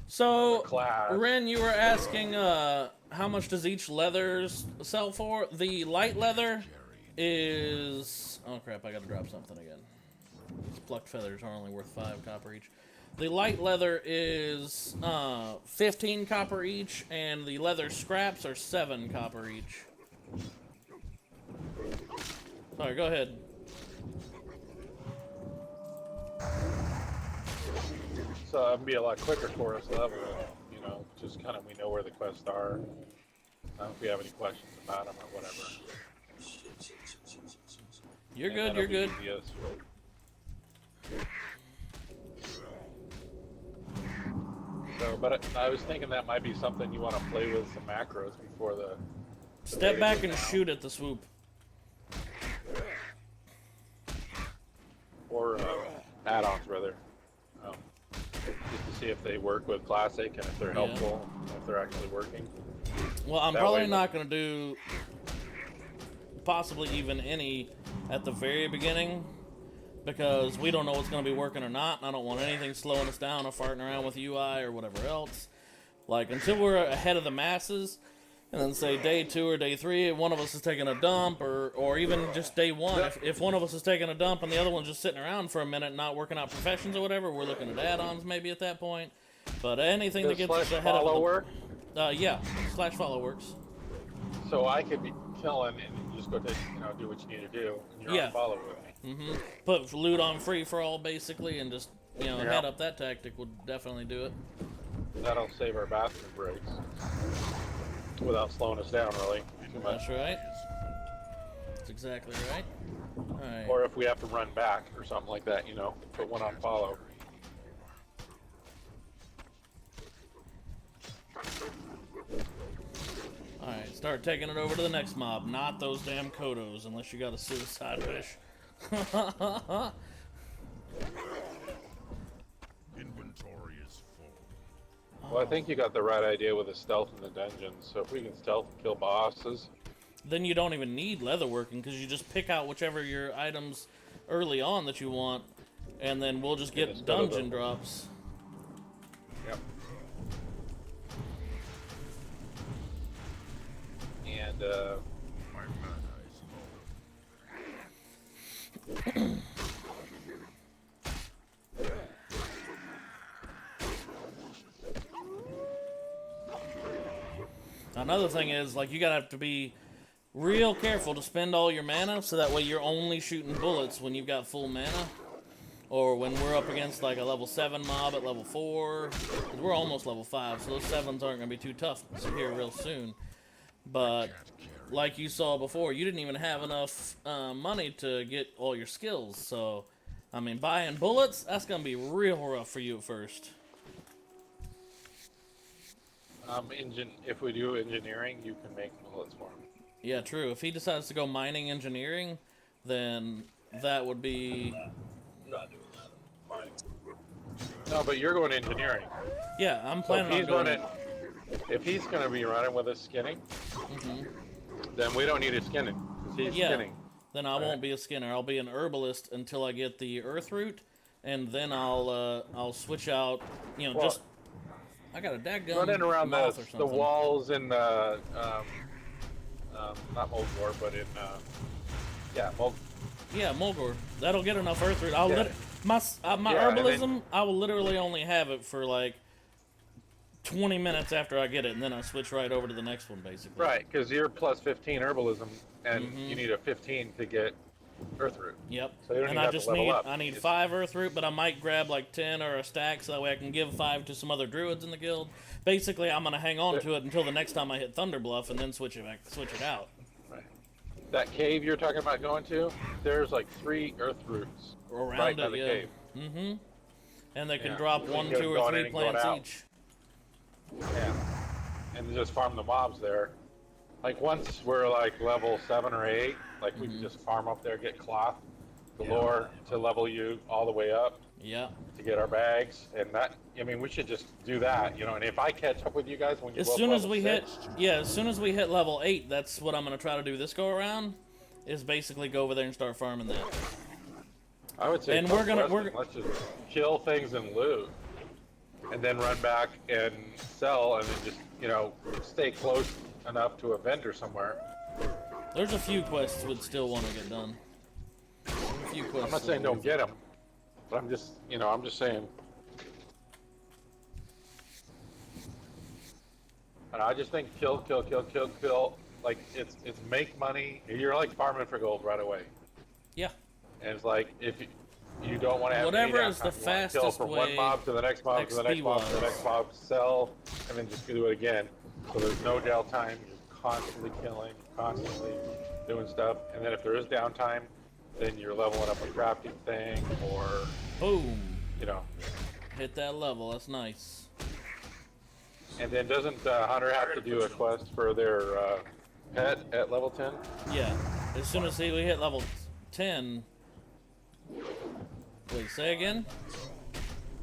So, Class. Ren, you were asking how much does each leather sell for? The light leather is... Oh crap, I gotta drop something again. These plucked feathers are only worth 5 copper each. The light leather is 15 copper each, and the leather scraps are 7 copper each. Sorry, go ahead. So it'd be a lot quicker for us level, you know, just kind of we know where the quests are. If we have any questions about them or whatever. You're And good, that'll you're be good. easiest. So, but I was thinking that might be something you want to play with some macros before the... Step back and shoot at the swoop. Or add-ons, rather. Just to see if they work with Classic and if they're helpful, if they're actually working. Well, I'm That probably way- not going to do possibly even any at the very beginning, because we don't know what's going to be working or not, and I don't want anything slowing us down or farting around with UI or whatever else. Like, until we're ahead of the masses, and then say day 2 or day 3, one of us is taking a dump, or even just day 1, if one of us is taking a dump and the other one's just sitting around for a minute not working out professions or whatever, we're looking at add-ons maybe at that point. But anything that Does gets us slash ahead of follow the... work? Yeah, /follow works. So I could be killing and just go take, you know, do what you need to do, and you're Yeah. on follow with me. Put loot on free for all, basically, and just, you know, Yeah. head up that tactic would definitely do it. That'll save our bathroom breaks without slowing us down really too much. That's right. That's exactly right. Alright. Or if we have to run back or something like that, you know, put one on follow. Alright, start taking it over to the next mob. Not those damn Kodos, unless you got a suicide wish. Inventory is full. Well, I think you got the right idea with the stealth in the dungeons. So if we can stealth and kill bosses, Then you don't even need leatherworking, because you just pick out whichever your items early on that you want, and then we'll just get instead of dungeon the- drops. yep. And My mana is low. Another thing is, like, you gotta have to be real careful to spend all your mana, so that way you're only shooting bullets when you've got full mana. Or when we're up against, like, a level 7 mob at level 4. 'Cause we're almost level 5, so those 7s aren't gonna be too tough here real soon. But, like you saw before, you didn't even have enough money to get all your skills. So, I mean, buying bullets, that's gonna be real rough for you at first. if we do engineering, you can make bullets for them. Yeah, true. If he decides to go mining engineering, then that would be... I'm not doing that. Mining. No, but you're going engineering. Yeah, I'm So planning on going... if he's going to be running with us skinning, then we don't need his skinning, because he's Yeah. skinning. Then I won't be a skinner. I'll be an herbalist until I get the earth root, and then I'll switch out, you know, Well, just... I got a dadgum Running around moth or the something. walls in not Moldor, but in Mold. Yeah, Mulgore. That'll get enough earth root. I'll Yeah. my Yeah, and herbalism, I will literally only have it for like 20 minutes after I get it, and then I switch right over to the next one, basically. Right, because you're plus 15 herbalism, and you need a 15 to get earth root. Yep. So you don't and even I have to just level need up. I need It's- 5 earth root, but I might grab like 10 or a stack, so that way I can give 5 to some other druids in the guild. Basically, I'm gonna hang on to it until the next time I hit Thunder Bluff, and then switch it out. Right. That cave you're talking about going to, there's like 3 earth roots Around right by it, the yeah. cave. And they can Yeah. drop You 1, can go 2, or going 3 in and going plants out. each. Yeah. and just farm the mobs there. Like once we're like level 7 or 8, like we can just farm up there, get cloth galore to level you all the way up. Yeah. To get our bags, and that, I mean, we should just do that, you know. And if I catch up with you guys when you As go up soon as level we 6, as soon as we hit level 8, that's what I'm gonna try to do this go around. Is basically go over there and start farming that. I would say, And let's just kill things and loot, and then run back and sell, and then just, you know, stay close enough to a vendor somewhere. There's a few quests we'd still want to get done. A few quests. I'm not saying don't get them, but I'm just, you know, I'm just saying. And I just think kill. Like it's make money. You're like farming for gold right away. Yeah. And it's like if you don't want to have whatever any is the downtime, you wanna kill fastest from way one mob to the next mob to the next mob to the next mob, sell, and then just do it again. So there's no downtime. You're constantly killing, constantly doing stuff. And then if there is downtime, then you're leveling up a crafting thing, or boom, you know, hit that level. That's nice. And then doesn't Hunter have to do a quest for their pet at level 10? Yeah. As soon as we hit level 10. Wait, say again?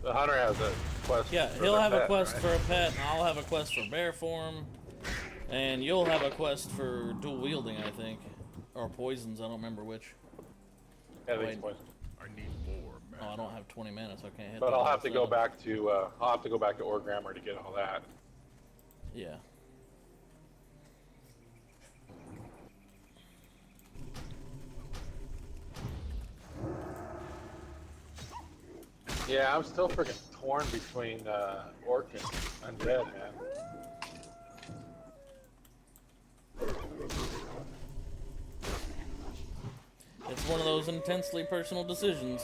The Hunter has a quest. Yeah, for he'll their have a pet, quest right? for a pet, and I'll have a quest for bear form, and you'll have a quest for dual wielding, I think, or poisons. I don't remember which. Yeah, I think Wait. it's poison. I need more Oh, I don't have 20 mana, so I can't hit. But that I'll have to level go back to I'll have to go back to Ore Grammar to get all that. Yeah. Yeah, I'm still freaking torn between Orc and Undead, man. It's one of those intensely personal decisions.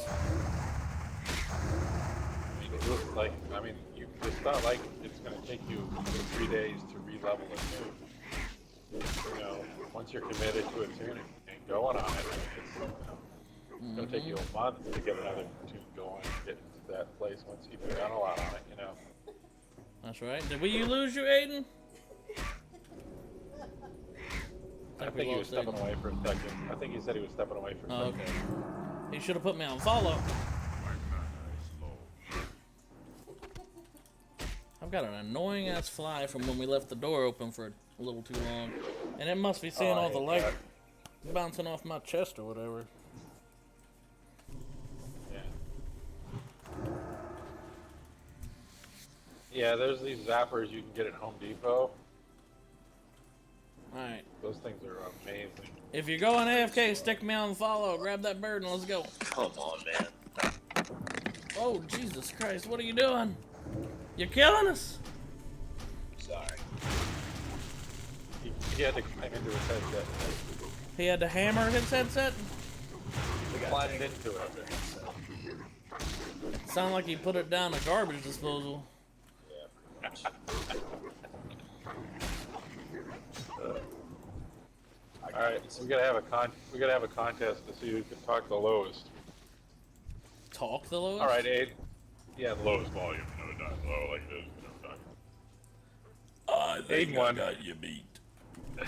Like, I mean, it's not like it's going to take you 3 days to re-level a tune. You know, once you're committed to a tune and going on it, it's going to take you a month to get another tune going and get into that place once you've done a lot on it, you know. That's right. Did we lose you, Aiden? I think he was stepping away for a second. I think he said he was stepping away for a Oh, second. okay. He should have put me on follow. I've got an annoying ass fly from when we left the door open for a little too long. And it must be seeing all the light bouncing off my chest or whatever. Yeah. Yeah, there's these zappers you can get at Home Depot. Alright. Those things are amazing. If you're going AFK, stick me on follow. Grab that bird and let's go. Come on, man. Oh, Jesus Christ. What are you doing? You're killing us. Sorry. He had to climb into his headset. He had to hammer his headset? Climbed into it. Sound like he put it down a garbage disposal. Yeah, pretty much. All right, we gotta have a contest to see who can talk the lowest. Talk the lowest? All right, Aid. Yeah, the lowest volume. No, not low like this. I think Aid won. got you beat. I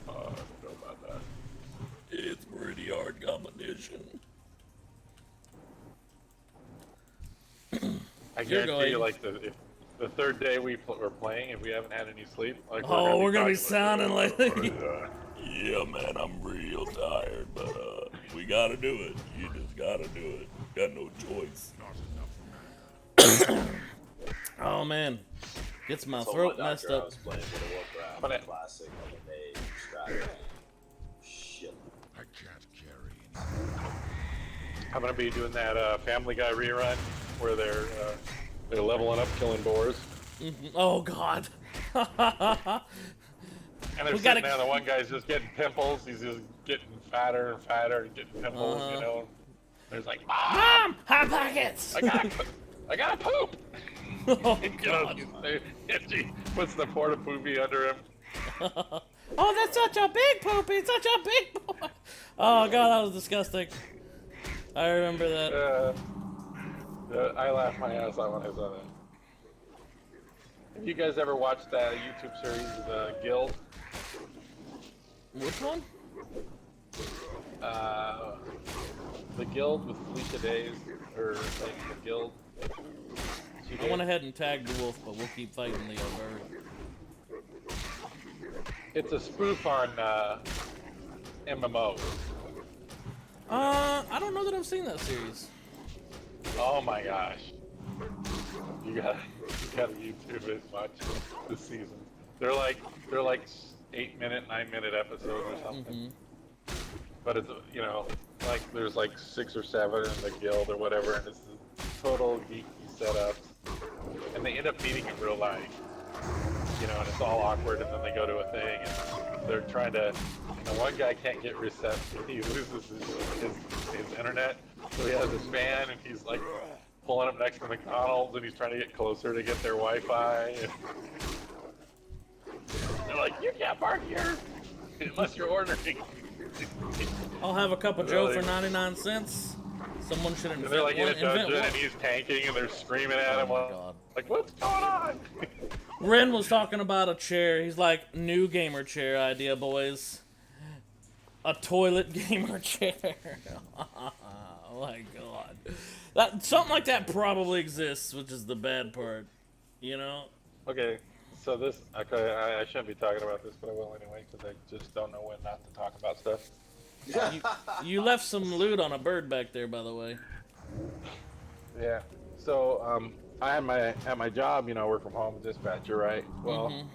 don't know about that. It's pretty hard competition. I You're guarantee you, going. like if the third day we're playing, if we haven't had any sleep, like Oh, we're gonna be talking sounding like. Yeah, man, I'm real tired, but we gotta do it. You just gotta do it. Got no choice. Oh man, gets my So throat one messed doctor I up. was playing World of Warcraft Classic, and they strapped shit. I can't carry anymore. I'm gonna be doing that Family Guy rerun where they're leveling up, killing boars, Oh God. and they're We sitting gotta- there. The one guy's just getting pimples. He's just getting fatter and fatter and getting pimples. You know. There's like, Mom, hot pockets. I gotta poop. Oh You know, God. he puts the porta poopy under him. Oh, that's such a big poopy, such a big boy. Oh God, that was disgusting. I remember that. I laughed my ass off when I saw that. Have you guys ever watched that YouTube series, The Guild? Which one? The Guild with Felicia Days, or like The Guild. I went ahead and tagged the wolf, but we'll keep fighting the bird. It's a spoof on MMO. I don't know that I've seen that series. Oh my gosh. You gotta YouTube it, watch this season. They're like 8-minute, 9-minute episodes or something. But it's, you know, like there's like 6 or 7 in the guild or whatever, and it's total geeky setups. And they end up meeting in real life. You know, and it's all awkward, and then they go to a thing, and they're trying to, you know, one guy can't get reception, he loses his internet, so he has his fan, and he's like pulling up next to McDonald's, and he's trying to get closer to get their Wi-Fi, and they're like, you can't park here, unless you're ordering. I'll have a cup of Joe for 99 cents. Someone should invent. And they're like in a dungeon, one. and he's tanking, and they're screaming at him, like, what's going on? Ren was talking about a chair. He's like, new gamer chair idea, boys. A toilet gamer chair. Oh my god. Something like that probably exists, which is the bad part. You know? Okay, so I shouldn't be talking about this, but I will anyway, because I just don't know when not to talk about stuff. You left some loot on a bird back there, by the way. Yeah. So, at my job, you know, work from home dispatcher, right? Well,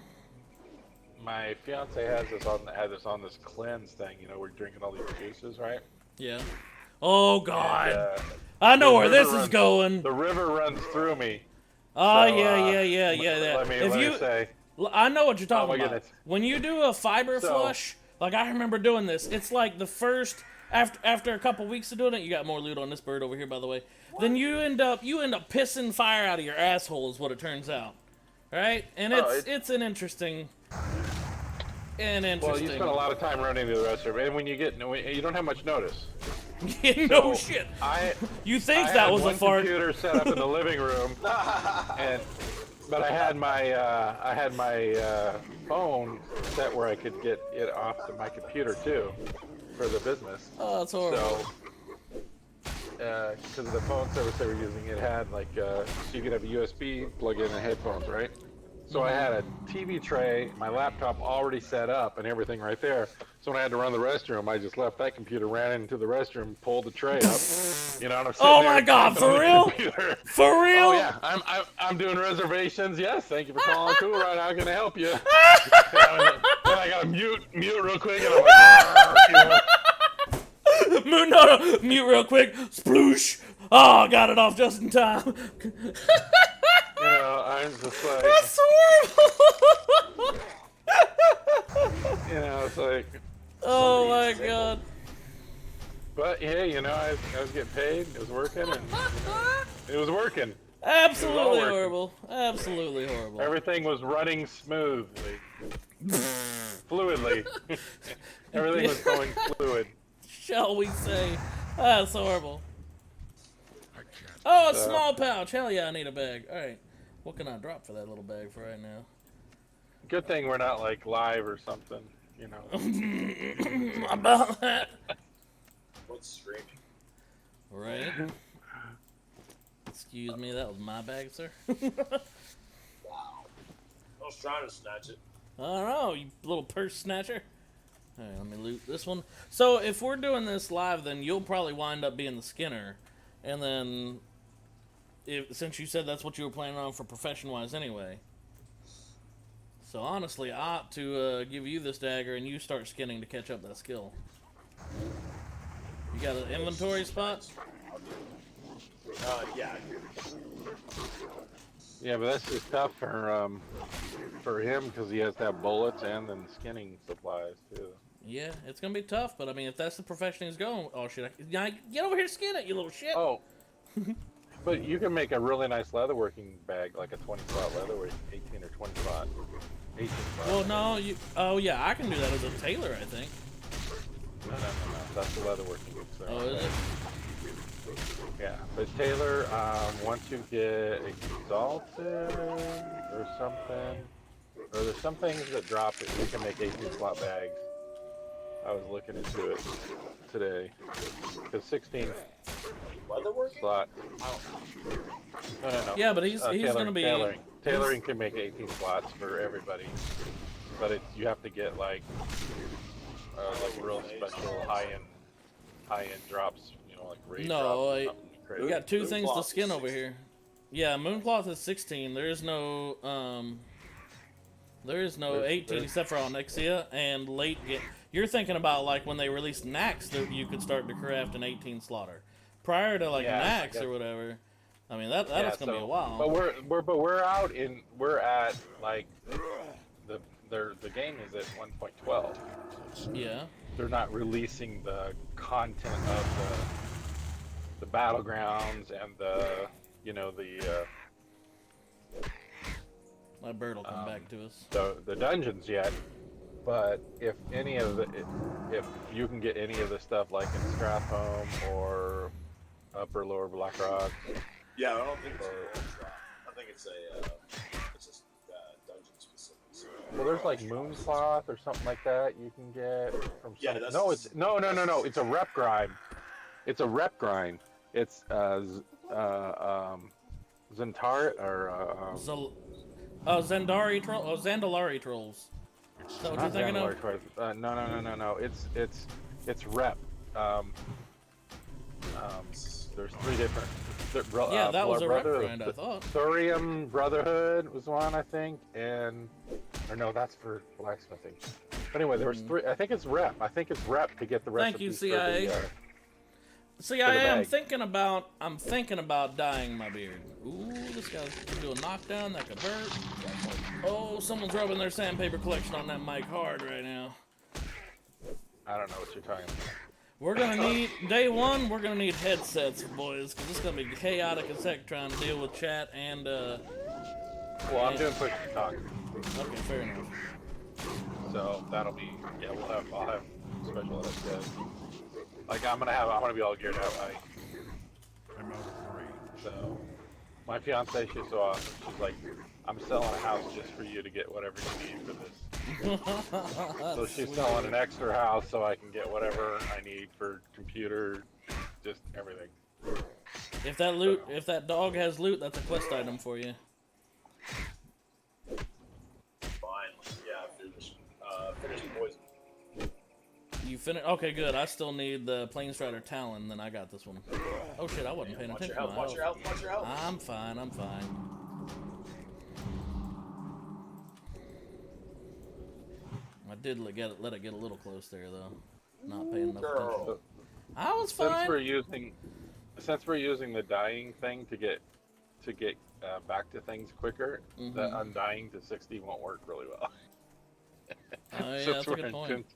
my fiance had us on this cleanse thing. You know, we're drinking all these juices, right? Yeah. Oh god. And, I know where this is going. The river runs through me. Oh, So, yeah. Let me say. I know what you're talking my about. goodness. When you do a fiber flush, like I remember doing this, it's like the first after a couple weeks of doing it, you got more loot on this bird over here, by the way. Then you end up pissing fire out of your asshole, is what it turns out, right? And it's an interesting. Well, you spend a lot of time running to the restroom, and when you don't have much notice. No shit. You think that was a fart? I had one computer set up in the living room, but I had my phone set where I could get it off to my computer too, for the business. Oh, that's horrible. So, because of the phone service they were using, it had like so you could have a USB plug in and headphones, right? So I had a TV tray, my laptop already set up and everything right there. So when I had to run the restroom, I just left that computer, ran into the restroom, pulled the tray up. You know, and I'm sitting Oh there my god, for real? For real? Oh yeah, I'm doing reservations. Yes, thank you for calling Cool Ride. How can I help you? And I gotta mute real quick, and I'm like, No, mute real quick. Sploosh. Oh, got it off just in time. you know, I'm just like, That's horrible. you know, it's like. Oh my god. But hey, you know, I was getting paid. It was working, and it was working. Absolutely horrible. Absolutely horrible. Everything was running smoothly, fluidly. Everything was going fluid. Shall we say? That's horrible. Oh, a small pouch. Hell yeah, I need a bag. All right. What can I drop for that little bag for right now? Good thing we're not like live or something, you know. About that. What's streaming? Right. Excuse me, that was my bag, sir. Wow. I was trying to snatch it. I don't know, you little purse snatcher. Alright, let me loot this one. So, if we're doing this live, then you'll probably wind up being the Skinner. And then, since you said that's what you were planning on for profession-wise anyway. So, honestly, I ought to give you this dagger and you start skinning to catch up that skill. You got an inventory spot? Yeah. Yeah, but that's just tough for him because he has to have bullets and then skinning supplies too. Yeah, it's gonna be tough, but I mean, if that's the profession he's going, oh shit! Get over here, skin it, you little shit. Oh, but you can make a really nice leatherworking bag, like a 20-spot leatherwork, 18 or 20 spot, 18 spot. Well, no, oh yeah, I can do that as a tailor, I think. No, that's the leatherworking. So. Oh, is it? Yeah. But Taylor, once you get exalted or something, or there's some things that drop it, you can make 18 slot bags. I was looking into it today. Because 16 slot. No. Yeah, but he's gonna be Tailoring can make 18 slots for everybody, but you have to get like real special high end drops. You know, like raid drops. Or crazy. We got 2 things to skin over here. Yeah, Mooncloth is 16. There is no 18 except for Onyxia and late game. You're thinking about like when they released Nax that you could start to craft an 18 slaughter. Prior to like Nax or whatever. I mean that's gonna be a while. But we're at like the game is at 1.12. Yeah. They're not releasing the content of the battlegrounds and the my bird will come back to us. The dungeons yet. But if you can get any of the stuff like in Strathhome or Upper Lower Blackrock. Yeah, I don't think it's a drop. I think it's just dungeon specific. So. Well, there's like Mooncloth or something like that you can get from. Yeah, that's no. It's It's a rep grind. It's a rep grind. It's Zentari or Zandari troll. Oh, Zandalari trolls. Is that what you're thinking of? No. It's rep. There's 3 different. Yeah, that was a rep grind, I thought. Thurium Brotherhood was one, I think, or no, that's for blacksmithing. But anyway, there was 3. I think it's rep. To get the recipe. Thank you, CIA. CIA, I'm thinking about dyeing my beard. Ooh, this guy's doing knockdown. That could hurt. Oh, someone's rubbing their sandpaper collection on that mic hard right now. I don't know what you're talking about. We're gonna need day 1. We're gonna need headsets, boys, because it's gonna be chaotic as heck trying to deal with chat and. Well, I'm doing push to talk. Okay, fair enough. So that'll be I'll have special headsets. Like I'm gonna be all geared out. So my fiance, she's so awesome. She's like, I'm selling a house just for you to get whatever you need for this. So she's selling an extra house so I can get whatever I need for computer, just everything. If that dog has loot, that's a quest item for you. Finally, yeah, finishing poison. You finished? Okay, good. I still need the Planestrider Talon, then I got this one. Oh shit, I wasn't paying attention to my health. Watch your health. I'm fine. I did let it get a little close there, though. Not paying enough attention. I was fine. Since we're using the dyeing thing to get back to things quicker, the undying to 60 won't work really well. Oh yeah, that's a good point.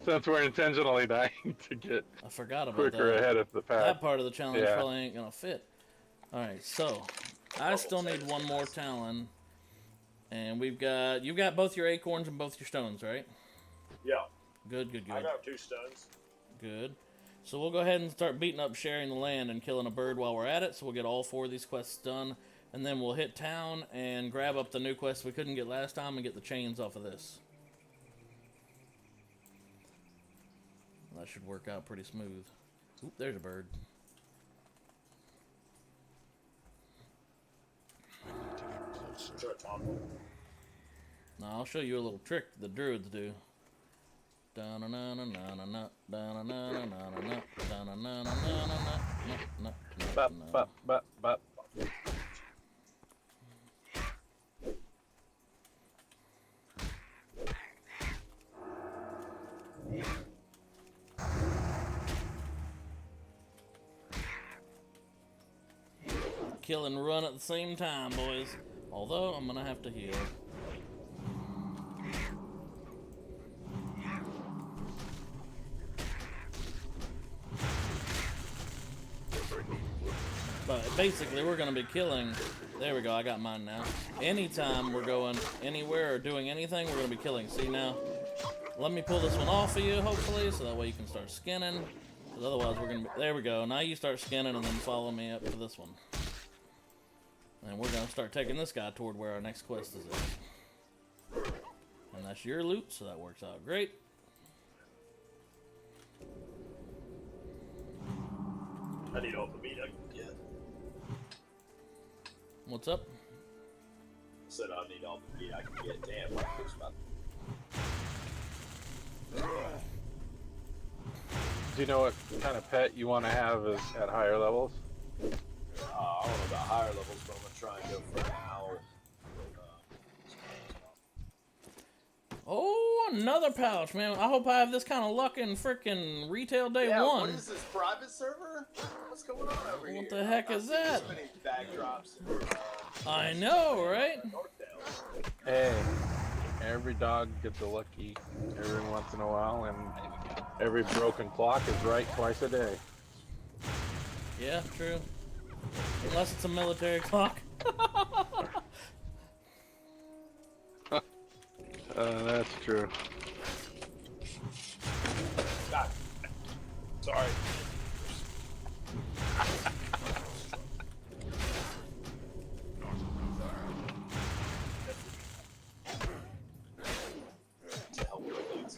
Since we're intentionally dying to get I forgot about quicker that. ahead of the pack. That part of the challenge probably ain't gonna fit. Alright, so I still need one more Talon. And you've got both your acorns and both your stones, right? Yeah. Good. I got 2 stones. Good. So we'll go ahead and start beating up sharing the land and killing a bird while we're at it. So we'll get all 4 of these quests done. And then we'll hit town and grab up the new quest we couldn't get last time and get the chains off of this. That should work out pretty smooth. Oop, there's a bird. Now I'll show you a little trick the druids do. Kill and run at the same time, boys. Although, I'm gonna have to heal. But basically, we're gonna be killing... There we go, I got mine now. Anytime we're going anywhere or doing anything, we're gonna be killing. See now? Let me pull this one off of you, hopefully, so that way you can start skinning. 'Cause otherwise we're gonna be, there we go. Now you start scanning and then follow me up to this one. And we're gonna start taking this guy toward where our next quest is at. And that's your loot, so that works out great. I need all the meat I can get. What's up? I said I need all the meat I can get. Damn, my food's about. Do you know what kind of pet you want to have at higher levels? I don't know about higher levels, but I'm gonna try and go for an owl. Oh, another pouch, man. I hope I have this kind of luck in frickin' retail day one. What is this private server? What's going on over here? What the heck is that? So many backdrops. I know, right? Hey, every dog gets a lucky every once in a while, and every broken clock is right twice a day. Yeah, true. Unless it's a military clock. That's true. God. Sorry.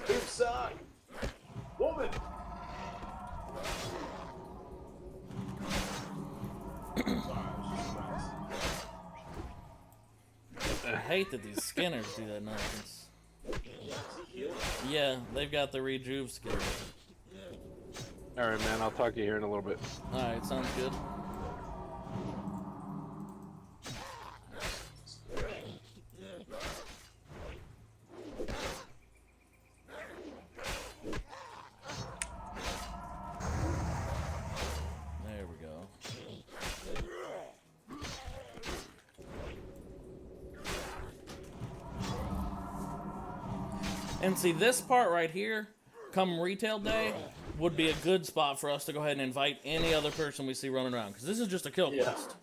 Who suck? Woman. I hate that these skinners do that nonsense. Yeah, they've got the rejuve skill. Alright, man, I'll talk to you here in a little bit. Alright, sounds good. There we go. And see, this part right here, come retail day, would be a good spot for us to go ahead and invite any other person we see running around, because this is just a kill quest.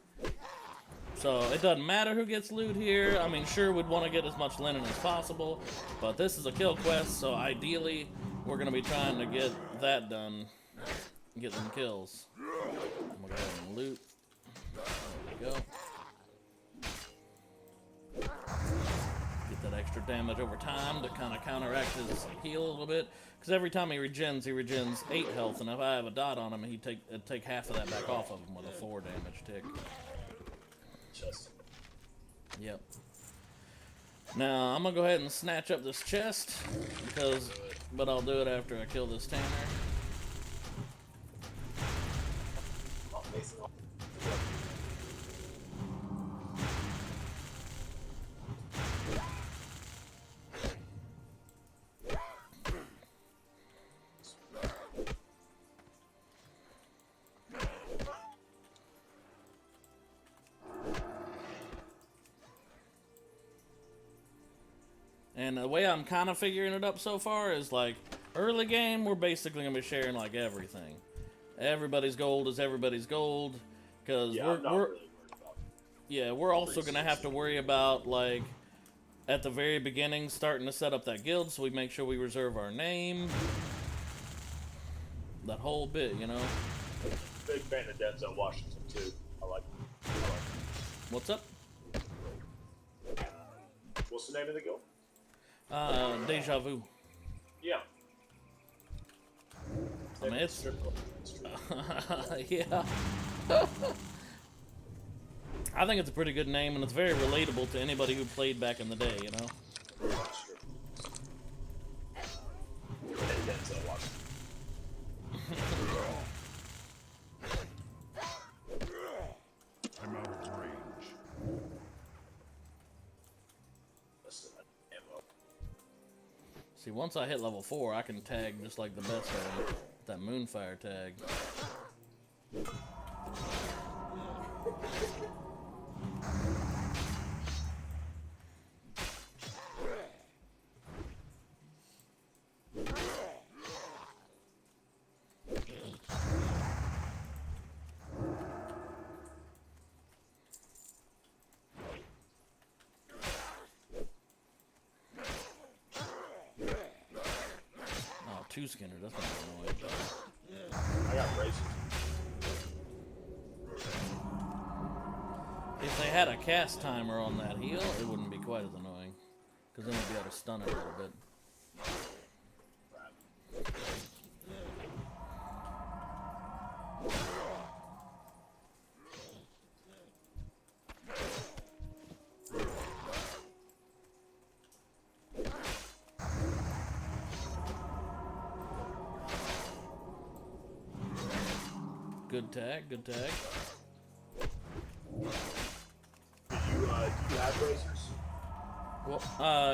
So it doesn't matter who gets loot here. I mean, sure, we'd want to get as much linen as possible, but this is a kill quest, so ideally, we're going to be trying to get that done, get them kills. I'm going to go ahead and loot. There we go. Get that extra damage over time to kind of counteract his heal a little bit. Because every time he regens 8 health, and if I have a dot on him, it'd take half of that back off of him with a 4 damage tick. Chest. Yep. Now, I'm going to go ahead and snatch up this chest, but I'll do it after I kill this tanner. And the way I'm kind of figuring it up so far is, like, early game, we're basically going to be sharing, like, everything. Everybody's gold is everybody's gold, because we're also going to have to worry about, like, at the very beginning, starting to set up that guild, so we make sure we reserve our name. That whole bit, you know? Big fan of Denzel Washington, too. I like him. What's up? What's the name of the guild? Deja Vu. Yeah. I mean, it's... yeah. I think it's a pretty good name, and it's very relatable to anybody who played back in the day, you know? That's true. Denzel Washington. I'm out of range. See, once I hit level 4, I can tag just like the best of them. That Moonfire tag. Two Skinner, that's not annoying. I got braces. If they had a cast timer on that heal, it wouldn't be quite as annoying. Because then we'd be able to stun it a little bit. Good tag, good tag. Do you have bracers? Well,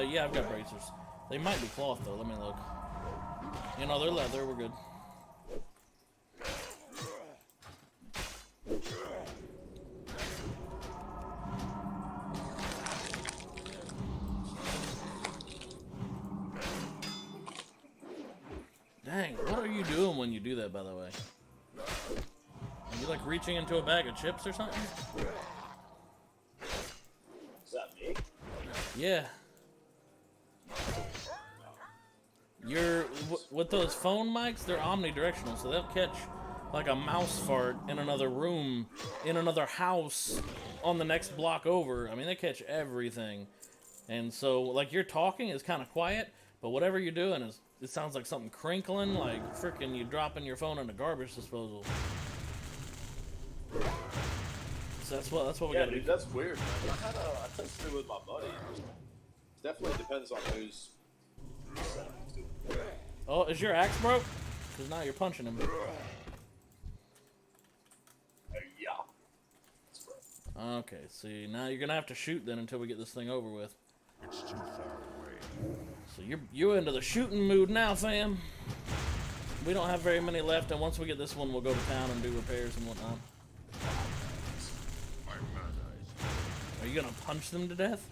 yeah, I've got bracers. They might be cloth though. Let me look. You know, they're leather. We're good. Dang, what are you doing when you do that, by the way? Are you like reaching into a bag of chips or something? Is that me? Yeah. You're with those phone mics, they're omnidirectional, so they'll catch like a mouse fart in another room, in another house, on the next block over. I mean, they catch everything. And so, like, you're talking is kind of quiet, but whatever you're doing is, it sounds like something crinkling, like freaking you dropping your phone in a garbage disposal. So that's what we Yeah, gotta dude, do. that's weird, man. I tested it with my buddy. It definitely depends on who's. Oh, is your axe broke? Because now you're punching him. Yeah. That's right. Okay, see, now you're gonna have to shoot then until we get this thing over with. It's too far away. So you're into the shooting mood now, fam. We don't have very many left, and once we get this one, we'll go to town and do repairs and whatnot. My mana is Are you gonna punch them to death?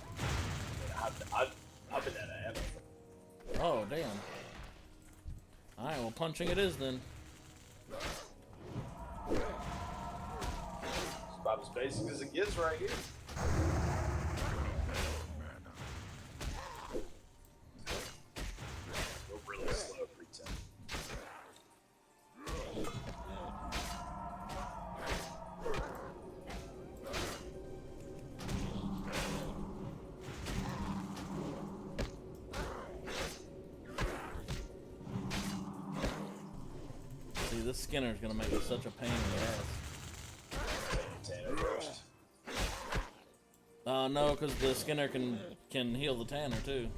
I've been at a hammer. Oh, damn. Alright, well, punching it is then. It's about as basic as it gets right here. mana. Go really slow, pretend. See, this Skinner's gonna make it such a pain in the ass. Tanner first. No, because the Skinner can heal the Tanner too.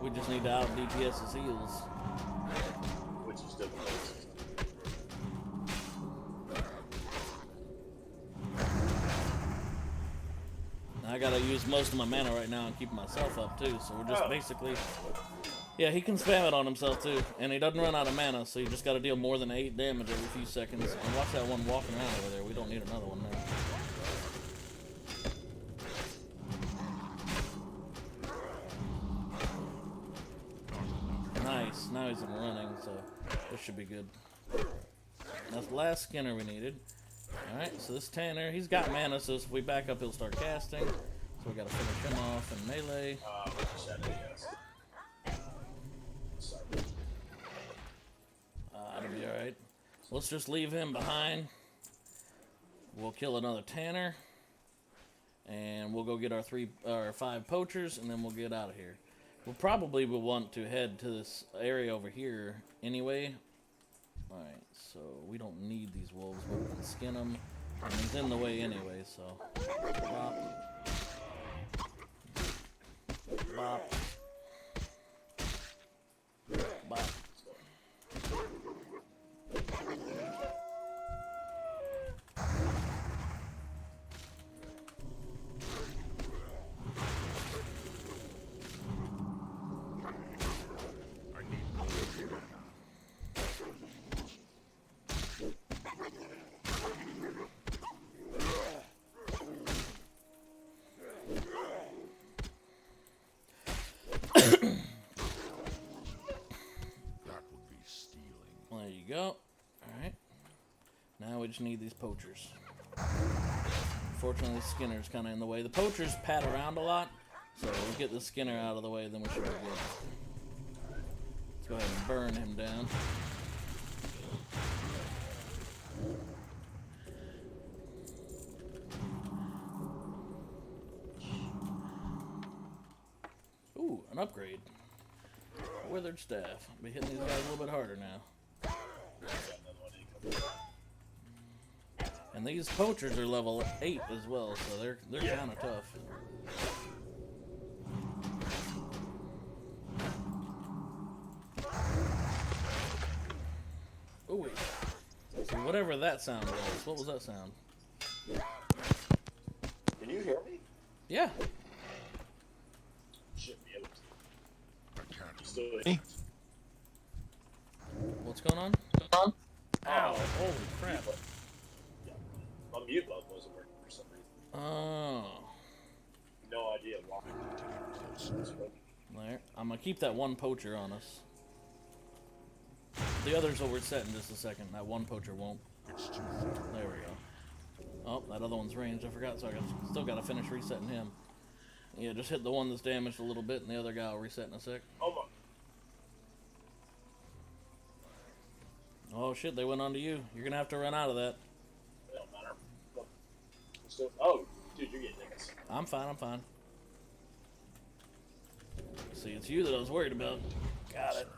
We just need to out DPS his heals. Which is difficult. I gotta use most of my mana right now and keep myself up too, so we're just basically... Yeah, he can spam it on himself too, and he doesn't run out of mana, so you just gotta deal more than 8 damage every few seconds. And watch that one walking around over there, we don't need another one now. Nice, now he's in running, so this should be good. That's the last Skinner we needed. Alright, so this Tanner, he's got mana, so if we back up, he'll start casting. So we gotta finish him off in melee. That'll be alright. Let's just leave him behind. We'll kill another Tanner. And we'll go get our 5 poachers, and then we'll get out of here. We'll probably will want to head to this area over here anyway. Alright, so we don't need these wolves, but we can skin them. And he's in the way anyway, so... Bop. Bop. Bop. There you go. Alright. Now we just need these poachers. Unfortunately, the Skinner's kind of in the way. The poachers pat around a lot, so we'll get the Skinner out of the way, then we should be good. go ahead and burn him down. Ooh, an upgrade. Withered staff. I'll be hitting these guys a little bit harder now. And these poachers are level 8 as well, so they're kind of tough. Oh wait. So whatever that sound was, what was that sound? Can you hear me? Yeah. Shouldn't be able to. You still What's going on? Ow! Holy crap! Yeah. My mute button wasn't working for some reason. Oh. No idea why. There. I'm gonna keep that one poacher on us. The others will reset in just a second. That one poacher won't. There we go. Oh, that other one's ranged. I forgot, so I still gotta finish resetting him. Yeah, just hit the one that's damaged a little bit, and the other guy will reset in a sec. Oh my. Oh shit, they went on to you. You're gonna have to run out of that. It don't matter. Oh, dude, you're getting niggas. I'm fine, I'm fine. See, it's you that I was worried about. Got it.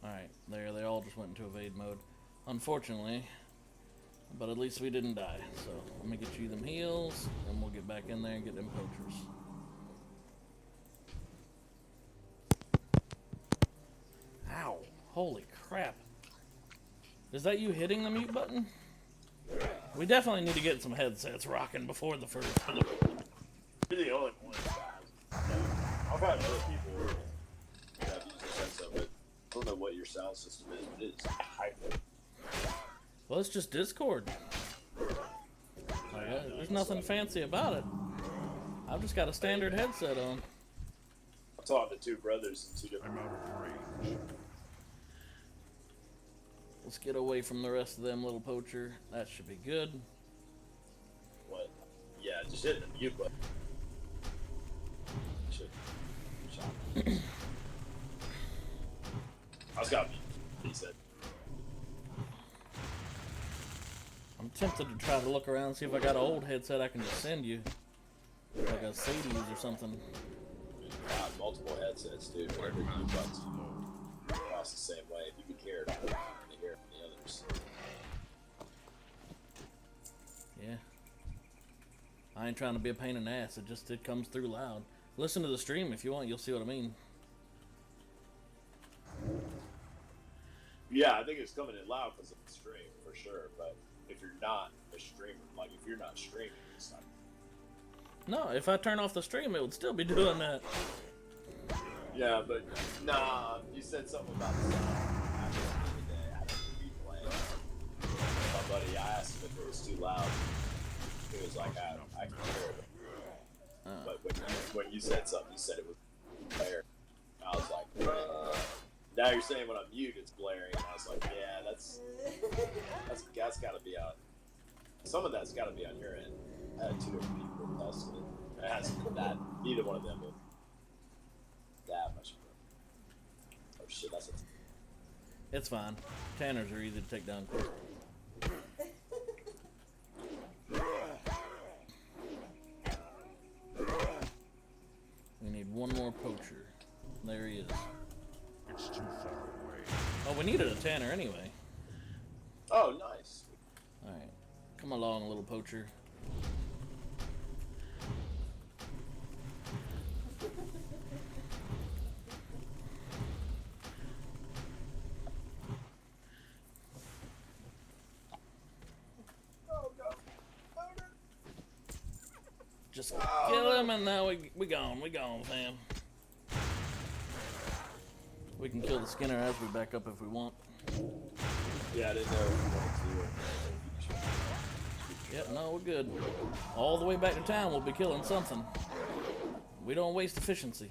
Alright, there, they all just went into evade mode. Unfortunately, but at least we didn't die. So, let me get you them heals, and we'll get back in there and get them poachers. Ow. Holy crap. Is that you hitting the mute button? We definitely need to get some headsets rocking before the first. You're the only one. I've had other people that use this headset, but I don't know what your sound system is, but it's hyper. Well, it's just Discord. There's nothing fancy about it. I've just got a standard headset on. I'm talking to two brothers in two different. I'm out of range. Let's get away from the rest of them, little poacher. That should be good. What? Yeah, just hitting the mute button. Shit. I was got me. He said. I'm tempted to try to look around and see if I got an old headset I can just send you. Like a Sadie's or something. Multiple headsets, dude. Where the mute buttons across the same way. If you could hear it, you can hear it from the others. Yeah. I ain't trying to be a pain in the ass. It comes through loud. Listen to the stream if you want. You'll see what I mean. Yeah, I think it's coming in loud because of the stream for sure. But if you're not a streamer, like if you're not streaming, it's not. No, if I turn off the stream, it would still be doing that. Yeah, but nah, you said something about the sound. After the other day, I had to be playing. My buddy, I asked him if it was too loud. He was like, I can hear it. But when you said something, you said it was blaring. I was like, now you're saying when I'm mute, it's blaring. And I was like, yeah, that's got to be on. Some of that's got to be on your end. I had two different people testing it. It hasn't been that. Neither one of them will that much. Oh shit, that's it. It's fine. Tanners are easy to take down quick. We need one more poacher. There he is. It's too far away. Oh, we needed a tanner anyway. Oh, nice. Alright. Come along, little poacher. Just kill him and now we gone, fam. We can kill the Skinner as we back up if we want. Yeah, I didn't know if you wanted to. Yep, no, we're good. All the way back to town, we'll be killing something. We don't waste efficiency.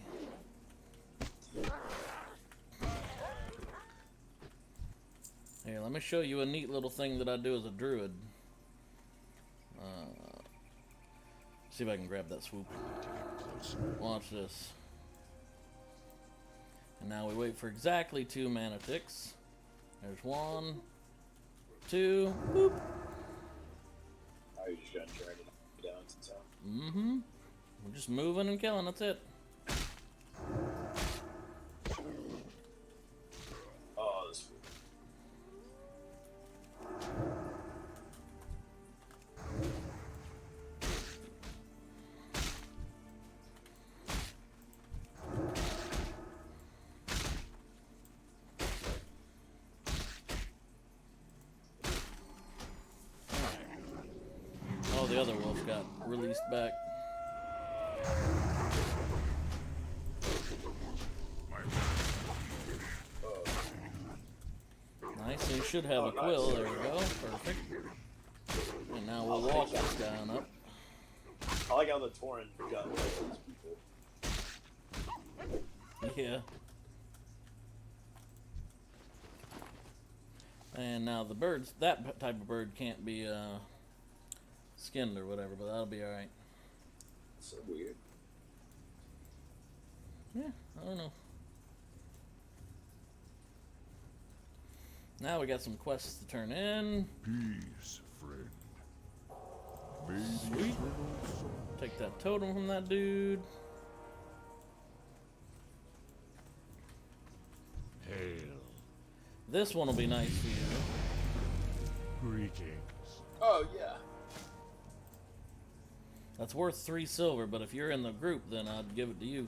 Here, let me show you a neat little thing that I do as a druid. See if I can grab that swoop. Watch this. And now we wait for exactly 2 mana ticks. There's 1, 2, boop. Oh, you're just gonna drag it down to town. Mm-hmm. We're just moving and killing, that's it. Oh, this fool. Oh, the other wolf got released back. Nice, so you should have a quill. There we go. Perfect. And now we'll walk this guy on up. I like how the Tauren got rid of these people. Yeah. And now the birds, that type of bird can't be skinned or whatever, but that'll be alright. So weird. Yeah, I don't know. Now we got some quests to turn in. Peace, friend. May the Sweet. eternal soul Take that totem from that dude. hail. This one will be nice for you. Greetings. Oh, yeah. That's worth 3 silver, but if you're in the group, then I'd give it to you.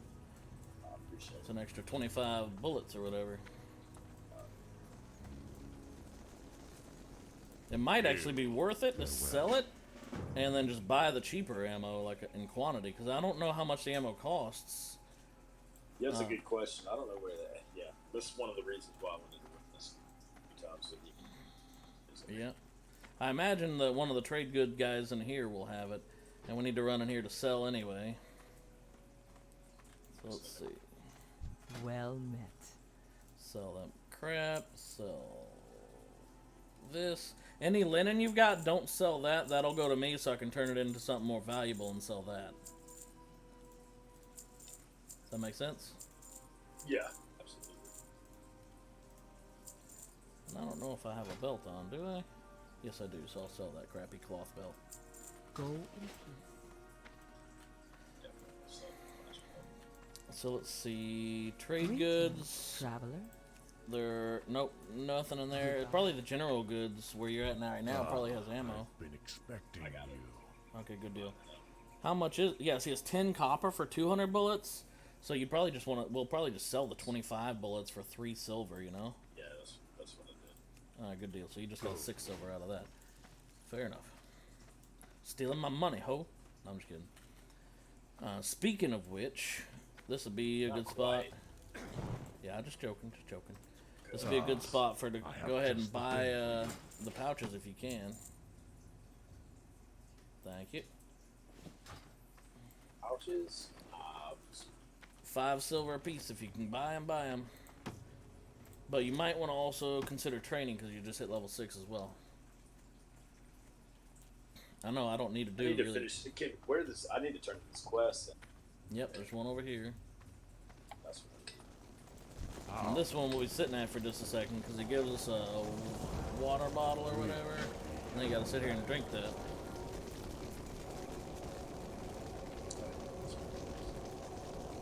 I appreciate It's an extra 25 bullets or whatever. It might actually be worth it to sell it and then just buy the cheaper ammo, like in quantity, because I don't know how much the ammo costs. Yeah, that's a good question. I don't know where that. Yeah, this is one of the reasons why I wanted to win this a few times with you. Yeah. I imagine that one of the trade good guys in here will have it, and we need to run in here to sell anyway. So let's see. Well met. Sell that crap. Sell this. Any linen you've got, don't sell that. That'll go to me so I can turn it into something more valuable and sell that. Does that make sense? Yeah, absolutely. And I don't know if I have a belt on, do I? Yes, I do, so I'll sell that crappy cloth belt. Go in peace. So let's see. Trade Greetings, goods. traveler. There, nope, nothing in there. It's probably the general goods where you're at now. Right now, probably has ammo. Been expecting you. Okay, good deal. How much is? Yeah, see, it's 10 copper for 200 bullets. So you probably just want to. We'll probably just sell the 25 bullets for 3 silver. You know. Yeah, that's what I did. Alright, good deal. So you just got 6 silver out of that. Fair enough. Stealing my money, ho. No, I'm just kidding. Speaking of which, this would be a good spot. Yeah, just joking, just joking. This would be a good spot for to go ahead and buy the pouches if you can. Thank you. Pouches? 5 silver a piece if you can buy them, buy them. But you might want to also consider training because you just hit level 6 as well. I know I don't need to do I need to really. finish. Where this? I need to turn this quest. Yep, there's one over here. That's what I need. And this one will be sitting at for just a second because it gives us a water bottle or whatever. And then you gotta sit here and drink that.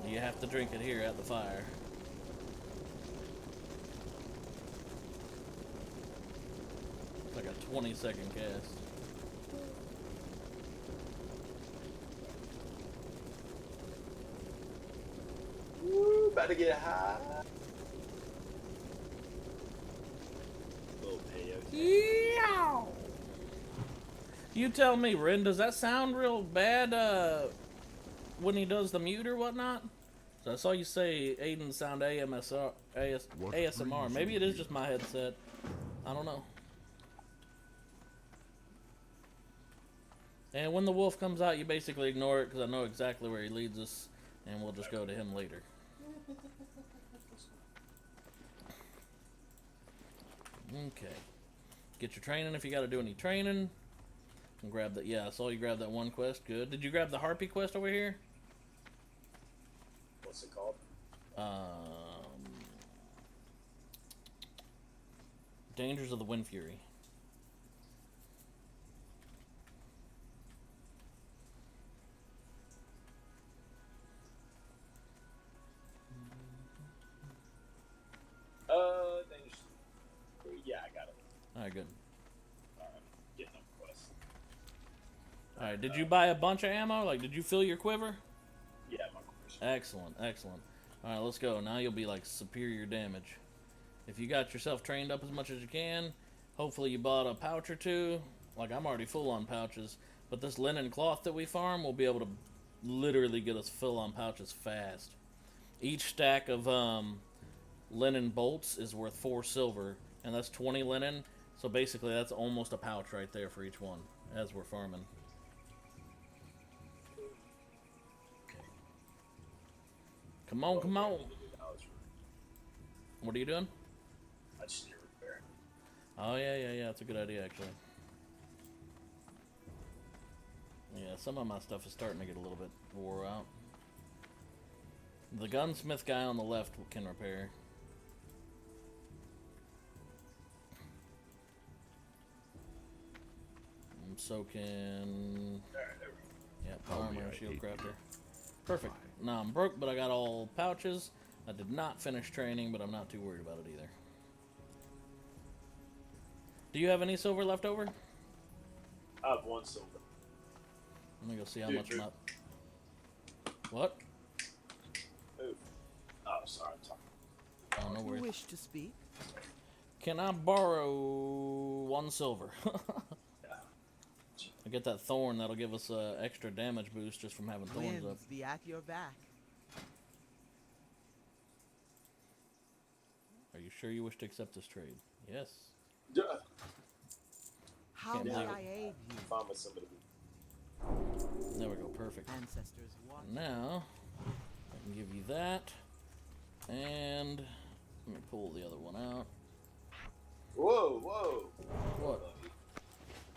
You have to drink it here at the fire. It's like a 20-second cast. Woo, about to get high. Little peyote. Yeah. You tell me, Ren, does that sound real bad when he does the mute or whatnot? So I saw you say Aiden sound ASMR. Maybe it is just my headset. I don't know. And when the wolf comes out, you basically ignore it because I know exactly where he leads us, and we'll just go to him later. Okay. Get your training if you got to do any training. And grab that. Yeah, I saw you grab that one quest. Good. Did you grab the harpy quest over here? What's it called? Dangers of the Wind Fury. Dangers. Yeah, I got it. Alright, good. Alright, getting on quest. Alright, did you buy a bunch of ammo? Like, did you fill your quiver? Yeah, my quest. Excellent, excellent. Alright, let's go. Now you'll be like superior damage. If you got yourself trained up as much as you can, hopefully you bought a pouch or two. Like, I'm already full on pouches. But this linen cloth that we farm will be able to literally get us full on pouches fast. Each stack of linen bolts is worth 4 silver, and that's 20 linen. So basically that's almost a pouch right there for each one as we're farming. Come on, come on. What are you doing? I just need to repair. Oh, yeah, that's a good idea, actually. Yeah, some of my stuff is starting to get a little bit wore out. The gunsmith guy on the left can repair. So can... Yeah, armor and shield crafter. Perfect. Now I'm broke, but I got all pouches. I did not finish training, but I'm not too worried about it either. Do you have any silver left over? I have 1 silver. Let me go see how much I'm up. What? Ooh. Oh, sorry, I'm talking. Oh, no You worries. wish to speak? Can I borrow 1 silver? Yeah. I get that thorn, that'll give us an extra damage boost just from having thorns up. Winds be at your back. Are you sure you wish to accept this trade? Yes. Duh. How Can't may believe I aid you? Find me somebody. There we go, perfect. Ancestors watch. Now, I can give you that. And let me pull the other one out. Whoa, whoa. What?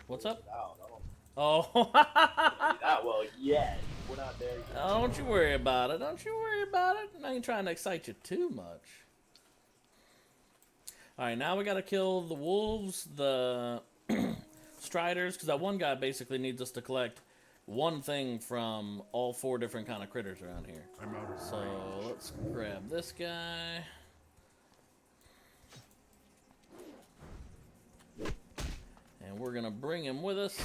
What's up? Out. I don't Oh, do that well yet. We're not there yet. don't you worry about it. Don't you worry about it. I ain't trying to excite you too much. Alright, now we gotta kill the wolves, the striders, because that one guy basically needs us to collect one thing from all 4 different kind of critters around here. I'm out of So let's grab this guy. And we're gonna bring him with us.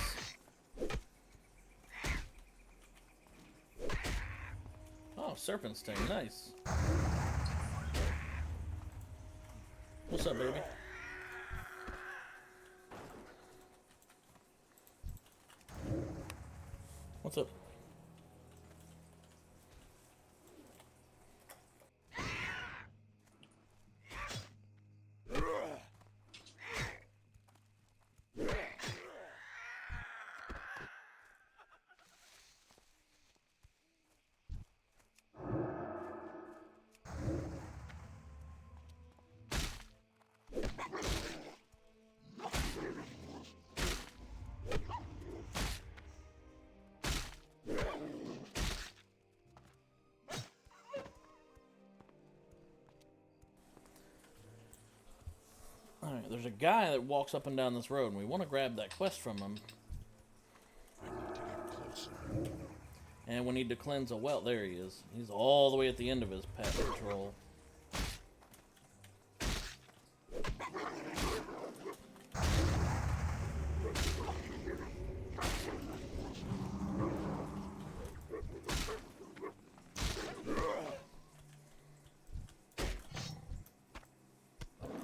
Oh, serpent sting, nice. What's up, baby? What's up? Alright, there's a guy that walks up and down this road, and we want to grab that quest from him. I need to get closer. And we need to cleanse a well. There he is. He's all the way at the end of his patrol.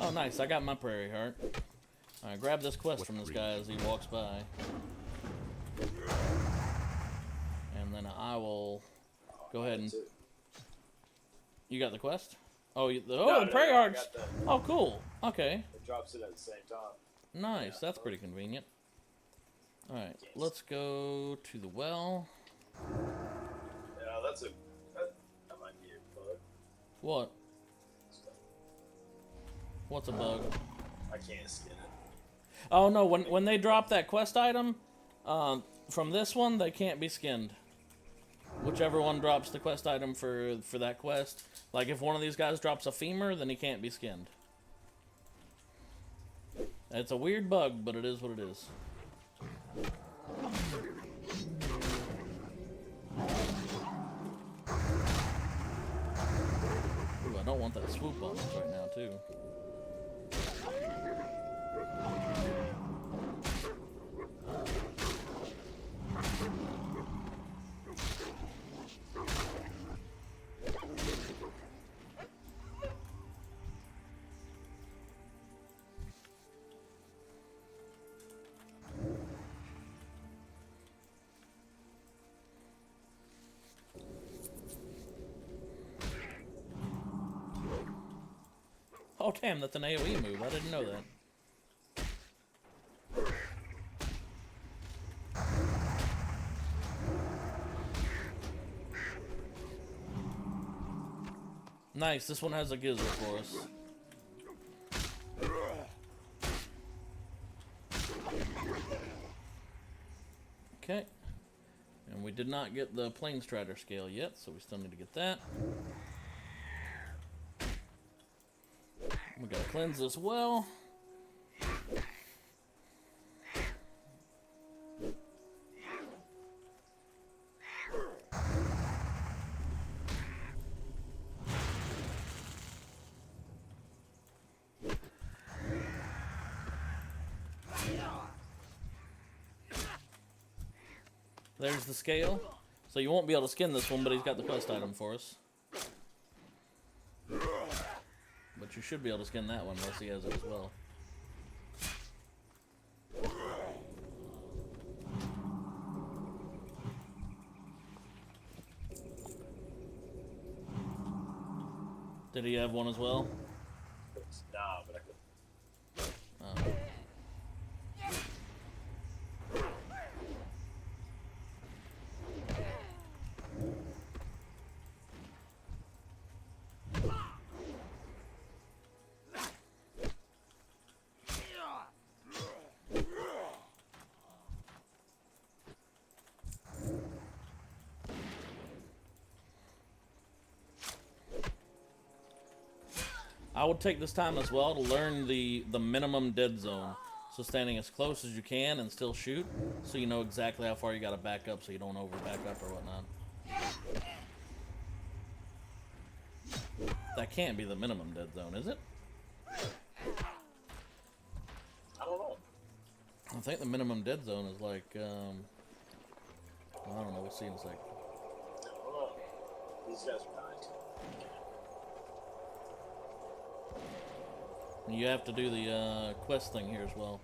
Oh, nice. I got my prairie heart. Alright, grab this quest from this guy as he walks by. And then I will go ahead and... You got the quest? Oh, the prairie I hearts! got the- Oh, cool. Okay. It drops it at the same time. Nice. That's pretty convenient. Alright, let's go to the well. Yeah, that might be a bug. What? What's a bug? I can't skin it. Oh no, when they drop that quest item, from this one, they can't be skinned. whichever one drops the quest item for that quest. Like, if one of these guys drops a femur, then he can't be skinned. It's a weird bug, but it is what it is. Ooh, I don't want that swoop on us right now, too. Oh damn, that's an AoE move. I didn't know that. Nice, this one has a gizzard for us. Okay. And we did not get the Planestrider scale yet, so we still need to get that. We gotta cleanse as well. There's the scale. So you won't be able to skin this one, but he's got the quest item for us. But you should be able to skin that one unless he has it as well. Did he have one as well? Nah, but I could. I would take this time as well to learn the minimum dead zone. So standing as close as you can and still shoot, so you know exactly how far you gotta back up so you don't over back up or whatnot. That can't be the minimum dead zone, is it? I don't know. I think the minimum dead zone is like, I don't know, we'll see in a sec. I don't know. These guys are dying. You have to do the quest thing here as well.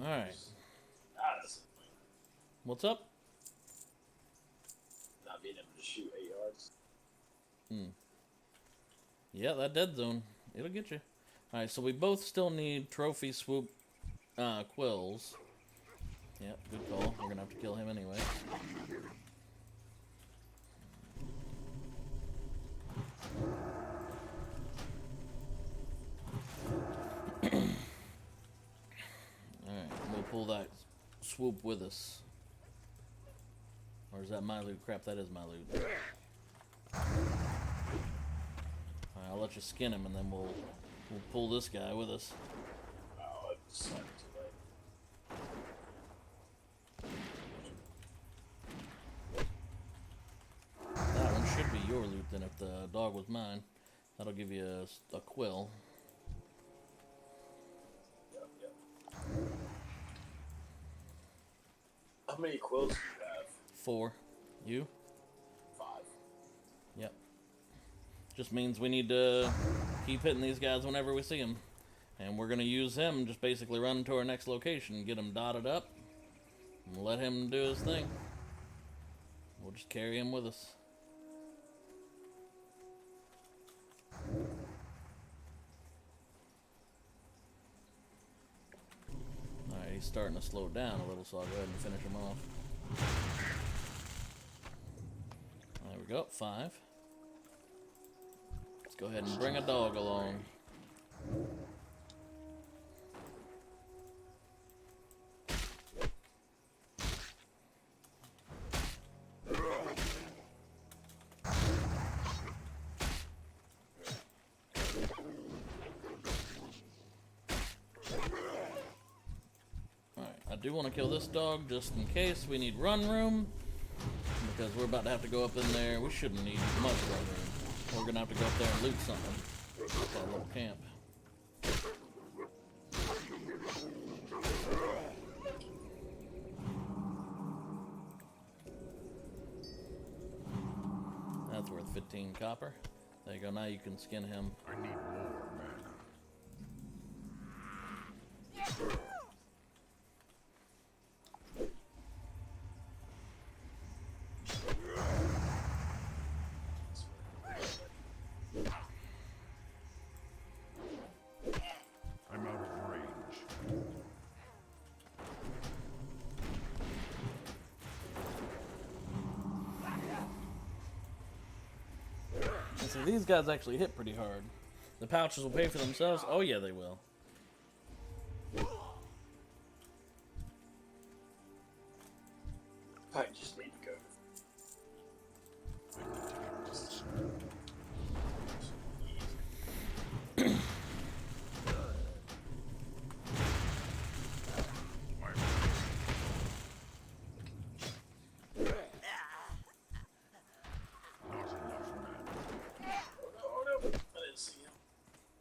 Alright. What's up? Not being able to shoot 8 yards. Yeah, that dead zone. It'll get you. Alright, so we both still need trophy swoop quills. Yep, good call. We're gonna have to kill him anyway. Alright, we'll pull that swoop with us. Or is that my loot? Crap, that is my loot. Alright, I'll let you skin him and then we'll pull this guy with us. Oh, I decided too late. That one should be your loot then if the dog was mine. That'll give you a quill. Yep, yep. How many quills do you have? 4. You? 5. Yep. Just means we need to keep hitting these guys whenever we see them. And we're going to use him, just basically run to our next location, get them dotted up, And let him do his thing. We'll just carry him with us. Alright, he's starting to slow down a little, so I'll go ahead and finish him off. There we go, 5. Let's go ahead and bring a dog along. I do want to kill this dog just in case we need run room, because we're about to have to go up in there. We shouldn't need much run room. We're gonna have to go up there and loot something. That's our little camp. That's worth 15 copper. There you go. Now you can skin him. I need more mana. I'm out of range. And so these guys actually hit pretty hard. The pouches will pay for themselves. Oh yeah, they will. I just need to go.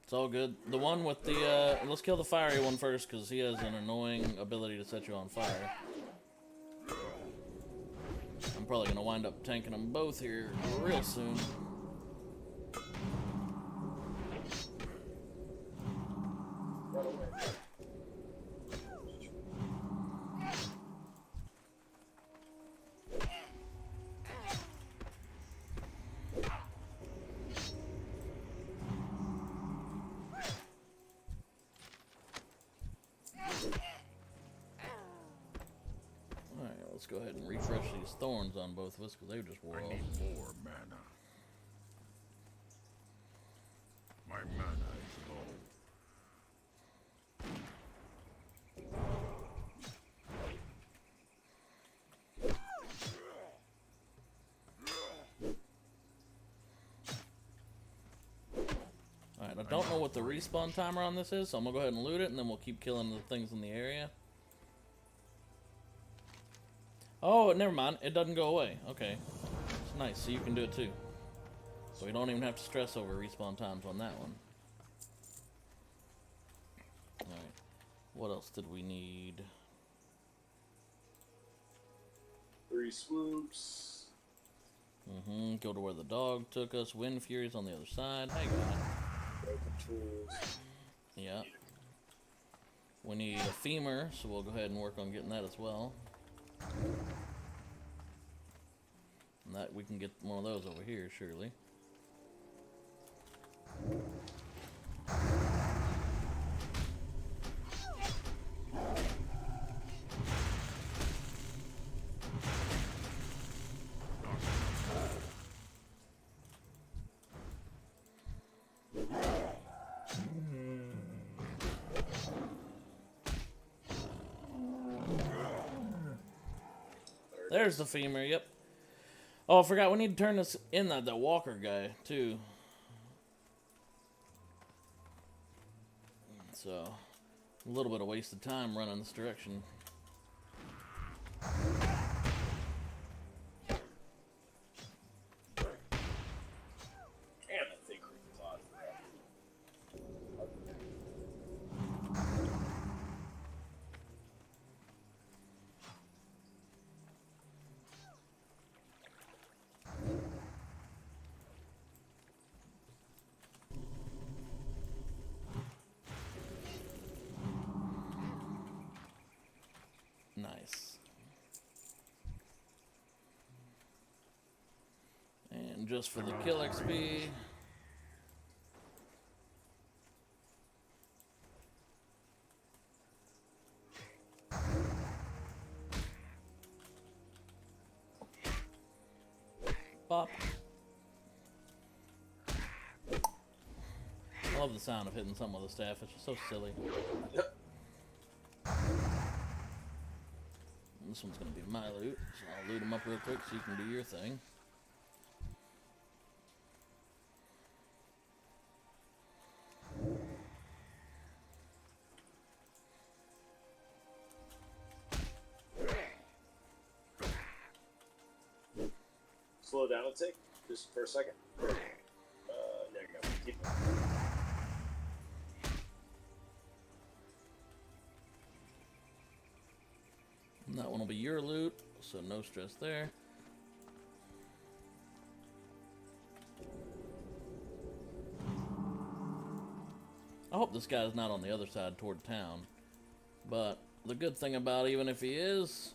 It's all good. The one with the, let's kill the fiery one first, because he has an annoying ability to set you on fire. I'm probably going to wind up tanking them both here real soon. Let's go ahead and refresh these thorns on both of us, because they just wore off. I need more mana. My mana is low. Alright, I don't know what the respawn timer on this is, so I'm going to go ahead and loot it, and then we'll keep killing the things in the area. Oh, never mind. It doesn't go away. Okay. It's nice, so you can do it too. So we don't even have to stress over respawn times on that one. Alright. What else did we need? 3 swoops. Go to where the dog took us. Wind Fury's on the other side. Hey, guy. Broken tools. Yeah. We need a femur, so we'll go ahead and work on getting that as well. And that we can get one of those over here, surely. There's the femur, yep. Oh, I forgot, we need to turn this in that walker guy, too. So, a little bit of wasted time running this direction. Damn, that thing creeped on. Nice. just for the kill XP. Bop. I love the sound of hitting something with a staff. It's just so silly. Yep. This one's gonna be my loot, so I'll loot them up real quick so you can do your thing. Slow down a tick, just for a second. There you go. Keep it. And that one will be your loot, so no stress there. I hope this guy's not on the other side toward town. But the good thing about even if he is,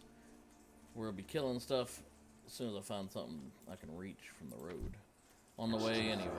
we'll be killing stuff as soon as I find something I can reach from the road. On the way anyway.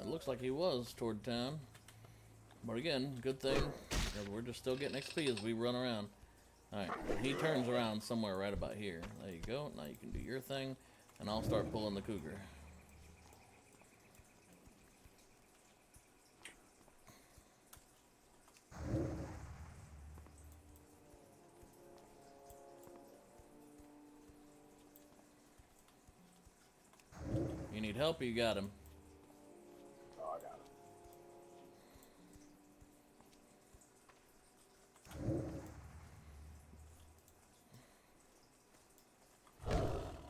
Looks like he was toward town. But again, good thing, because we're just still getting XP as we run around. Alright, he turns around somewhere right about here. There you go. Now you can do your thing, and I'll start pulling the cougar. You need help or you got him? Oh, I got it.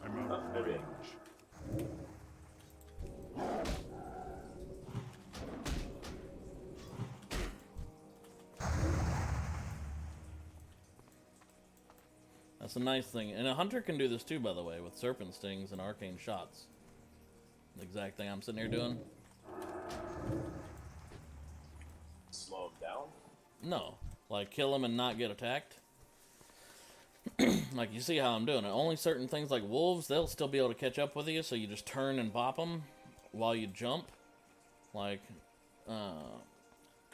I'm out of Maybe. range. That's a nice thing. And a hunter can do this too, by the way, with serpent stings and arcane shots. The exact thing I'm sitting here doing. Slow him down. No. Like, kill him and not get attacked. Like, you see how I'm doing it. Only certain things like wolves, they'll still be able to catch up with you, so you just turn and bop them while you jump. Like,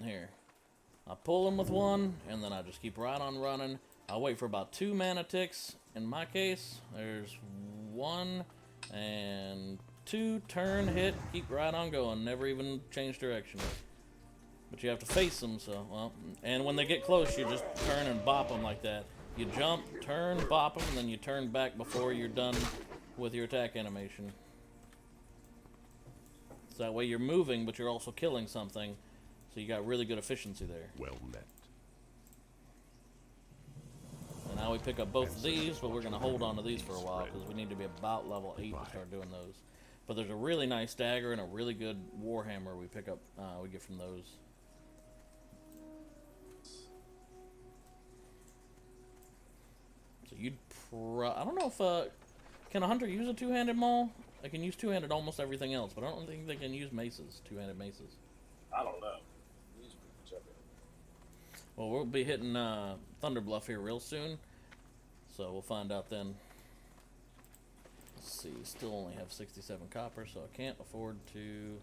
here. I pull him with one, and then I just keep right on running. I'll wait for about 2 mana ticks. In my case, there's 1 and 2, turn, hit, keep right on going. Never even change direction. But you have to face them, so, well, and when they get close, you just turn and bop them like that. You jump, turn, bop them, and then you turn back before you're done with your attack animation. So that way you're moving, but you're also killing something, so you got really good efficiency there. Well met. And now we pick up both of these, but we're going to hold on to these for a while, because we need to be about level 8 to start doing those. But there's a really nice dagger and a really good warhammer we pick up, we get from those. So you'd I don't know if, can a hunter use a two-handed maul? I can use two-handed almost everything else, but I don't think they can use maces, two-handed maces. I don't know. He's pretty chubby. Well, we'll be hitting Thunder Bluff here real soon, so we'll find out then. Let's see, still only have 67 copper, so I can't afford to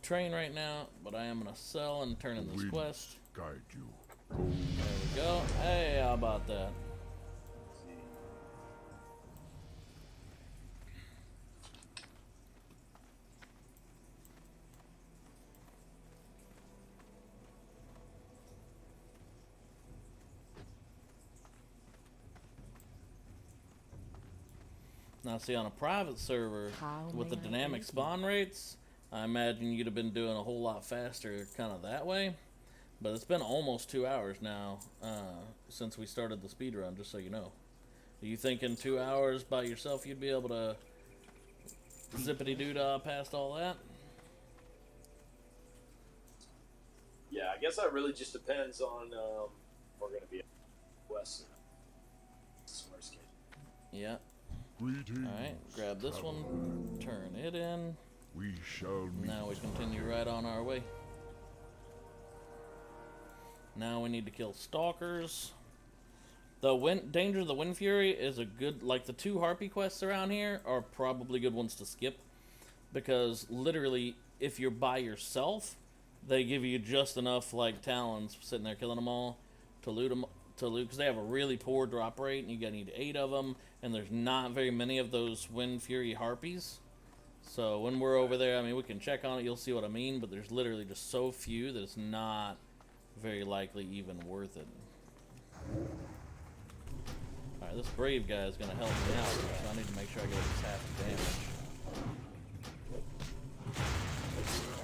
train right now, but I am going to sell and turn in this Wind quest. Guide you. There we go. Hey, how about that? Now, see, on a private server with the dynamic spawn rates, I imagine you'd have been doing a whole lot faster kind of that way. But it's been almost 2 hours now since we started the speed run, just so you know. Do you think in 2 hours by yourself you'd be able to zippity-doo-dah past all that? Yeah, I guess that really just depends on if we're going to be west. Worst case. Yeah. Greetings. Alright, grab this one, turn it in. We shall meet. Now we continue right on our way. Now we need to kill stalkers. The Danger of the Wind Fury is a good, like the 2 Harpy quests around here are probably good ones to skip. Because literally, if you're by yourself, they give you just enough like talons sitting there killing them all to loot them. Because they have a really poor drop rate, and you gotta need 8 of them, and there's not very many of those Wind Fury Harpies. So when we're over there, I mean, we can check on it, you'll see what I mean, but there's literally just so few that it's not very likely even worth it. Alright, this Brave guy is gonna help me out, so I need to make sure I get at least half the damage.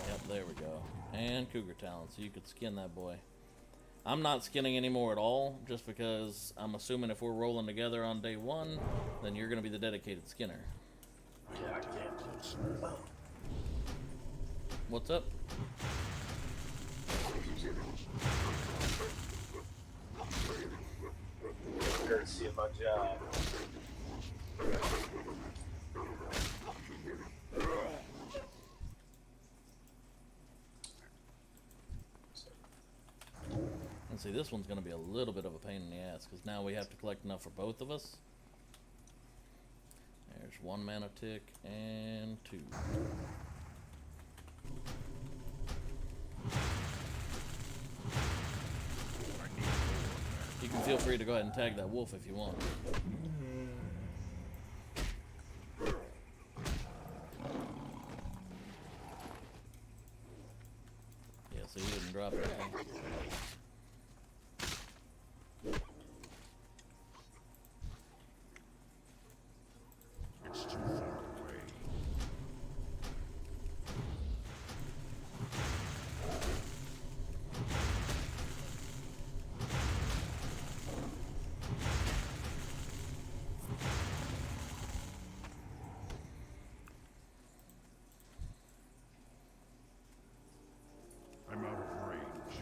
Yep, there we go. And Cougar Talon, so you could skin that boy. I'm not skinning anymore at all, just because I'm assuming if we're rolling together on day 1, then you're going to be the dedicated skinner. Yeah, I can't. What's up? Courtesy of my job. And see, this one's going to be a little bit of a pain in the ass, because now we have to collect enough for both of us. There's 1 mana tick, and 2. You can feel free to go ahead and tag that wolf if you want. Yeah, so he didn't drop anything. It's too far away. I'm out of range.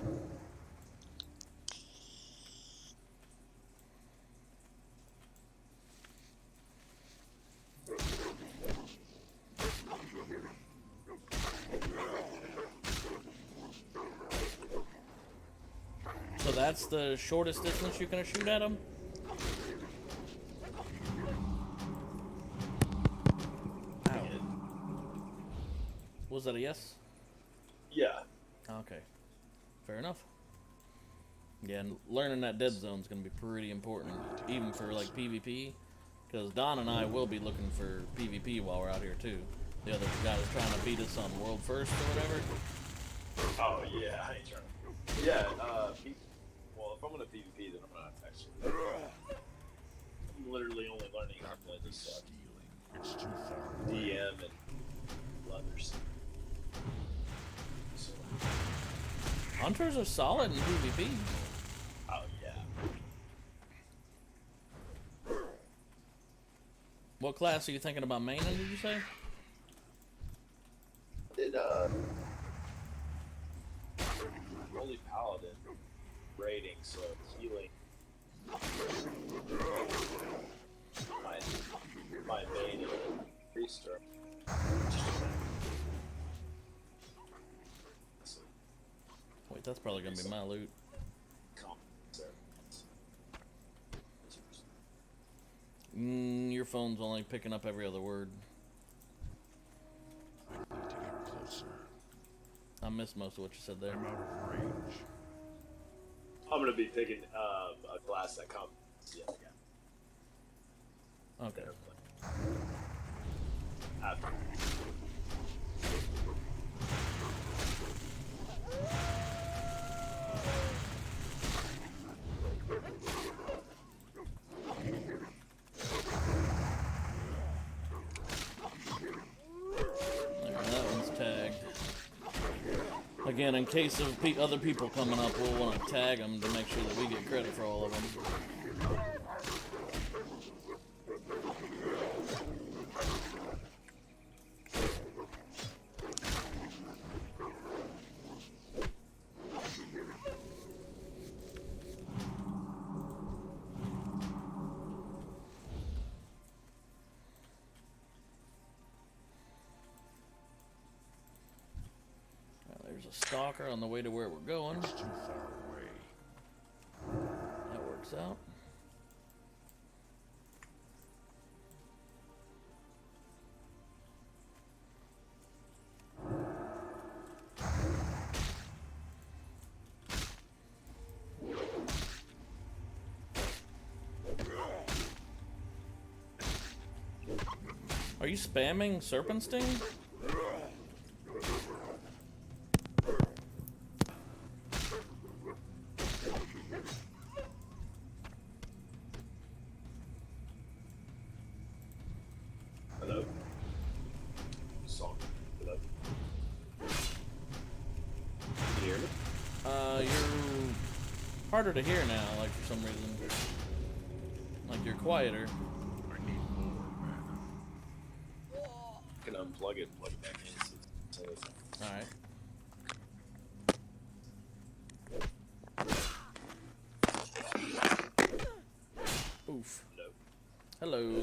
So that's the shortest distance you can shoot at him? Ow. Was that a yes? Yeah. Okay. Fair enough. Yeah, and learning that dead zone is going to be pretty important, even for like PvP, because Don and I will be looking for PvP while we're out here too. The other guy is trying to beat us on World First or whatever. Oh yeah, I ain't trying to. Yeah. Well, if I'm gonna PvP, then I'm gonna actually. I'm literally only learning how to just It's too far away. DM and leathers. So, Hunters are solid in PvP. oh yeah. What class are you thinking about maining, did you say? Did only paladin raiding, so healing. My main priest or Wait, that's probably going to be my loot. Your phone's only picking up every other word. I need to get closer. I missed most of what you said there. I'm out of range. I'm gonna be picking a class that comes. Yeah, Okay. After. There, that one's tagged. Again, in case of other people coming up, we'll want to tag them to make sure that we get credit for all of them. walker on the way to where we're going. It's too far away. That works out. Are you spamming Serpent Sting? Hello? Song. Hello? Can you hear me? You're harder to hear now, like for some reason. Like you're quieter. I need more mana. I can unplug it and plug it back in. So Alright. Oof. hello. Hello.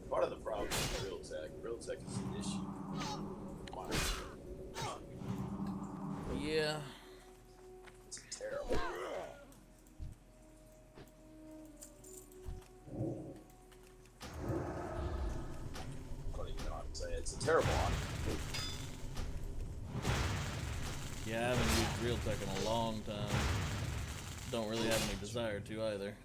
Part of the problem with real tech is an issue. Wow. Yeah. It's terrible. I don't even know how to say it. It's a terrible audio. Yeah, I haven't used Realtek in a long time. Don't really have any desire to either.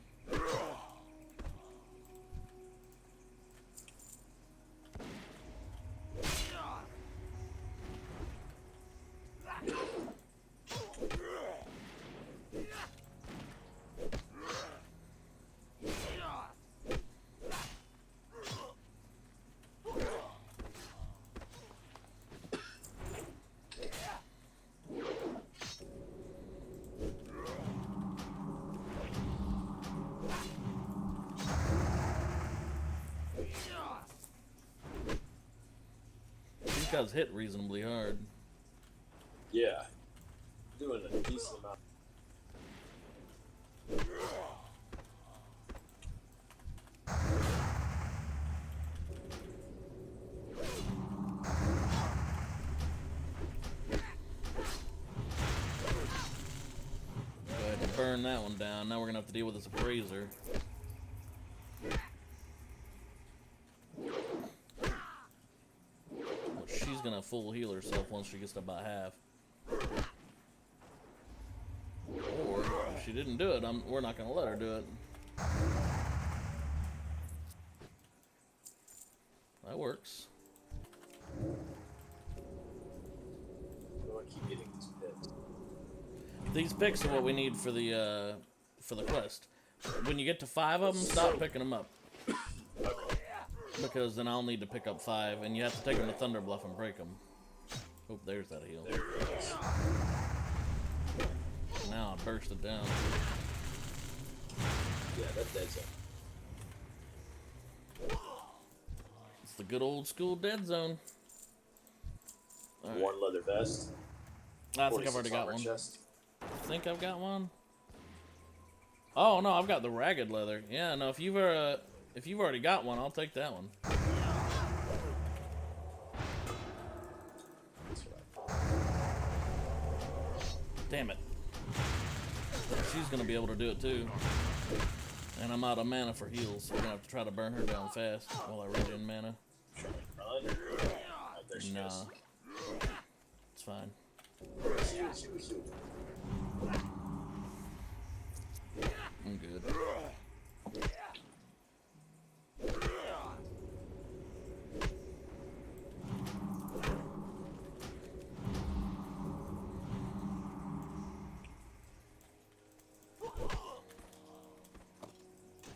These guys hit reasonably hard. Yeah. Doing a decent amount. Go ahead and burn that one down. Now we're gonna have to deal with this appraiser. Well, she's gonna full heal herself once she gets to about half. Or if she didn't do it, we're not gonna let her do it. That works. I keep getting these pits. These picks are what we need for the quest. When you get to 5 of them, stop picking them up. Because then I'll need to pick up 5, and you have to take them to Thunder Bluff and break them. Oh, there's that heal. There it is. Now I burst it down. Yeah, that's dead zone. It's the good old school dead zone. All right. One leather vest. I think I've 46 already got armor one. chest. I think I've got one. Oh no, I've got the ragged leather. Yeah, no, if you've already got one, I'll take that one. That's right. Damn it. She's gonna be able to do it too. And I'm out of mana for heals, so we're gonna have to try to burn her down fast while I regen mana. Trying to run. Oh, there she Nah. is. It's fine. Shoot. I'm good.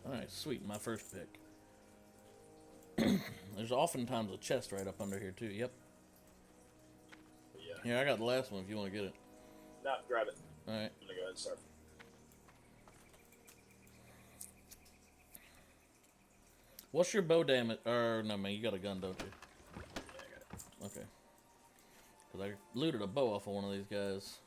Alright, sweet, my first pick. There's oftentimes a chest right up under here too, yep. Yeah. Here, I got the last one if you want to get it. No, grab it. Alright. I'm gonna go ahead and start. What's your bow damage? Or, no, man, you got a gun, don't you? Yeah, I got it. Okay. Because I looted a bow off of one of these guys.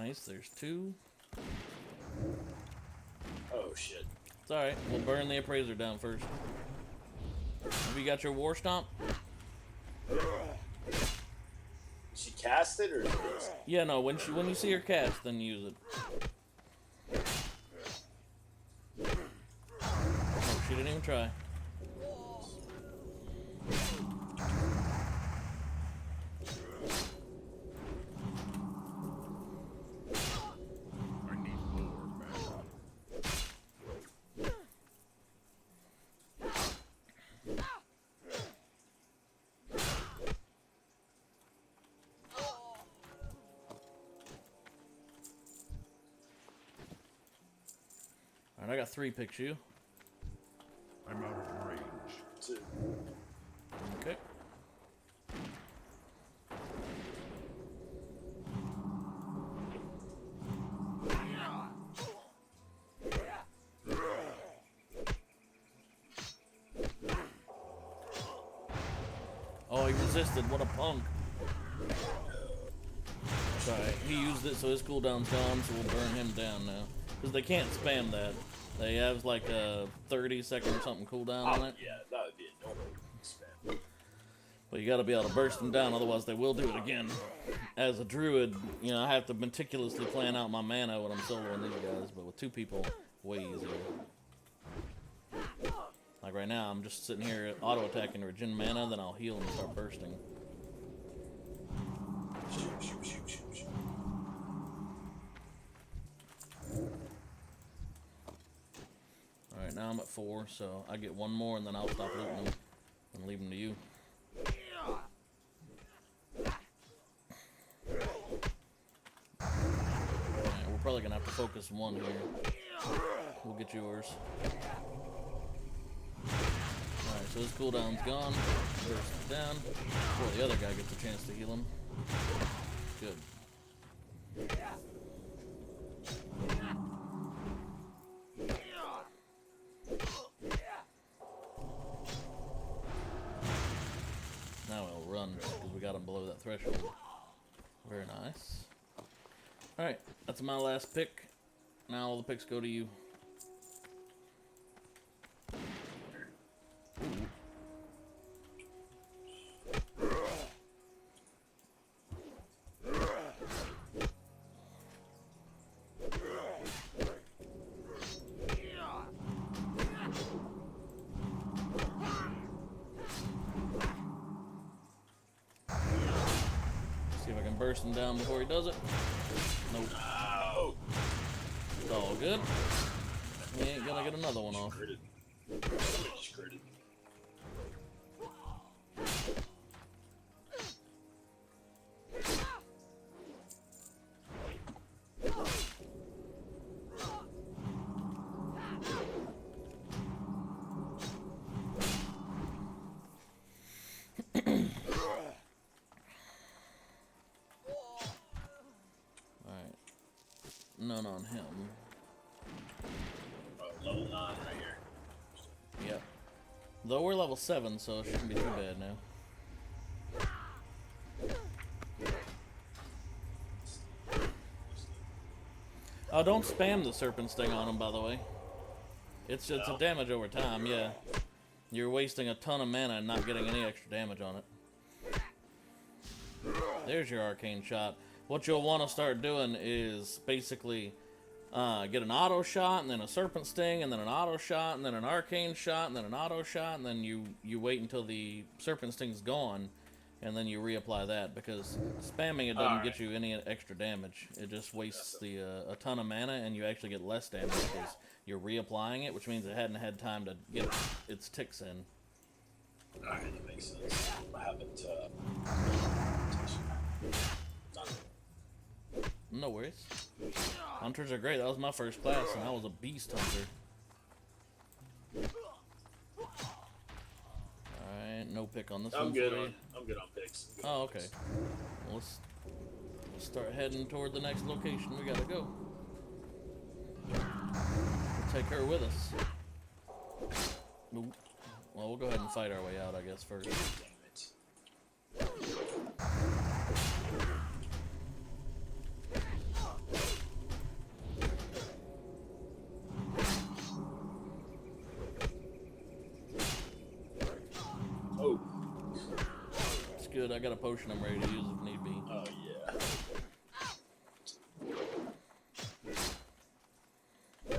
Nice, there's 2. Oh shit. It's alright, we'll burn the appraiser down first. Have you got your war stomp? She cast it or just... Yeah, no, when you see her cast, then use it. Oh, she didn't even try. I need more mana. Alright, I got 3 picks you. I'm out of range. 2. Okay. Oh, he resisted. What a punk. Sorry, he used it, so his cooldown's gone, so we'll burn him down now. Because they can't spam that. They have like a 30-second or something cooldown on it. Yeah, that would be a normal spam. But you gotta be able to burst them down, otherwise they will do it again. As a druid, you know, I have to meticulously plan out my mana when I'm soloing these guys, but with 2 people, way easier. Like right now, I'm just sitting here auto-attacking to regen mana, then I'll heal and start bursting. Shoot, shoot, shoot, shoot, shoot. Alright, now I'm at 4, so I get 1 more and then I'll stop looting them and leave them to you. Alright, we're probably gonna have to focus 1 here. We'll get yours. Alright, so his cooldown's gone. Burst down. Before the other guy gets a chance to heal him. Good. Now we'll run because we got him below that threshold. Very nice. Alright, that's my last pick. Now all the picks go to you. See if I can burst him down before he does it. Nope. Oh. It's all good. We ain't gonna get another one off. Critted. Somebody just critted. Alright. None on him. Oh, level 9 right here. Yep. Though we're level 7, so it shouldn't be too bad now. Oh, don't spam the Serpent Sting on him, by the way. It's a damage over time, yeah. You're wasting a ton of mana and not getting any extra damage on it. There's your arcane shot. What you'll want to start doing is basically get an auto shot, and then a Serpent Sting, and then an auto shot, and then an arcane shot, and then an auto shot, and then you wait until the Serpent Sting's gone, and then you reapply that, because spamming it doesn't get you any extra damage. It just wastes a ton of mana, and you actually get less damage because you're reapplying it, which means it hadn't had time to get its ticks in. Alright, that makes sense. I haven't, No worries. Hunters are great. That was my first class, and I was a beast hunter. Alright, no pick on this one. I'm good on picks. Oh, okay. Well, let's start heading toward the next location we gotta go. We'll take her with us. Nope. Well, we'll go ahead and fight our way out, I guess, first. Damn it. good. I got a potion I'm ready to use if need be. Oh yeah.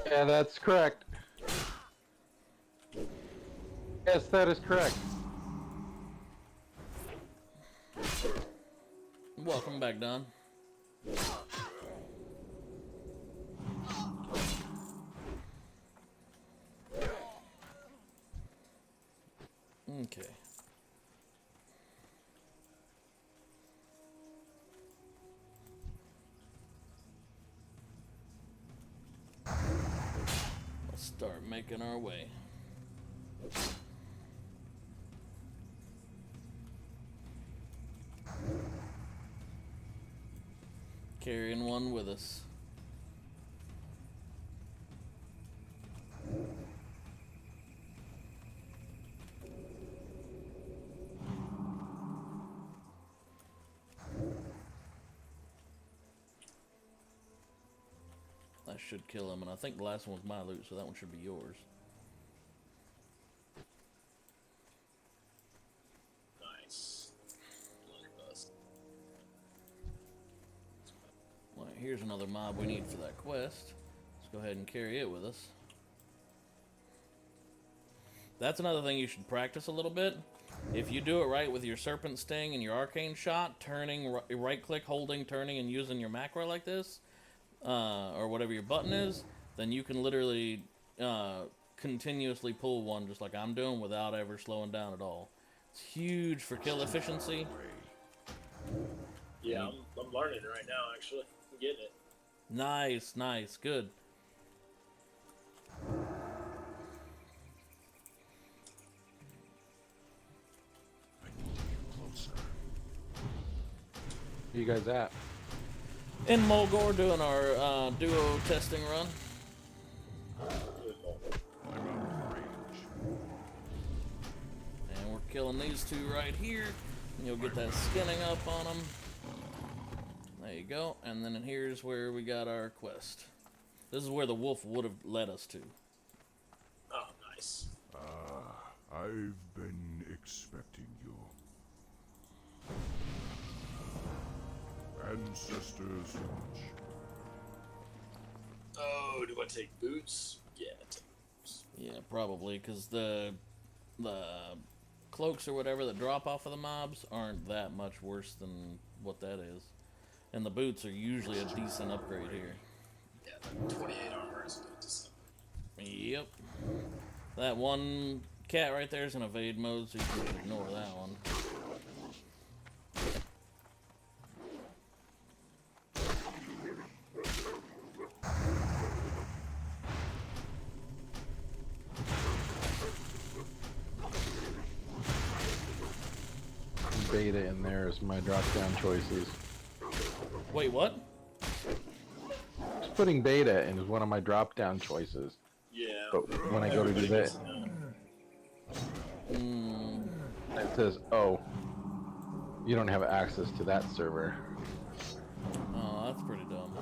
Yeah, that's correct. Yes, that is correct. Welcome back, Don. Okay. Let's start making our way. Carrying one with us. I should kill him, and I think the last one was my loot, so that one should be yours. Nice. Alright, here's another mob we need for that quest. Let's go ahead and carry it with us. That's another thing you should practice a little bit. If you do it right with your Serpent Sting and your Arcane Shot, turning, right-click, holding, turning, and using your macro like this, or whatever your button is, then you can literally continuously pull one just like I'm doing without ever slowing down at all. It's huge for kill efficiency. Yeah, I'm learning right now, actually. I'm getting it. Nice, nice, good. Where you guys at? In Mulgore doing our duo testing run. And we're killing these two right here. And you'll get that skinning up on them. There you go. And then here's where we got our quest. This is where the wolf would have led us to. Oh, nice. I've been expecting you. Ancestors watch. Oh, do I take boots? Yeah, I take boots. Yeah, probably, because the cloaks or whatever that drop off of the mobs aren't that much worse than what that is. And the boots are usually a decent upgrade here. Yeah, the 28 armor is good to some. Yep. That one cat right there is in evade mode, so you can ignore that one. Beta in there is my drop-down choices. Wait, what? Just putting beta in is one of my drop-down choices. Yeah. But when I go to do that, it says, "Oh, you don't have access to that server." Oh, that's pretty dumb.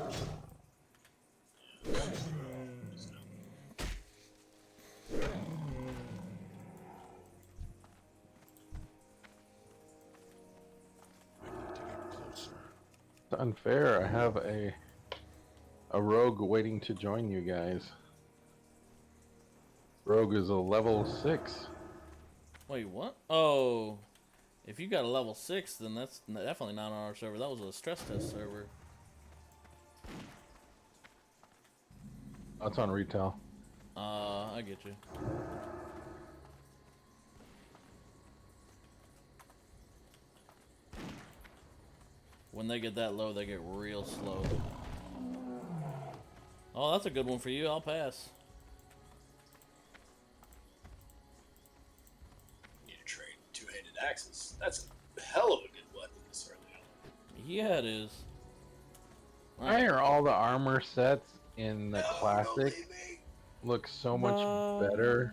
It's unfair. I have a rogue waiting to join you guys. Rogue is a level 6. Wait, what? Oh, if you got a level 6, then that's definitely not on our server. That was a stress test server. That's on retail. I get you. When they get that low, they get real slow. Oh, that's a good one for you. I'll pass. Need to trade two-handed axes. That's a hell of a good weapon this early on. Yeah, it is. Why are all the armor sets in the classic look so much better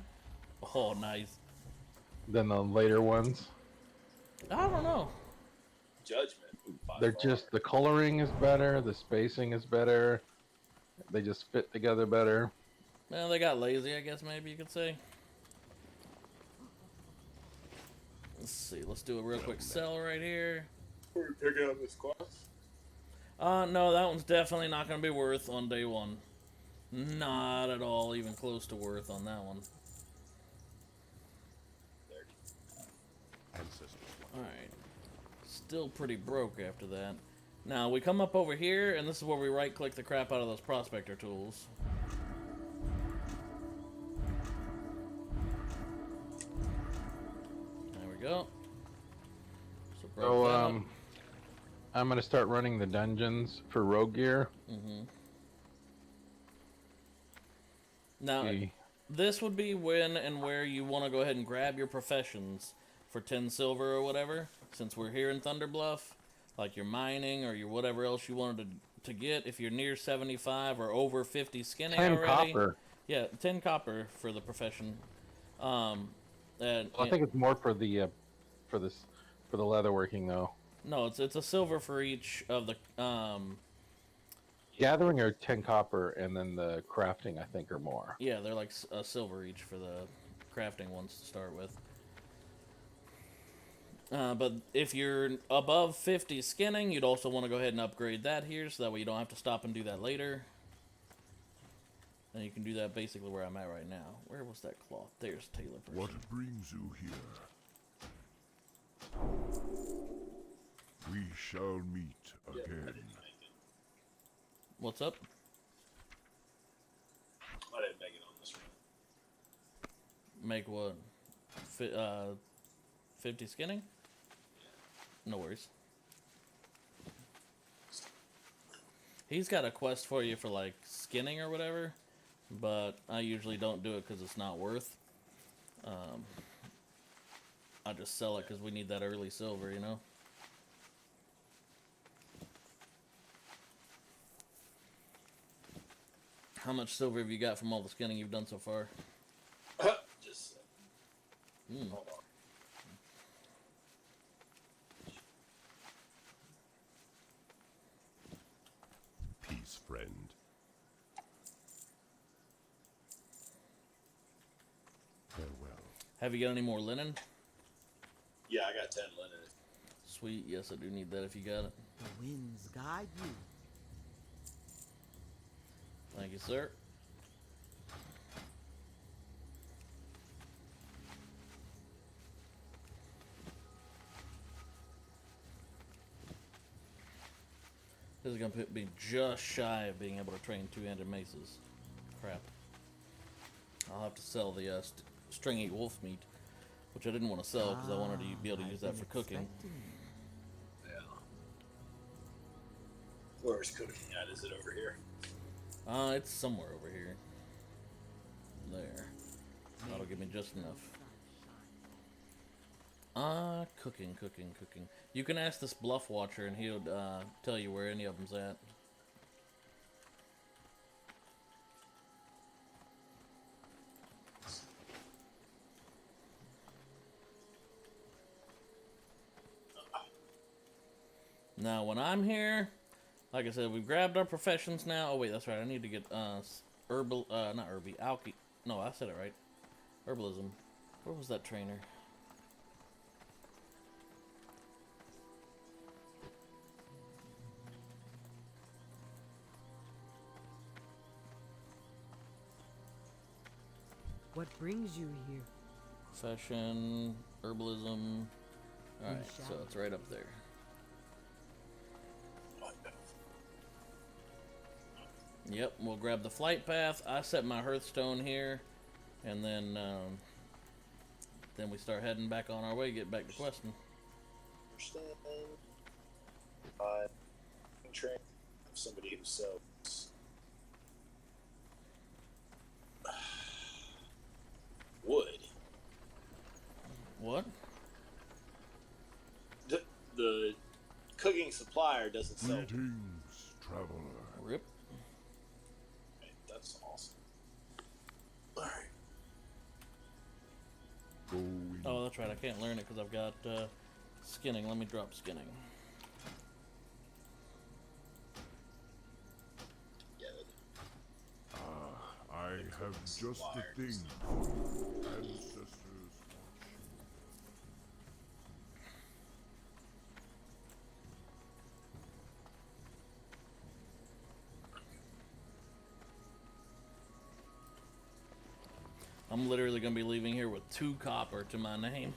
Oh, nice. than the later ones? I don't know. Judgment. by They're far. just, the coloring is better, the spacing is better, they just fit together better. Well, they got lazy, I guess maybe you could say. Let's see. Let's do a real quick sell right here. Are we picking up this class? No, that one's definitely not going to be worth on day one. Not at all, even close to worth on that one. Alright. Still pretty broke after that. Now, we come up over here, and this is where we right-click the crap out of those prospector tools. There we go. So, I'm going to start running the dungeons for rogue gear. Now, this would be when and where you want to go ahead and grab your professions for 10 silver or whatever, since we're here in Thunder Bluff, like your mining or your whatever else you wanted to get. If you're near 75 or over 50 skinning 10 already. copper. Yeah, 10 copper for the profession. And, I think it's more for the for the leatherworking though. No, it's a silver for each of the gathering are 10 copper, and then the crafting I think are more. Yeah, they're like a silver each for the crafting ones to start with. But if you're above 50 skinning, you'd also want to go ahead and upgrade that here, so that way you don't have to stop and do that later. And you can do that basically where I'm at right now. Where was that cloth? There's Taylor person. What brings you here? We shall meet again. What's up? I didn't make it on this one. Make what? 50 skinning? No worries. He's got a quest for you for like skinning or whatever, but I usually don't do it because it's not worth. I just sell it because we need that early silver, you know? How much silver have you got from all the skinning you've done so far? Just Mm. hold on. Peace, friend. Farewell. Have you got any more linen? Yeah, I got 10 linen. Sweet, yes I do need that if you got it. The winds guide you. Thank you, sir. This is going to be just shy of being able to train two-handed maces. Crap. I'll have to sell the stringy wolf meat, which I didn't want to sell because I wanted to be able to use that for cooking. Yeah. Where's cooking at? Is it over here? It's somewhere over here. There. That'll give me just enough. Cooking. You can ask this bluff watcher and he'll tell you where any of them's at. Now, when I'm here, like I said, we've grabbed our professions now. Oh, wait, that's right. I need to get, not alky. No, I said it right. Herbalism. Where was that trainer? What brings you here? Profession, herbalism. Alright, so it's right up there. Yep, we'll grab the flight path. I set my hearthstone here, and then we start heading back on our way, get back to questing. Understand. Train somebody who sells wood. What? The cooking supplier doesn't sell. Greetings, traveler. Rip. Okay, that's awesome. Alright. Go in. Oh, that's right. I can't learn it because I've got skinning. Let me drop skinning. Yeah. I have just the thing. Ancestors watch I'm literally gonna be leaving here with 2 copper to my name.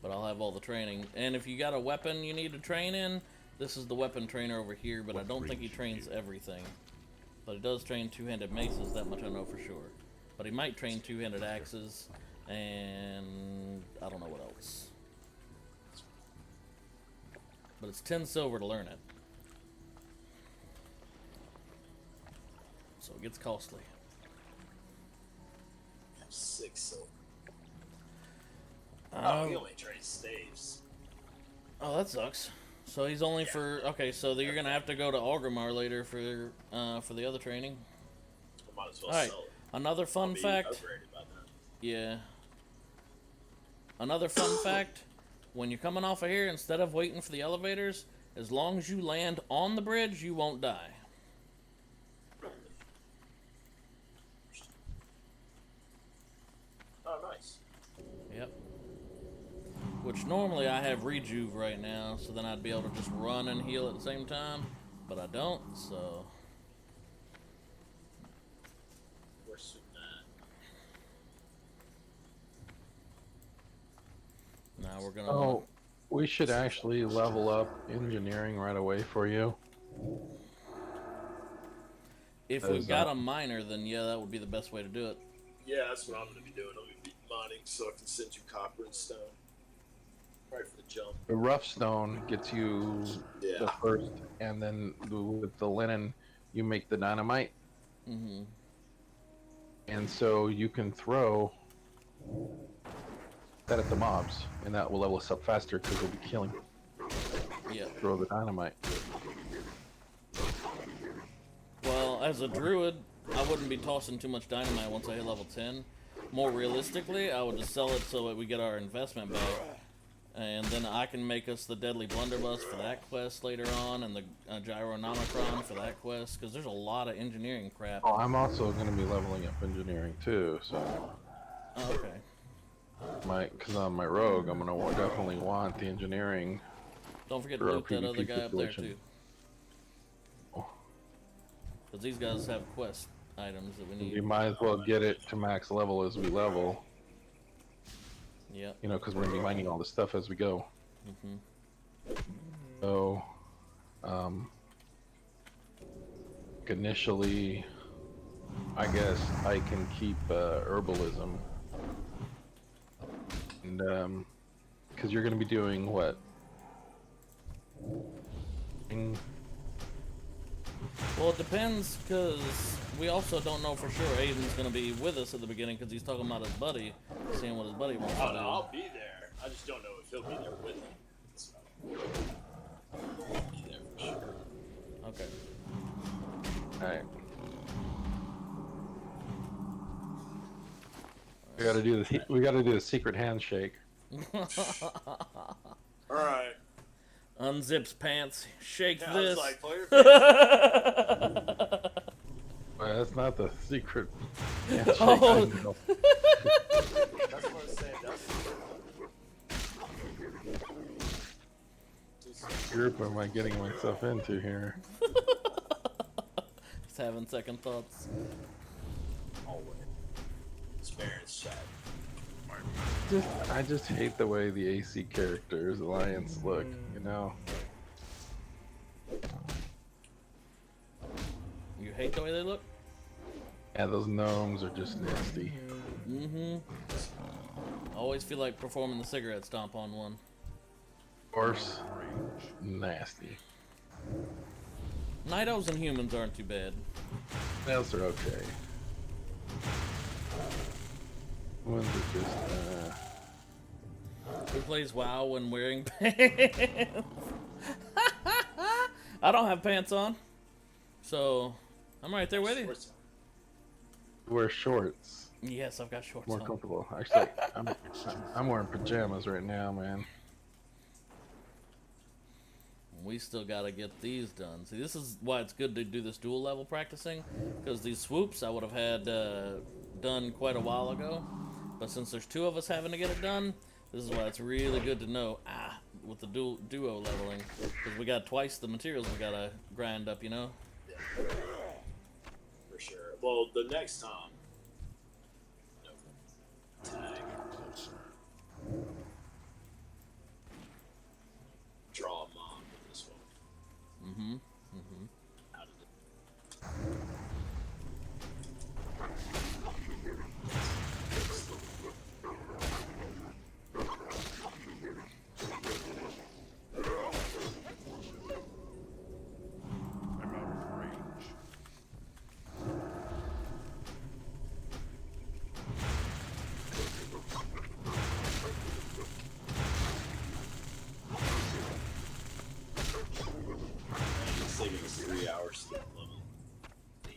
But I'll have all the training. And if you got a weapon you need to train in, this is the weapon trainer over here, but I don't think he trains everything. But he does train 2-handed maces, that much I know for sure. But he might train 2-handed axes, and I don't know what else. But it's 10 silver to learn it. So it gets costly. I have 6 silver. He Oh, only trades staves. oh, that sucks. So he's only for okay. So you're gonna have to go to Algrimar later for the other training. I might as well All right. sell it. Another fun I'll be fact. upgraded by then. Yeah. Another fun fact. When you're coming off of here, instead of waiting for the elevators, as long as you land on the bridge, you won't die. Oh, nice. Yep. Which normally I have rejuve right now, so then I'd be able to just run and heal at the same time, but I don't, so. Where's Superman? Now we're gonna. Oh, we should actually level up engineering right away for you. If we've got a miner, then yeah, that would be the best way to do it. Yeah, that's what I'm going to be doing. I'm going to be mining so I can send you copper and stone. Right for the jump. The rough stone gets you Yeah. the first, and then with the linen, you make the dynamite. Mm-hmm. And so you can throw that at the mobs, and that will level us up faster because we'll be killing. Yeah. Throw the dynamite. Well, as a druid, I wouldn't be tossing too much dynamite once I hit level 10. More realistically, I would just sell it so that we get our investment back. And then I can make us the Deadly Blunderbuss for that quest later on, and the Gyronomicron for that quest, because there's a lot of engineering crap. Oh, I'm also going to be leveling up engineering too, so Oh, okay. because on my rogue, I'm going to definitely want the engineering. Don't forget to For our loot that other PvP guy up there, situation. too. Because these guys have quest items that we We need. might as well get it to max level as we level, Yep. you know, because we're going to be mining all this stuff as we go. Mm-hmm. So, initially, I guess I can keep herbalism, and because you're going to be doing what? Well, it depends, because we also don't know for sure Aedan's going to be with us at the beginning, because he's talking about his buddy, seeing what his buddy wants to Oh, do. no, I'll be there. I just don't know if he'll be there with me. So, I'll be there for sure. Okay. All right. We got to do the secret handshake. All right. Unzips pants, shake Yeah, this. I was like, play your Well, that's not the secret handshake. Oh. I know. That's what I'm saying. That's Group am I getting myself into here? Just having second thoughts. always. Experience chat. I just hate the way the AC characters Alliance look, you know. You hate the way they look? Yeah, those gnomes are just nasty. Mm-hmm. Always feel like performing the cigarette stomp on one. Horse, nasty. Night elves and humans aren't too bad. Else are okay. Ones are just, Who plays WoW when wearing pants? I don't have pants on. So, I'm right there with you. wear shorts. Yes, I've got shorts More on. comfortable. Actually, I'm wearing pajamas right now, man. We still gotta get these done. See, this is why it's good to do this dual level practicing, because these swoops I would have had done quite a while ago. But since there's 2 of us having to get it done, this is why it's really good to know, with the duo leveling, because we got twice the materials we gotta grind up, you know. Yeah. For sure. Well, the next time. No. Tag. Draw a mob with this one. Mm-hmm. How did it? I'm out of range. It's taking us 3 hours to get level 8.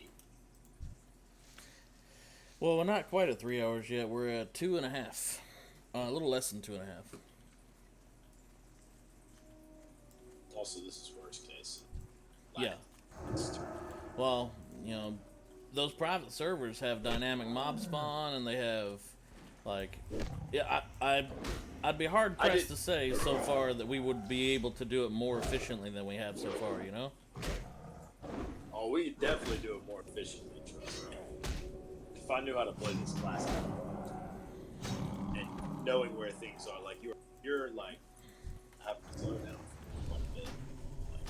Well, we're not quite at 3 hours yet. We're at 2.5. A little less than 2.5. Also, this is worst case. Yeah. It's Well, you know, those private servers have dynamic mob spawn, and they have, like, yeah, I'd be hard pressed to say so far that we would be able to do it more efficiently than we have so far, you know? Oh, we could definitely do it more efficiently, trust me. If I knew how to play this class and knowing where things are, like you're like having to slow down quite a bit, like,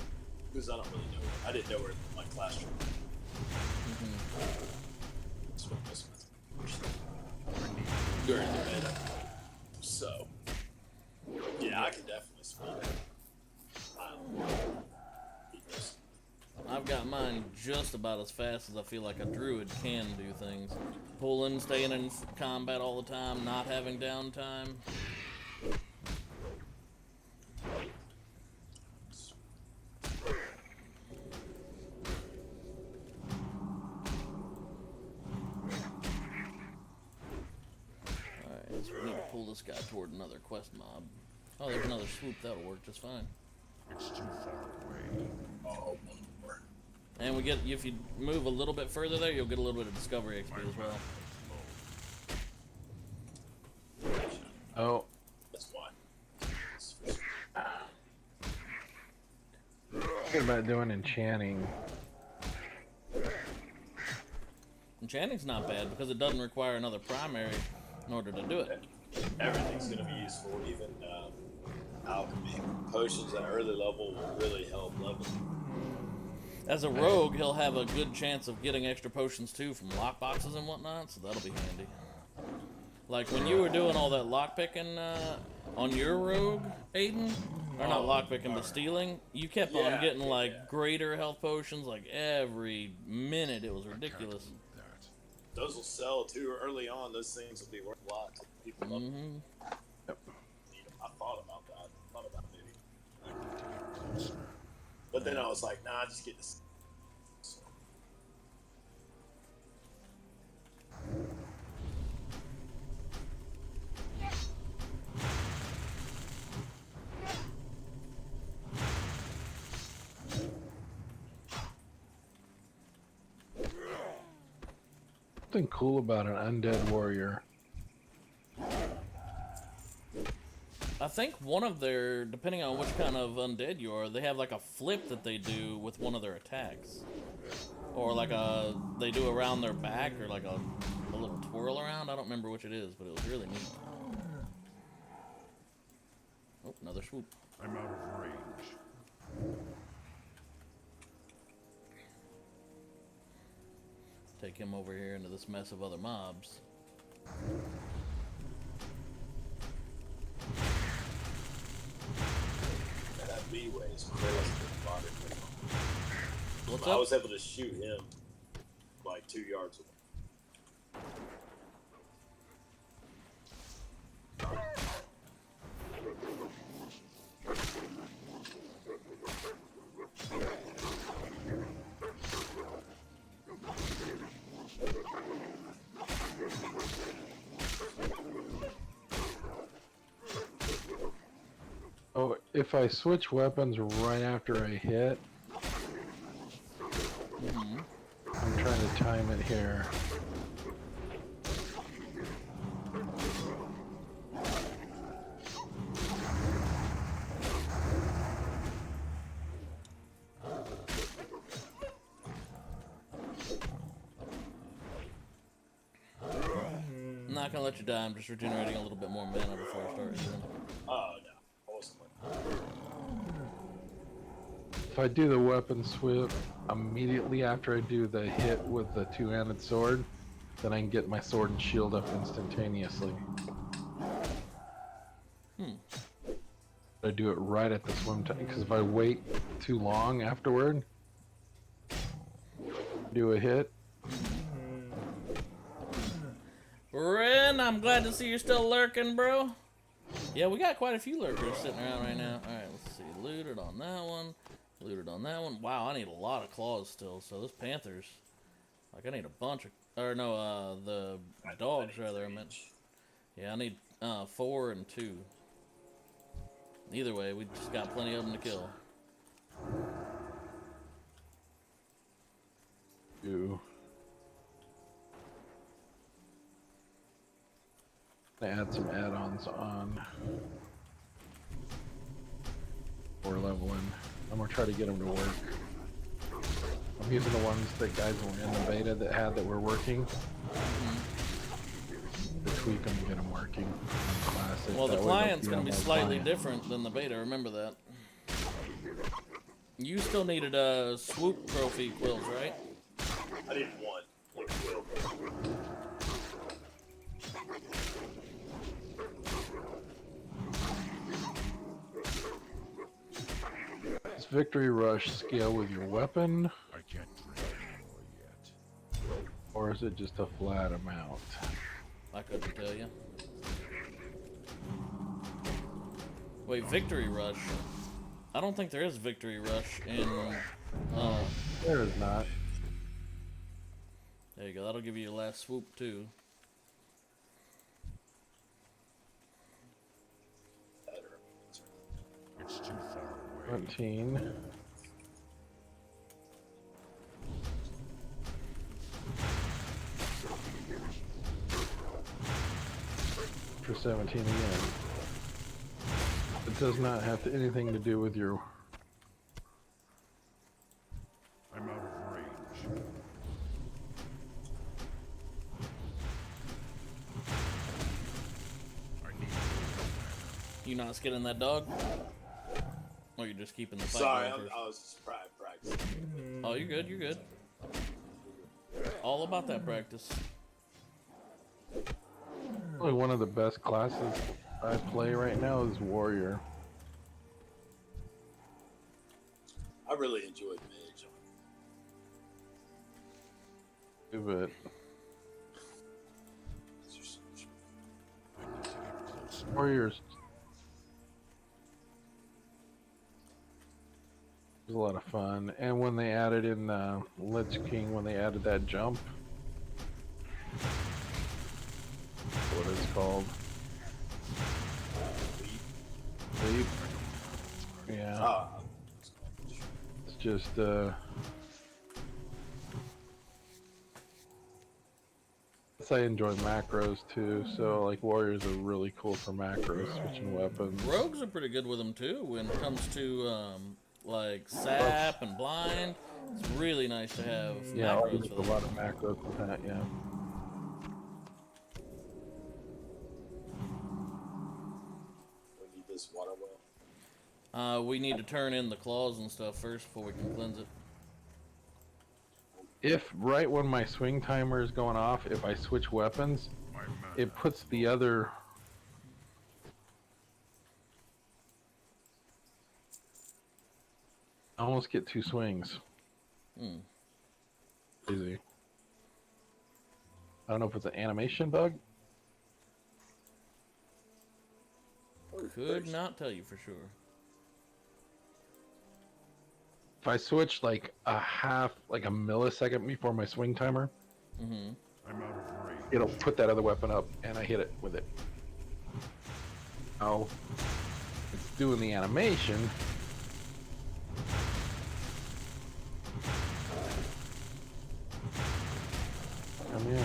because I don't really know. I didn't know where my class was. That's what most of my during the meta. So yeah, I could definitely spell it. I've got mine just about as fast as I feel like a druid can do things. Pulling, staying in combat all the time, not having downtime. Alright, so we need to pull this guy toward another quest mob. Oh, there's another swoop. That'll work just fine. It's too far away. Oh, one more. And we get, if you move a little bit further there, you'll get a little bit of discovery XP as well. Oh, That's why. thinking about doing enchanting. Enchanting's not bad because it doesn't require another primary in order to do it. Everything's gonna be useful, even alchemy. Potions at early level will really help level. As a rogue, he'll have a good chance of getting extra potions too from lockboxes and whatnot, so that'll be handy. Like when you were doing all that lockpicking on your rogue, Aedan, or not lockpicking but stealing, you kept on getting like greater health potions like every minute. It was ridiculous. Those will sell too early on. Those things will be worth a lot to people. Love them. Yep. I thought about that. I thought about maybe. But then I was like, nah, just get this. Something cool about an undead warrior. I think one of their, depending on which kind of undead you are, they have like a flip that they do with one of their attacks. Or like a, they do around their back, or like a little twirl around. I don't remember which it is, but it was really neat. Oh, another swoop. I'm out of range. Take him over here into this mess of other mobs. That leeway is crazy. What's I up? was able to shoot him like 2 yards away. Oh, if I switch weapons right after I hit, I'm trying to time it here. not gonna let you die. I'm just regenerating a little bit more mana before I start using it. Oh no, I wasn't like If I do the weapon swip immediately after I do the hit with the two-handed sword, then I can get my sword and shield up instantaneously. I do it right at the swim time, because if I wait too long afterward, do a hit. Ren, I'm glad to see you're still lurking, bro. Yeah, we got quite a few lurkers sitting around right now. Alright, let's see. Looted on that one. Looted on that one. Wow, I need a lot of claws still. So those panthers, like, I need a bunch of, or no, the dogs rather. I meant. Yeah, I need 4 and 2. Either way, we just got plenty of them to kill. Do. Add some add-ons on. We're leveling. I'm gonna try to get them to work. I'm using the ones that guys were in the beta that were working. To tweak them to get them working. Classic. Well, the That way client's they'll going to be on my slightly client. different than the beta, remember that. You still needed a swoop trophy quills, right? I did one quill. Does Victory Rush scale with your weapon, I can't drink anymore yet. or is it just a flat amount? I couldn't tell you. Wait, Victory Rush? I don't think there is Victory Rush in... There is not. There you go, that'll give you your last swoop, too. It's too far away. 17. For 17 again. It does not have anything to do with your... I'm out of range. I need You not skinning that dog? Or you just keeping the fight Sorry, going first? I was just practicing. Oh, you're good, you're good. All about that practice. Probably one of the best classes I play right now is Warrior. I really enjoyed Mage. But Warriors was a lot of fun, and when they added in Lich King, when they added that jump, what it's called, leap. Yeah, it's just I enjoy macros too, so like warriors are really cool for macros, switching weapons. Rogues are pretty good with them too when it comes to like sap and blind. It's really nice to have Yeah, macros there's for a them. lot of macros with that, yeah. We need this water well. We need to turn in the claws and stuff first before we can cleanse it. If right when my swing timer is going off, if I switch weapons, my mana. it puts the other... I almost get 2 swings. Easy. I don't know if it's an animation bug. Could not tell you for sure. If I switch like a millisecond before my swing timer, I'm out of range. it'll put that other weapon up and I hit it with it. Oh, it's doing the animation. Come in.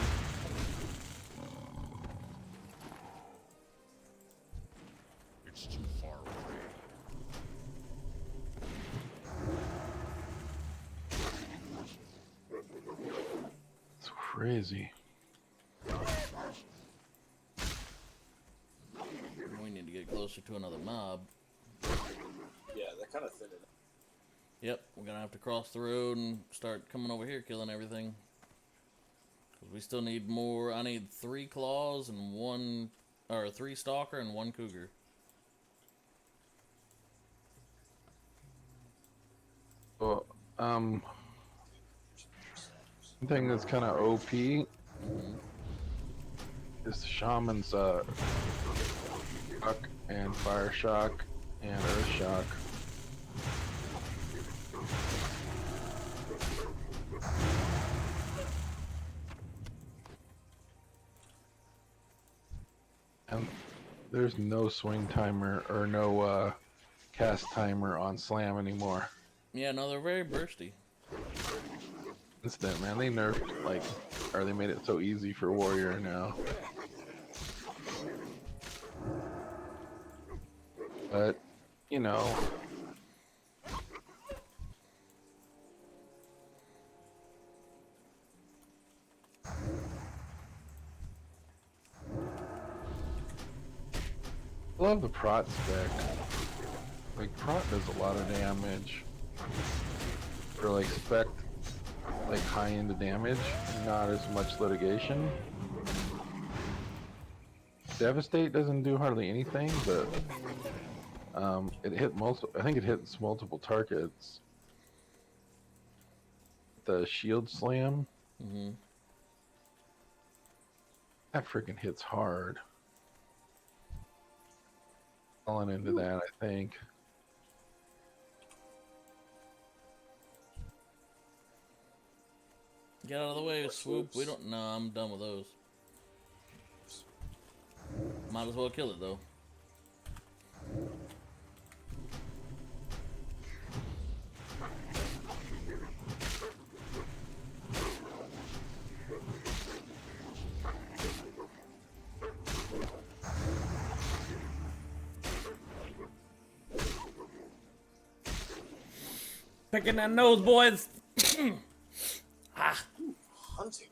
It's too far away. It's crazy. get closer to another mob. Yeah, they're kind of thin enough. Yep, we're gonna have to cross the road and start coming over here killing everything. Cause we still need more. I need 3 claws and 1, or 3 stalker and 1 cougar. Well, one thing that's kind of OP is the shaman's shock and fire shock and earth shock. And there's no swing timer or no cast timer on slam anymore. Yeah, no, they're very bursty. Instant, man. They nerfed, like, or they made it so easy for warrior now. But, you know, I love the prot spec. Like, prot does a lot of damage. For, like, spec, like, high end damage, not as much litigation. Devastate doesn't do hardly anything, but it hit multiple. I think it hits multiple targets. The shield slam. That freaking hits hard. Falling into that, I think. Get out of the way, swoop. We don't. No, I'm done with those. Might as well kill it though. Picking that nose, boys. Hunting.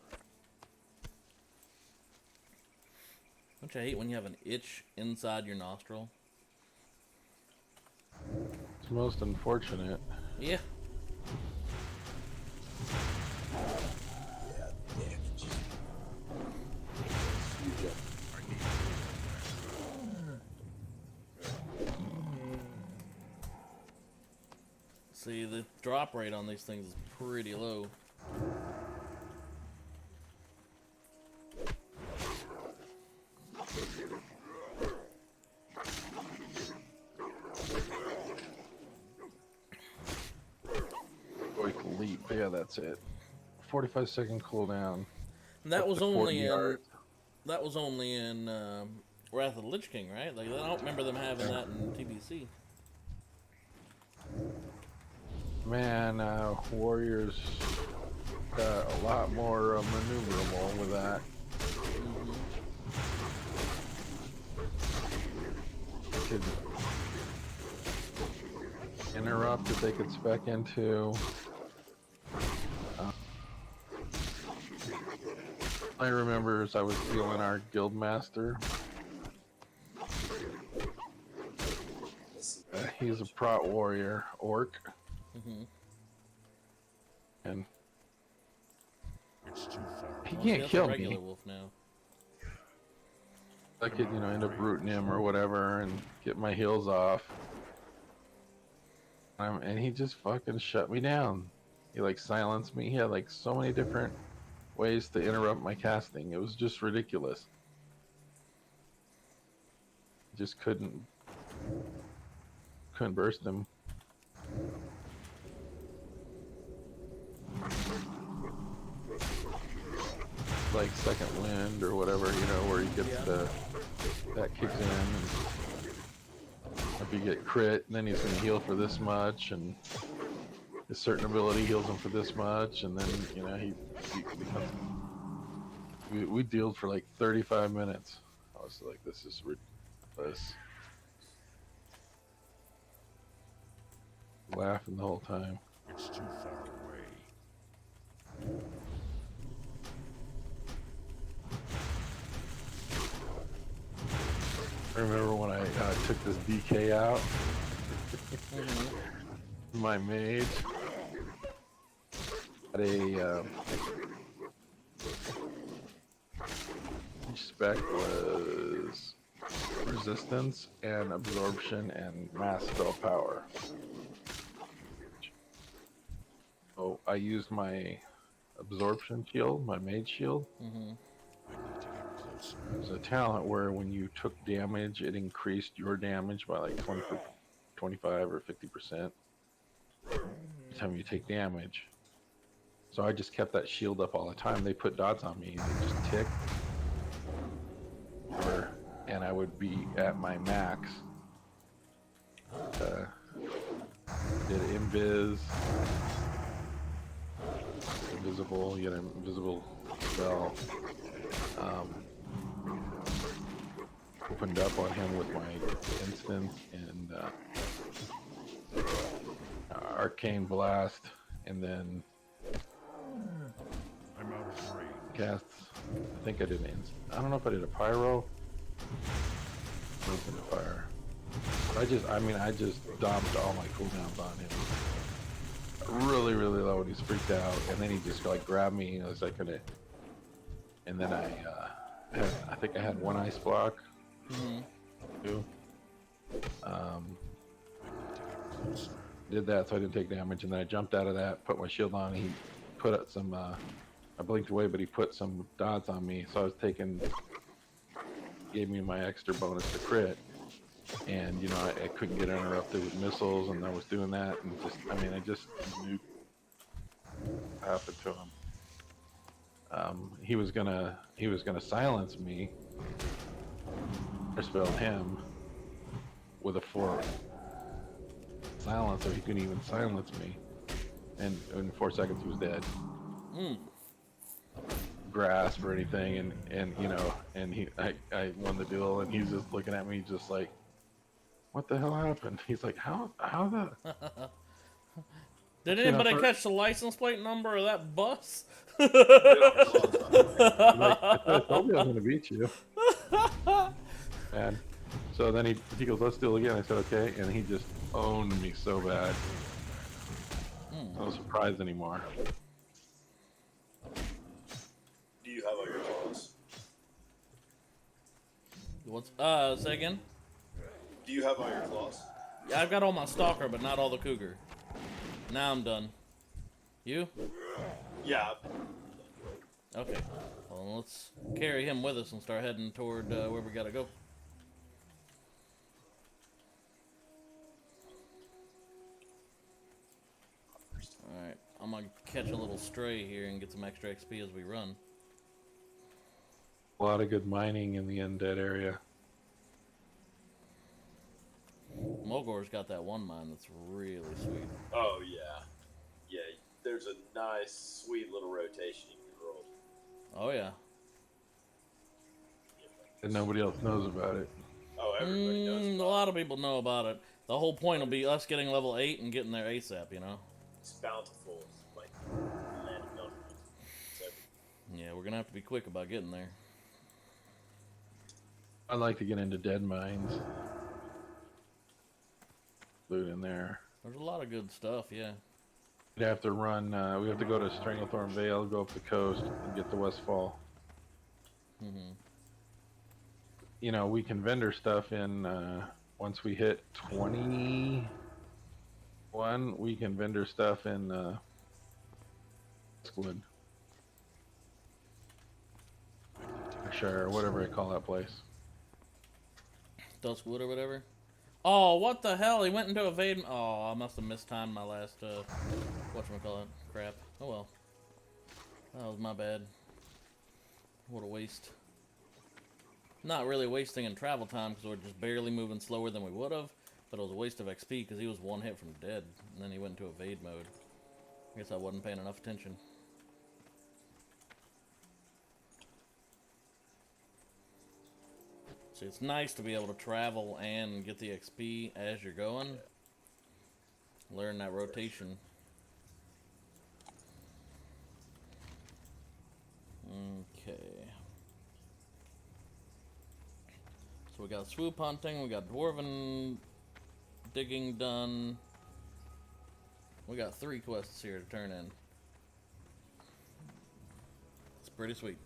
Don't you hate when you have an itch inside your nostril? It's most unfortunate. Yeah. Yeah, damage. See, the drop rate on these things is pretty low. Leap, yeah, that's it. 45-second cooldown. And that was to 40 only in yards. that was only in Wrath of the Lich King, right? Like I don't remember them having that in TBC. Man, warriors got a lot more maneuverable with that. They could interrupt if they could spec into. I remember as I was healing our guild master. He's a prot warrior, orc. And he can't kill me. Wolf now. I could, you know, end up rooting him or whatever and get my heals off. And he just fucking shut me down. He like silenced me. He had like so many different ways to interrupt my casting. It was just ridiculous. Just couldn't burst him. Like second wind or whatever, you know, where he gets that kicks in, and if you get crit, then he's gonna heal for this much, and his certain ability heals him for this much, and then, you know, he becomes. We dealed for like 35 minutes. I was like, this is ridiculous. Laughing the whole time. It's too far away. remember when I took this DK out. My mage had a spec was resistance and absorption and mass spell power. So I used my absorption shield, my mage shield. It was a talent where when you took damage, it increased your damage by like 25 or 50% every time you take damage. So I just kept that shield up all the time. They put dots on me and they just tick. And I would be at my max. Did invis, invisible, you get an invisible spell. Opened up on him with my instance and arcane blast, and then I'm out of range. casts. I think I did an instant. I don't know if I did a pyro. Open the fire. I just dumped all my cooldowns on him. Really, really low, and he's freaked out. And then he just like grabbed me as I couldn't. And then I think I had one ice block. Two. Did that so I didn't take damage, and then I jumped out of that, put my shield on. He put up some. I blinked away, but he put some dots on me, so I was taking. Gave me my extra bonus to crit, and you know I couldn't get interrupted with missiles, and I was doing that, and I just knew what happened to him. He was gonna silence me. I spelled him with a 4 silence, so he couldn't even silence me, and in 4 seconds he was dead. Grasp or anything, and you know, and I won the duel, and he's just looking at me just like, what the hell happened? He's like, how the Did anybody catch the license plate number of that bus? like, I told you I was gonna beat you. And so then he goes, let's do it again. I said okay, and he just owned me so bad. No surprise anymore. Do you have all your claws? What's say again? Do you have all your claws? Yeah, I've got all my stalker, but not all the cougar. Now I'm done. You? Yeah. Okay. Well, let's carry him with us and start heading toward where we gotta go. Alright, I'm gonna catch a little stray here and get some extra XP as we run. A lot of good mining in the undead area. Mulgor's got that one mine that's really sweet. Oh yeah. Yeah. There's a nice, sweet little rotation you can roll. Oh yeah. And nobody else knows about it. Oh, everybody knows. A About lot of people know about it. The whole point will be us getting level 8 and getting there ASAP, you know? It's bountiful, like land of bountiful. Yeah, we're gonna have to be quick about getting there. I'd like to get into dead mines. Loot in there. There's a lot of good stuff, yeah. We'd have to run, we have to go to Stranglethorn Vale, go up the coast, and get to Westfall. You know, we can vendor stuff in, once we hit 21, we can vendor stuff in, Westwood. Or whatever I call that place. Duskwood or whatever. Oh, what the hell? He went into evade. Oh, I must have mistimed my last, whatchamacallit, crap. Oh well. That was my bad. What a waste. Not really wasting in travel time because we're just barely moving slower than we would have, but it was a waste of XP because he was one hit from dead, and then he went into evade mode. I guess I wasn't paying enough attention. See, it's nice to be able to travel and get the XP as you're going. Learn that rotation. Okay. So we got swoop hunting, we got dwarven digging done. We got 3 quests here to turn in. It's pretty sweet.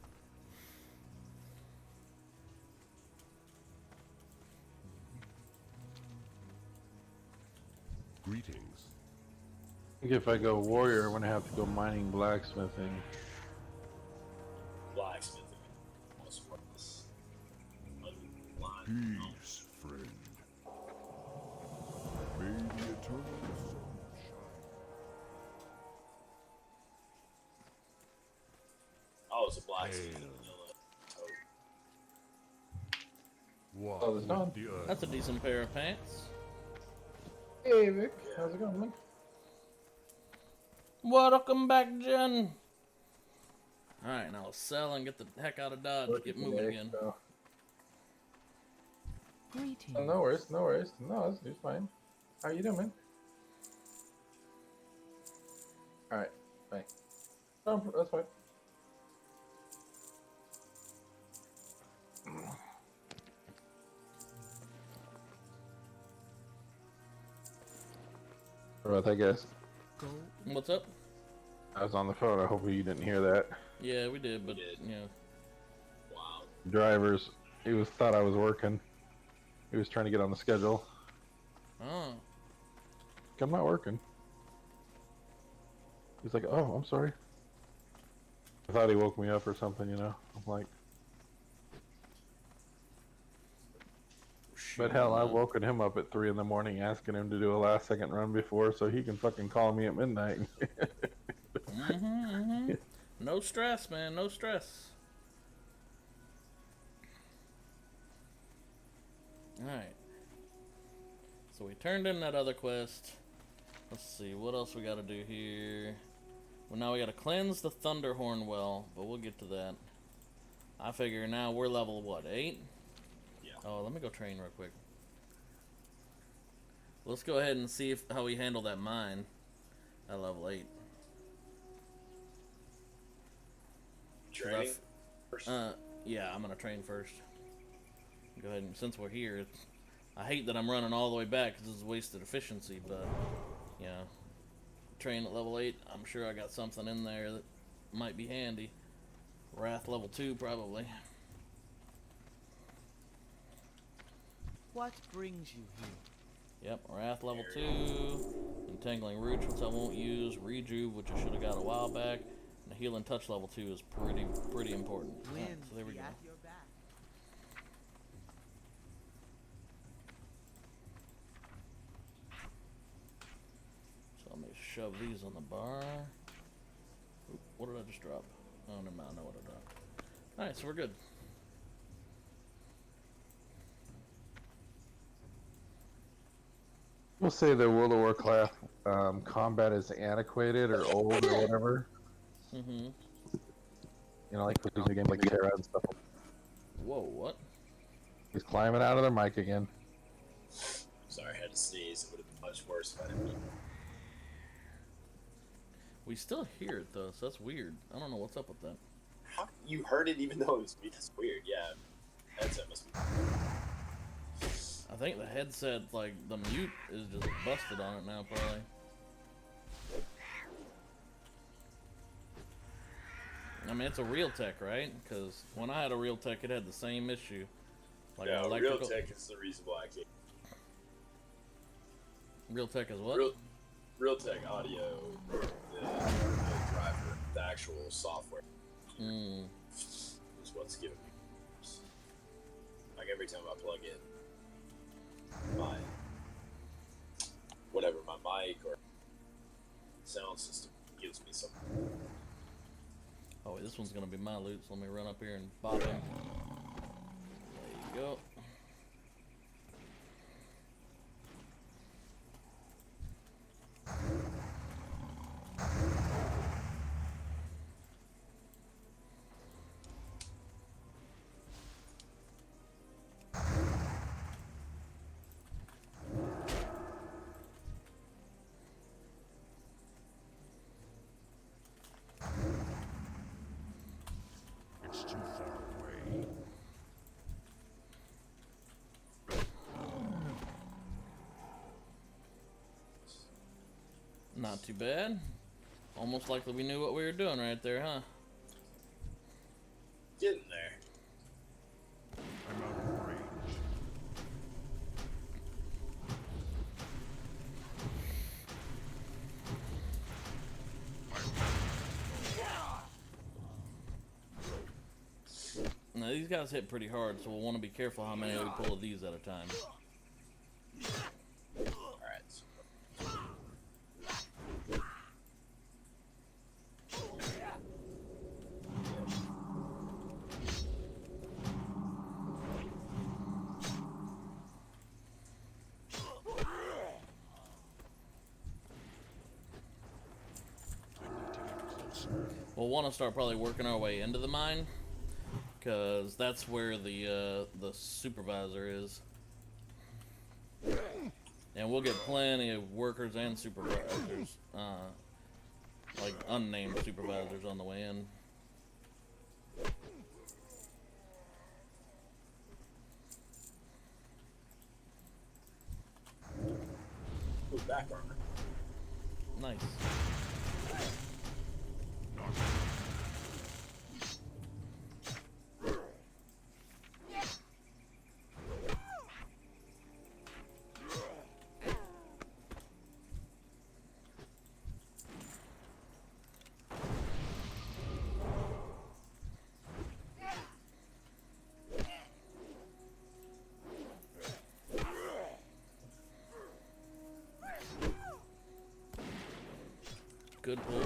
Greetings. I think if I go warrior, I'm gonna have to go mining, blacksmithing. Blacksmithing. What's worthless. Peace, friend. May the eternal sun shine. Oh, it's a blacksmith. Hail. Oh. Walk Oh, it's done. with the earth. That's a decent pair of pants. Hey Vic, how's it going, man? Welcome back, Jen. Alright, now let's sell and get the heck out of Dodge. Get moving again. So. Greetings. Oh, no worries, no worries. No, it's fine. How you doing, man? Alright, fine. Oh, that's fine. What about that, guys? Go. What's up? I was on the phone. I hope you didn't hear that. Yeah, we did, but, We did. you know. Wow. Drivers, he thought I was working. He was trying to get on the schedule. Oh. I'm not working. He's like, oh, I'm sorry. I thought he woke me up or something, you know? I'm like, but hell, I woken him up at 3 in the morning asking him to do a last second run before so he can fucking call me at midnight. No stress, man. No stress. Alright. So we turned in that other quest. Let's see, what else we gotta do here? Well, now we gotta cleanse the Thunderhorn well, but we'll get to that. I figure now we're level, what, 8? Yeah. Oh, let me go train real quick. Let's go ahead and see how we handle that mine at level 8. Training? First. Yeah, I'm gonna train first. Go ahead and, since we're here, I hate that I'm running all the way back because it's wasted efficiency, but, you know, train at level 8, I'm sure I got something in there that might be handy. Wrath level 2, probably. What brings you here? Yep, Wrath level 2, Entangling Roots, which I won't use, Rejuve, which I should have got a while back, and the Healing Touch level 2 is pretty important. Alright, Winds so there we be go. at your back. So let me shove these on the bar. Oop, what did I just drop? Oh, never mind, I know what I dropped. Alright, so we're good. We'll say the World of Warcraft combat is antiquated or old or whatever. Mm-hmm. You know, like the game like Terra and stuff. Whoa, what? He's climbing out of their mic again. Sorry, I had to sneeze. It would have been much worse if I didn't. We still hear it though, so that's weird. I don't know what's up with that. How you heard it even though it was me? That's weird. Yeah, headset must be. I think the headset, like, the mute is just busted on it now, probably. I mean, it's a Realtek, right? Because when I had a Realtek, it had the same issue. Like Yeah, an electrical... Realtek is the reason why I can't. Realtek is what? Realtek audio, the driver, the actual software Mm. is what's giving me. Like every time I plug in my whatever, my mic or sound system gives me something. Oh, wait, this one's gonna be my loot, so let me run up here and bop him. There you go. It's too far away. Not too bad. Almost like we knew what we were doing right there, huh? Getting there. I'm out of range. Now these guys hit pretty hard, so we'll want to be careful how many we pull of these at a time. Alright. We'll want to start probably working our way into the mine, because that's where the supervisor is. And we'll get plenty of workers and supervisors, like unnamed supervisors on the way in. Ooh, back armor. Nice. Good pull.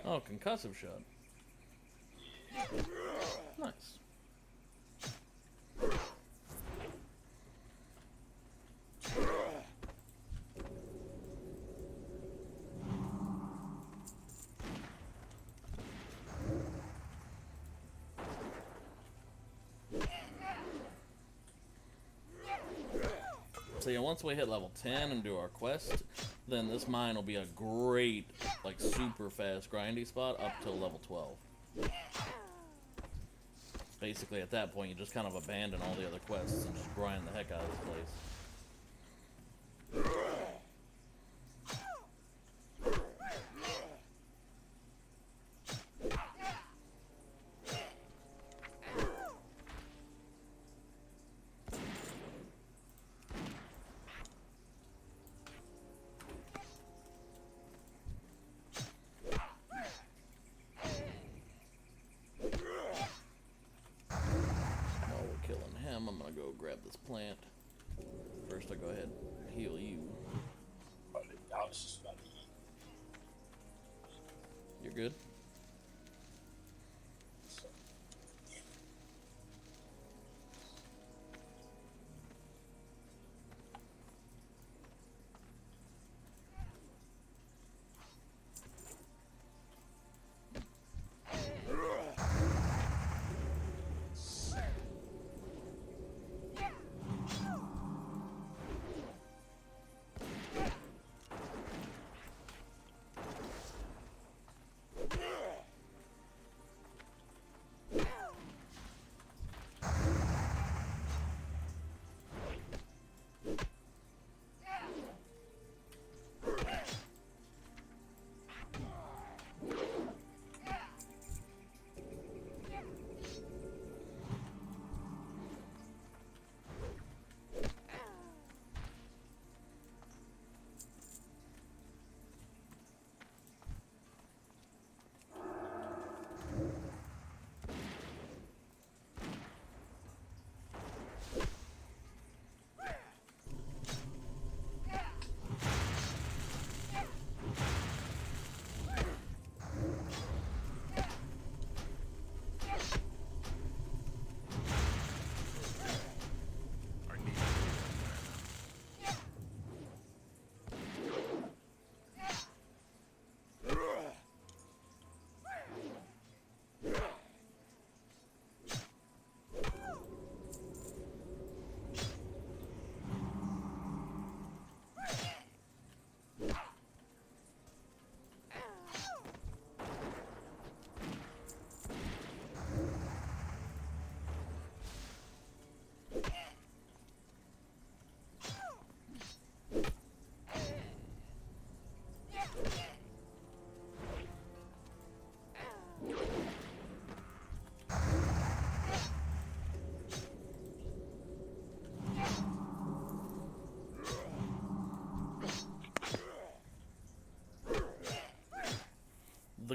Oh, concussive shot. Nice. So yeah, once we hit level 10 and do our quest, then this mine will be a great, like, super fast grindy spot up till level 12. Basically, at that point, you just kind of abandon all the other quests and just grind the heck out of this place. I'm gonna go grab this plant. First, I go ahead and heal you. I was just about to eat. You're good. So.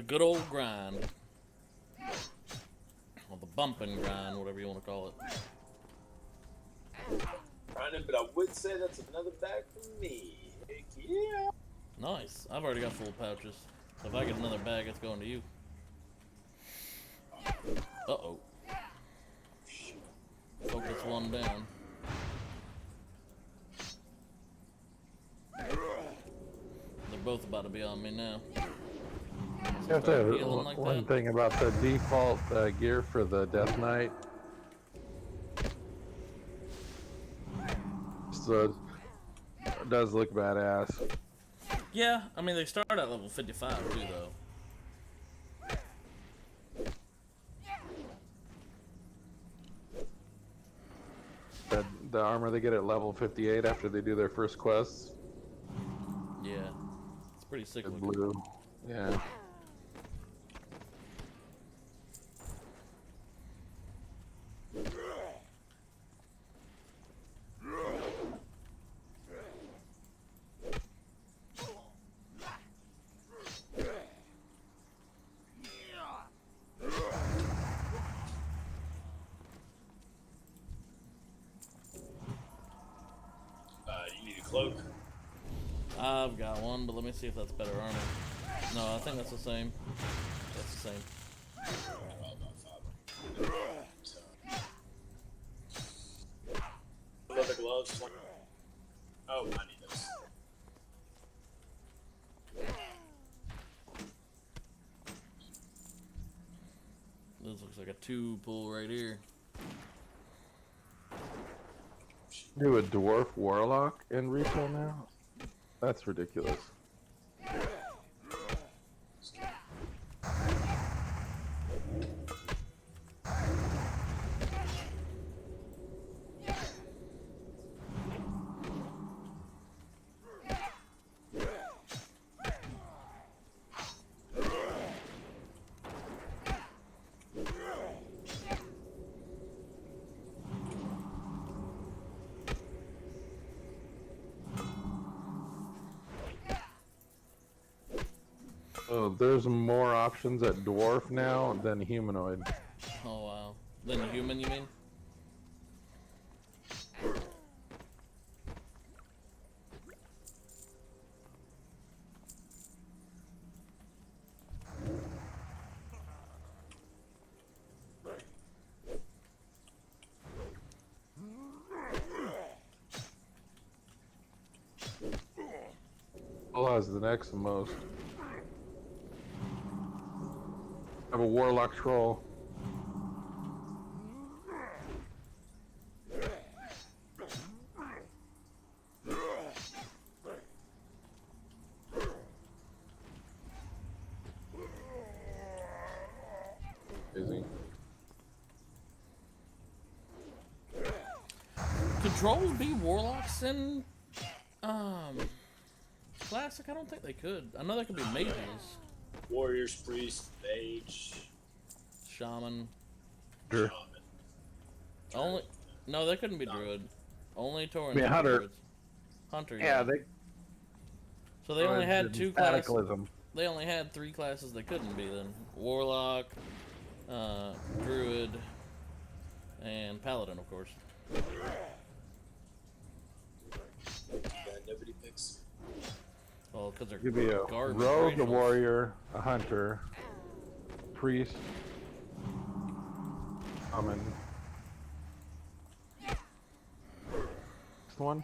good old grind. Or the bumping grind, whatever you want to call it. Grinding, but I would say that's another bag for me. Heck yeah. Nice. I've already got full pouches. So if I get another bag, it's going to you. Uh-oh. Focus one down. They're both about to be on me now. You have to have Healing like one that. thing about the default gear for the Death Knight. So it does look badass. Yeah, I mean, they start at level 55 too, though. The armor they get at level 58 after they do their first quests Yeah. It's pretty sick is looking. blue. Yeah. You need a cloak. I've got one, but let me see if that's better armor. No, I think that's the same. That's the same. Leather gloves. Oh, I need those. This looks like a 2 pull right here. Do a dwarf warlock in retail now? That's ridiculous. Oh, there's more options at dwarf now than humanoid. Oh, wow. Then human, you mean? Who has the next most? I have a warlock troll. Busy. Could trolls be warlocks in classic? I don't think they could. I know they could be mages. Warriors, priest, mage, Shaman. Sure. shaman. Only no, they couldn't be druid. Only Taurans. I mean, could be hunter. druids. Hunter. Yeah, they. So they only had 2 classes. Cataclysm. They only had 3 classes they couldn't be then. Warlock, Druid, and Paladin, of course. Yeah, nobody picks. Well, because they're You could be a garbage rogue, a racials. warrior, a hunter, priest, shaman. Next one?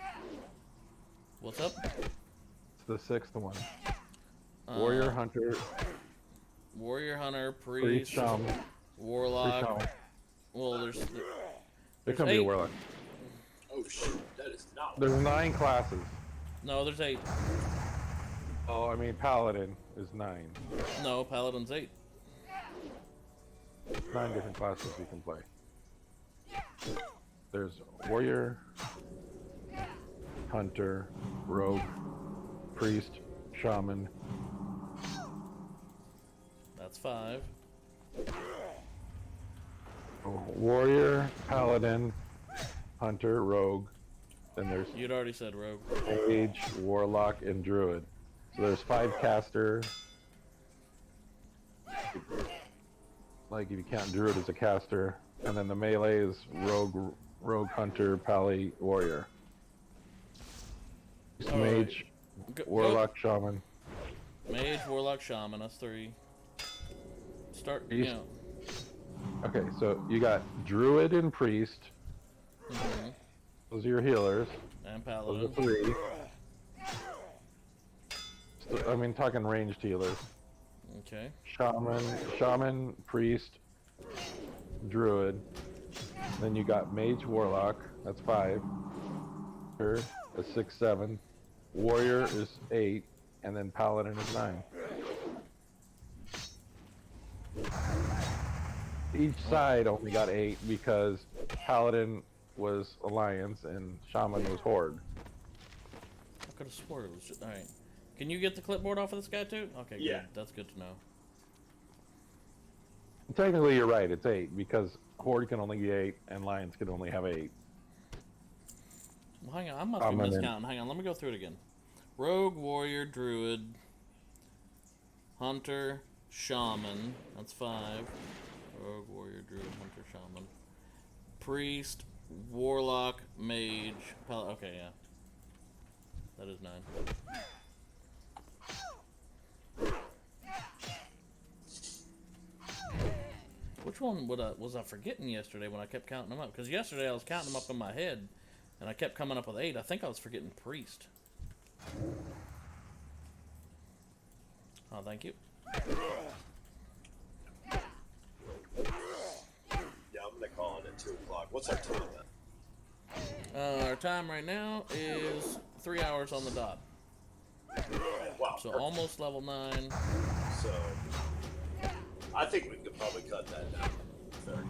What's up? It's the 6th one. Uh, Warrior, hunter, Warrior, hunter, priest, priest, shaman. warlock. shaman. Well, there's There can be a 8. warlock. Oh shoot, that is not. There's 9 classes. No, there's 8. Oh, I mean, paladin is 9. No, Paladin's 8. 9 different classes you can play. There's warrior, hunter, rogue, priest, shaman. That's 5. Warrior, paladin, hunter, rogue. Then there's You'd already said rogue. mage, warlock, and druid. So there's 5 caster. like if you count druid as a caster, and then the melee is rogue, hunter, pally, warrior. All Mage, right. warlock, shaman. Mage, warlock, shaman. That's 3. Start. Priest. You know. Okay, so you got druid and priest. Mhm. Those are your healers. And Those paladin. are 3. So, I mean, talking ranged healers. Okay. Shaman, priest, druid. Then you got mage, warlock. That's 5. That's 6, 7. Warrior is 8, and then paladin is 9. Each side only got 8 because paladin was alliance and shaman was horde. I could have swore it was just. Alright. Can you get the clipboard off of this guy too? Okay, Yeah. good. That's good to know. Technically, you're right. It's 8 because horde can only be 8 and lions can only have 8. Well, hang on. I must be miscounting. Hang on. Let me go through it again. Rogue, warrior, druid, hunter, shaman. That's 5. Rogue, warrior, druid, hunter, shaman. Priest, warlock, mage, okay, yeah. That is 9. Which one was I forgetting yesterday when I kept counting them up? Because yesterday I was counting them up in my head, and I kept coming up with 8. I think I was forgetting priest. Oh, thank you. Yeah, I'm gonna call it at 2 o'clock. What's our time then? Our time right now is 3 hours on the dot. Wow. So perfect. almost level 9. So I think we could probably cut that down. 30.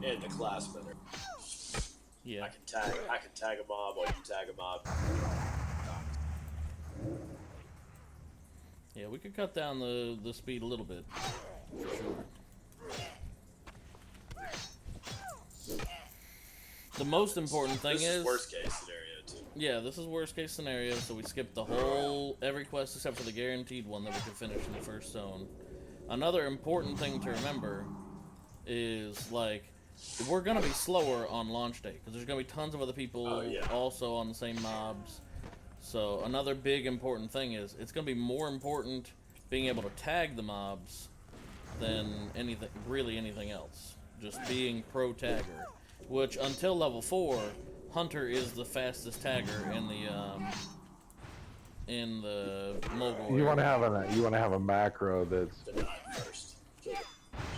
And the class minute. Yeah. I can tag a mob while you tag a mob. Yeah, we could cut down the speed a little bit. For sure. The most important thing This is worst case scenario too. Yeah, this is worst case scenario, so we skipped the whole, every quest except for the guaranteed one that we could finish in the first zone. Another important thing to remember is, like, we're going to be slower on launch day, because there's going to be tons of other people also on the same mobs. So another big important thing is, it's going to be more important being able to tag the mobs than anything else. Just being pro tagger. Which, until level 4, Hunter is the fastest tagger in the mobile. You want to have a macro that's Deny first.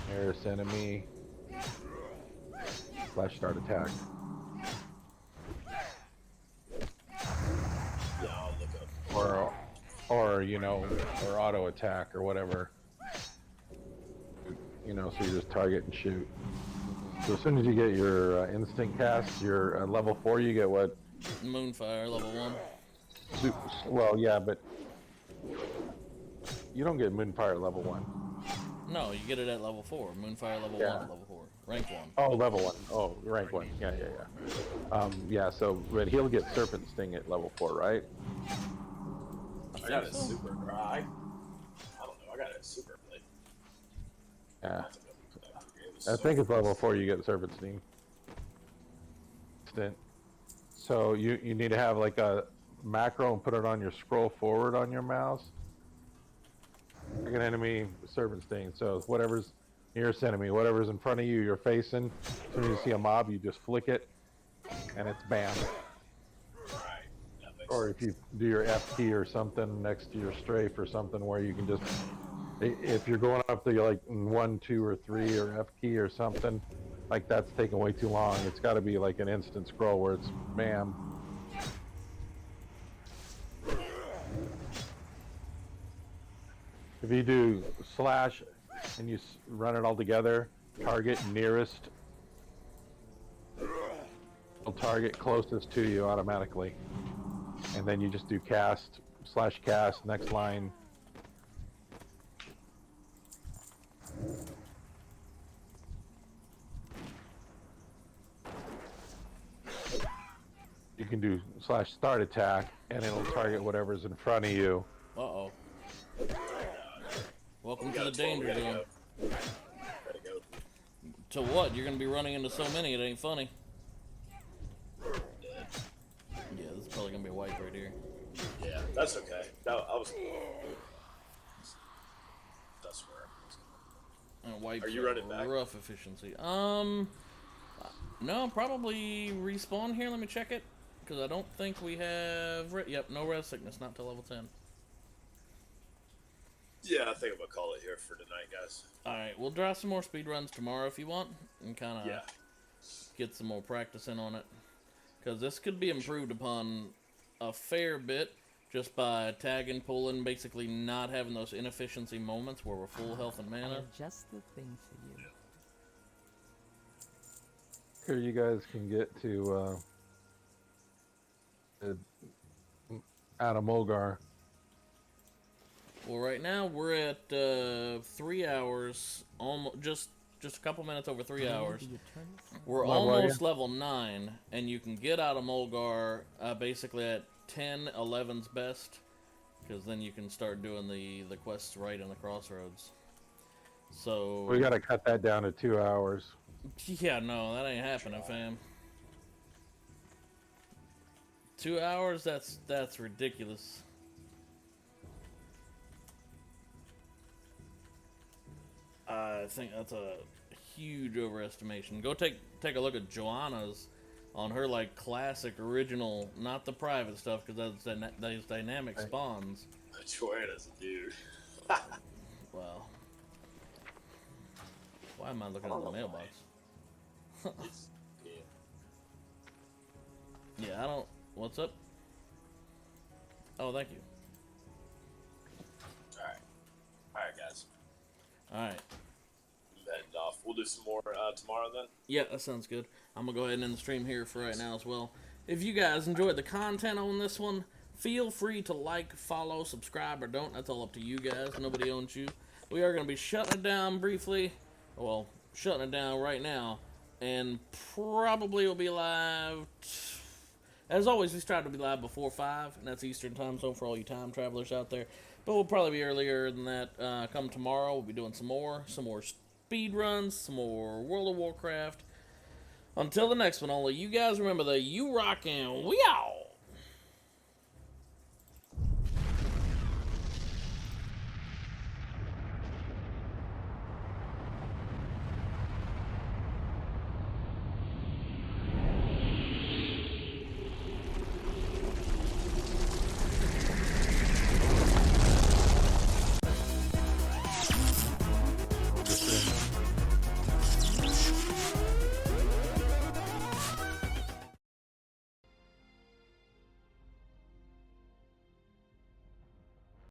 nearest enemy / start attack. Yeah, I'll look up. Or you know, or auto attack or whatever. You know, so you just target and shoot. So as soon as you get your instinct cast, your level 4, you get what? Moonfire, level 1. Well, yeah, but you don't get Moonfire level 1. No, you get it at level 4. Moonfire level 1 at level 4. Rank 1. Oh, level 1. Oh, rank 1. Yeah. Yeah, so, but he'll get Serpent Sting at level 4, right? I got a super dry. I don't know. I got a super blade. Yeah. I think it's level 4 you get Serpent Sting. So you need to have like a macro and put it on your scroll forward on your mouse. Like an enemy Serpent Sting. So whatever's nearest enemy, whatever's in front of you, you're facing. As soon as you see a mob, you just flick it, and it's bam. Right. Or if you do your F key or something next to your strafe or something where you can just, if you're going up to like 1, 2, or 3 or F key or something, like that's taking way too long. It's got to be like an instant scroll where it's bam. If you do slash and you run it all together, target nearest, will target closest to you automatically. And then you just do cast, slash cast, next line. You can do slash start attack, and it'll target whatever's in front of you. Uh-oh. Into got the a 12, we danger gotta zone. go. Gotta go. To what? You're gonna be running into so many, it ain't funny. Dead. Yeah, this is probably gonna be a wipe right here. Yeah, that's okay. I was. That's where. And wipes Are you running back? rough efficiency. No, probably respawn here. Let me check it. Because I don't think we have... Yep, no res sickness, not till level 10. Yeah, I think I'm gonna call it here for tonight, guys. Alright, we'll draw some more speed runs tomorrow if you want. And kind of Yeah. get some more practice in on it. Because this could be improved upon a fair bit just by tagging, pulling, basically not having those inefficiency moments where we're full health and I mana. have just the thing for you. Here you guys can get to Adam Mulgar. Well, right now we're at 3 hours, almost just a couple minutes over 3 hours. The eternal We're Level, yeah. almost level 9, and you can get out of Mulgar basically at 10, 11's best, because then you can start doing the quests right in the crossroads. So We got to cut that down to 2 hours. yeah, no, that ain't happening, fam. 2 hours? That's ridiculous. I think that's a huge overestimation. Go take a look at Joanna's on her like classic original, not the private stuff, because those dynamic spawns. Joanna's a dude. Well, why am I looking at the mailbox? Yeah. Yeah, I don't. What's up? Oh, thank you. Alright, guys. All right. I'm heading off. We'll do some more tomorrow then. Yeah, that sounds good. I'm gonna go ahead and end the stream here for right now as well. If you guys enjoyed the content on this one, feel free to like, follow, subscribe, or don't. That's all up to you guys. Nobody owns you. We are gonna be shutting it down briefly. Well, shutting it down right now, and probably will be live. As always, we strive to be live before 5, and that's Eastern time zone for all you time travelers out there. But we'll probably be earlier than that. Come tomorrow, we'll be doing some more speed runs, some more World of Warcraft. Until the next one, only you guys remember that you rockin' we out.